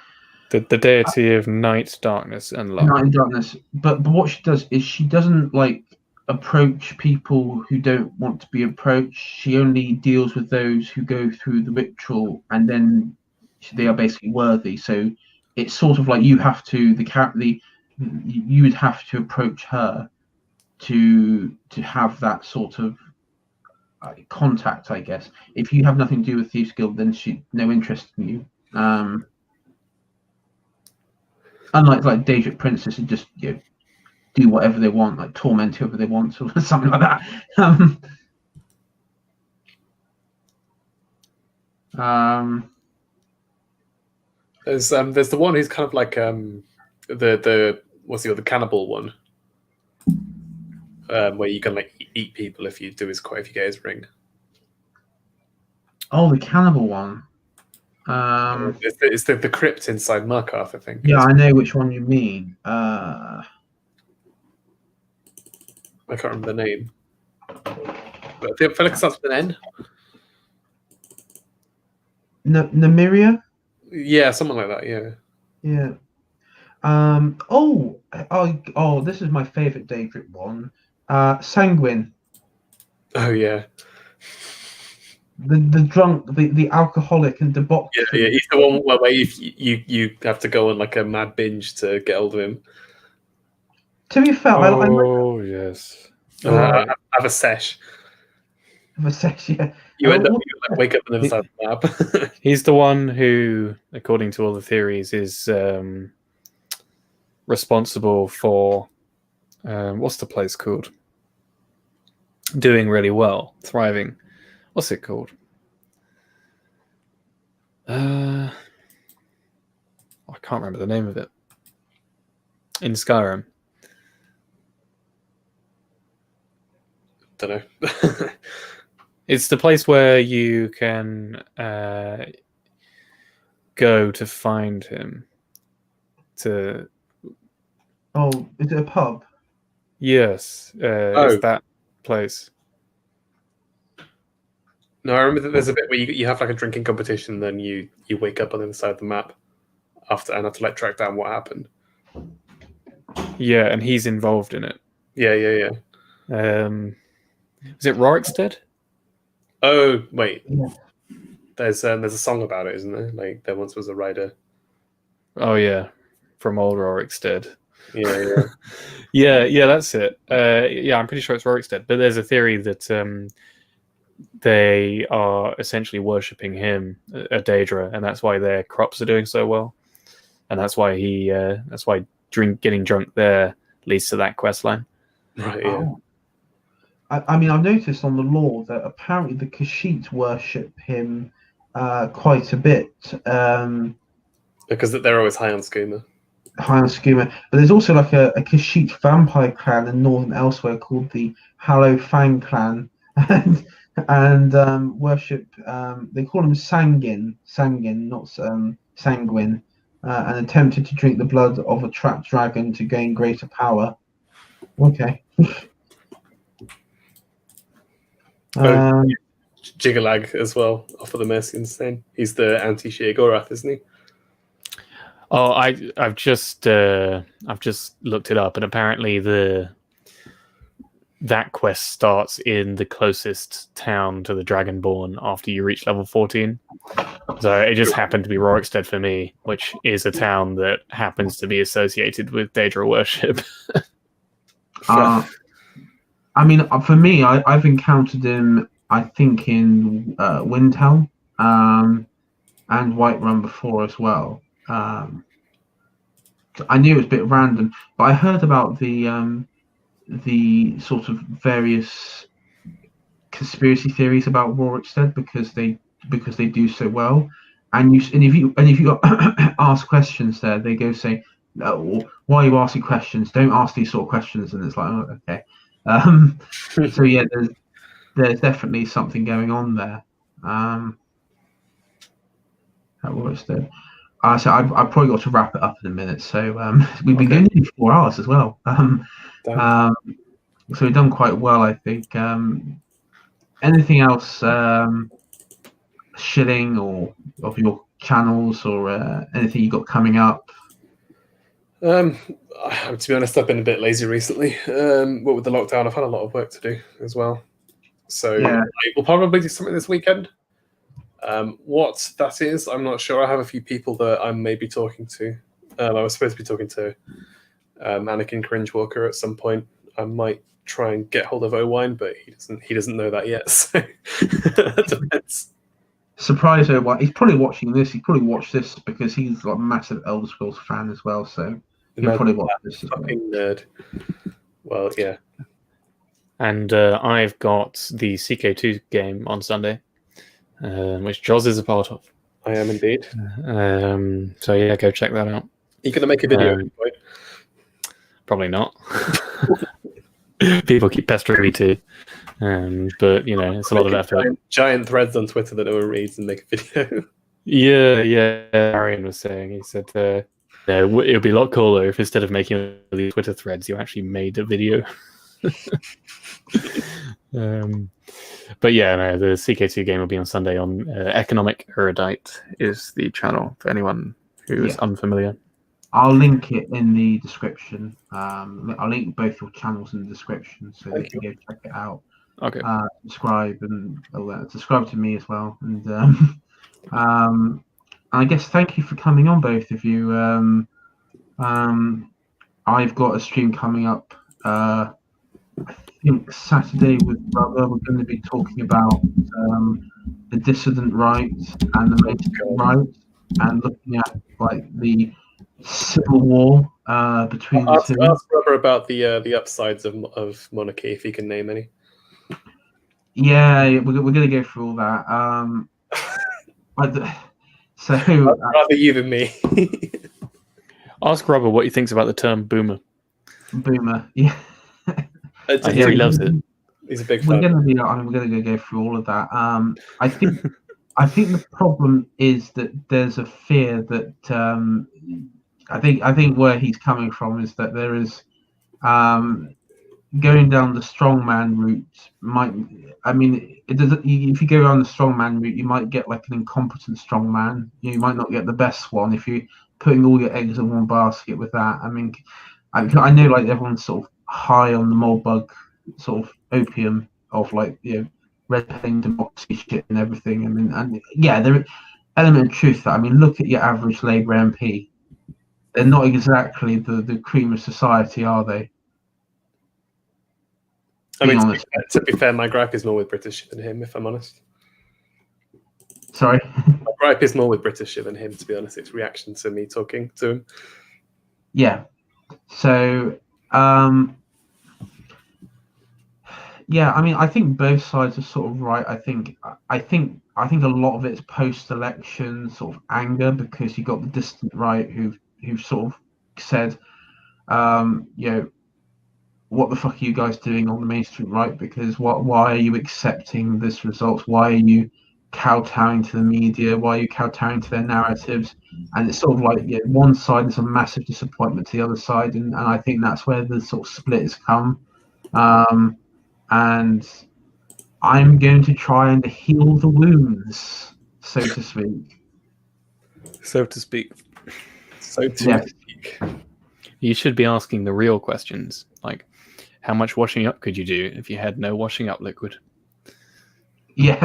the deity of night, darkness, and love. Night and darkness. But what she does is she doesn't like approach people who don't want to be approached. She only deals with those who go through the ritual, and then they are basically worthy. So it's sort of like you have to you would have to approach her to have that sort of contact, I guess. If you have nothing to do with Thieves Guild, then she no interest in you. Unlike like Daedric princes who just do whatever they want, like torment whoever they want, or something like that. There's the one who's kind of like the what's the other cannibal one, where you can like eat people if you get his ring. Oh, the cannibal one. It's the crypt inside Markarth, I think. Yeah, I know which one you mean. I can't remember the name, but I feel like it starts with an N. Nymeria? Yeah, something like that. Yeah. Yeah. This is my favorite Daedric one. Sanguine. Oh yeah. The drunk, the alcoholic and debauched. Yeah. He's the one where you have to go on like a mad binge to get hold of him. To be fair, yes. Have a sesh. Have a sesh, yeah. You end up wake up on the other side of the map. He's the one who, according to all the theories, is responsible for what's the place called? Doing really well, thriving. What's it called? I can't remember the name of it. In Skyrim. Don't know. It's the place where you can go to find him. Oh, is it a pub? Yes, it's that place. No, I remember that there's a bit where you have like a drinking competition, then you wake up on the other side of the map after and have to like track down what happened. Yeah, and he's involved in it. Yeah. Is it Rorikstead? Oh wait, Yeah. there's a song about it, isn't there? Like there once was a rider. Oh yeah, from old Rorikstead. Yeah. yeah, that's it. I'm pretty sure it's Rorikstead. But there's a theory that they are essentially worshipping him, a Daedra, and that's why their crops are doing so well, and that's why getting drunk there leads to that quest line. Right. Yeah. Oh. I mean, I've noticed on the lore that apparently the Kashyyyk worship him quite a bit. Because they're always high on skooma. high on skuma. But there's also like a Kashyyyk vampire clan in northern elsewhere called the Hallow Fang clan, and worship. They call them Sangin, not sanguine, and attempted to drink the blood of a trapped dragon to gain greater power. Okay. Jigalag as well, off of the Mercian Stain. He's the anti-Sheogorath, isn't he? Oh, I've just looked it up, and apparently that quest starts in the closest town to the Dragonborn after you reach level 14. So it just happened to be Rorikstead for me, which is a town that happens to be associated with Daedra worship. I mean, for me, I've encountered him, I think, in Windhelm and Whiterun before as well. I knew it was a bit random, but I heard about the sort of various conspiracy theories about Rorikstead because they do so well. And if you ask questions there, they go say, "Why are you asking questions? Don't ask these sort of questions." And it's like, oh, okay. So yeah, there's definitely something going on there. At Rorikstead. So I've probably got to wrap it up in a minute. So we've been going nearly 4 hours as well. So we've done quite well, I think. Anything else, shilling or of your channels or anything you got coming up? To be honest, I've been a bit lazy recently. What with the lockdown, I've had a lot of work to do as well. So Yeah. I will probably do something this weekend. What that is, I'm not sure. I have a few people that I may be talking to. I was supposed to be talking to Anakin Cringewalker at some point. I might try and get hold of Owine, but he doesn't know that yet. So that depends. Surprise Owine. He's probably watching this. He probably watched this because he's like a massive Elder Scrolls fan as well. So he'll probably watch this as well. Fucking nerd. Well, yeah. And I've got the CK2 game on Sunday, which Joz is a part of. I am indeed. So yeah, go check that out. You're going to make a video, right? Probably not. People keep pestering me too. But you know, it's a lot of effort. Giant threads on Twitter that no one reads and make a video. Yeah. Arian was saying, he said, it would be a lot cooler if instead of making these Twitter threads, you actually made a video. But yeah, no, the CK2 game will be on Sunday on Economic Erudite is the channel for anyone who is unfamiliar. I'll link it in the description. I'll link both your channels in the description so they can go check it out. Okay. Subscribe and subscribe to me as well. And I guess thank you for coming on, both of you. I've got a stream coming up. I think Saturday with Brother. We're going to be talking about the dissident right and the Mexican right, and looking at like the civil war between the two. Ask Brother about the upsides of monarchy, if he can name any. Yeah, we're going to go through all that. So rather you than me. Ask Robert what he thinks about the term boomer. Boomer, yeah. I hear he loves it. He's a big fan. We're going to go through all of that. I think the problem is that there's a fear that I think where he's coming from is that there is going down the strongman route might. I mean, if you go down the strongman route, you might get like an incompetent strongman. You might not get the best one if you're putting all your eggs in one basket with that. I mean, I know like everyone's sort of high on the moldbug sort of opium of like red pain democracy shit and everything. I mean, and yeah, there is element of truth that, I mean, look at your average Labour MP. They're not exactly the cream of society, are they? I mean, to be fair, my gripe is more with Britisher than him, if I'm honest. Sorry? My gripe is more with Britisher than him, to be honest. It's reaction to me talking to him. Yeah. So, yeah, I mean, I think both sides are sort of right. I think a lot of it's post-election sort of anger because you got the distant right who've sort of said, what the fuck are you guys doing on the mainstream right? Because why are you accepting this results? Why are you kowtowing to the media? Why are you kowtowing to their narratives? And it's sort of like one side is a massive disappointment to the other side, and I think that's where the sort of split has come. And I'm going to try and heal the wounds, so to speak. So to speak. Yes. Speak. You should be asking the real questions, like how much washing up could you do if you had no washing up liquid? Yeah.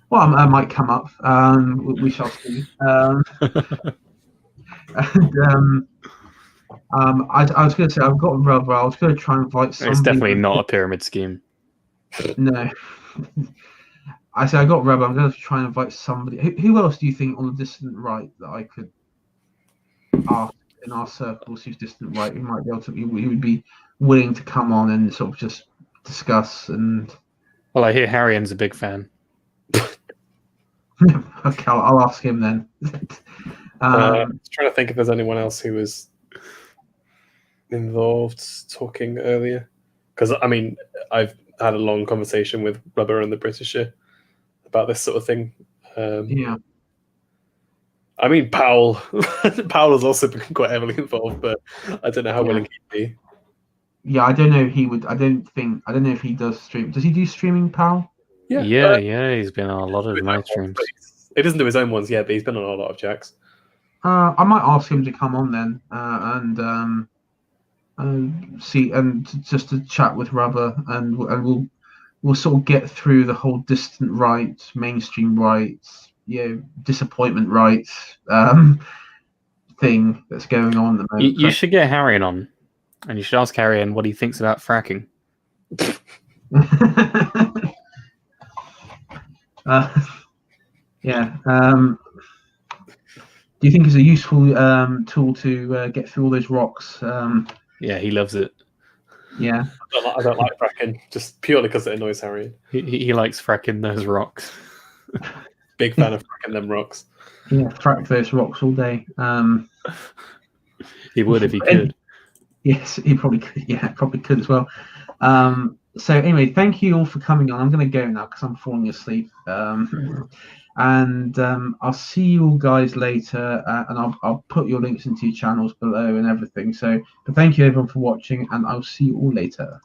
Well, I might come up. We shall see. And, I was going to say I've got rubber. I was going to try and invite somebody. It's definitely not a pyramid scheme. No. I say I got rubber. I'm going to try and invite somebody. Who else do you think on the distant right that I could ask in our circles who's distant right? Who might be able to? Who would be willing to come on and sort of just discuss and. Well, I hear Harrian's a big fan. Okay, I'll ask him then. I'm trying to think if there's anyone else who was involved talking earlier. Because, I mean, I've had a long conversation with Rubber and the Britisher about this sort of thing. Yeah. I mean, Powell. Powell has also been quite heavily involved, but I don't know how willing he'd be. Yeah, I don't know if he would. I don't know if he does stream. Does he do streaming, Powell? Yeah, he's been on a lot of my streams. He doesn't do his own ones yet, but he's been on a lot of Jack's. I might ask him to come on then, and see, and just to chat with Rubber, and we'll sort of get through the whole distant right, mainstream right, disappointment right thing that's going on at the moment. You should get Harrian on, and you should ask Harrian what he thinks about fracking. Yeah. Do you think it's a useful tool to get through all those rocks? Yeah, he loves it. Yeah. I don't like fracking, just purely because it annoys Harry. He likes fracking those rocks. Big fan of fracking them rocks. Yeah, frack those rocks all day. He would if he could. Yes, he probably could. Yeah, probably could as well. So anyway, thank you all for coming on. I'm going to go now because I'm falling asleep. And I'll see you all guys later, and I'll put your links into your channels below and everything. So, but thank you everyone for watching, and I'll see you all later.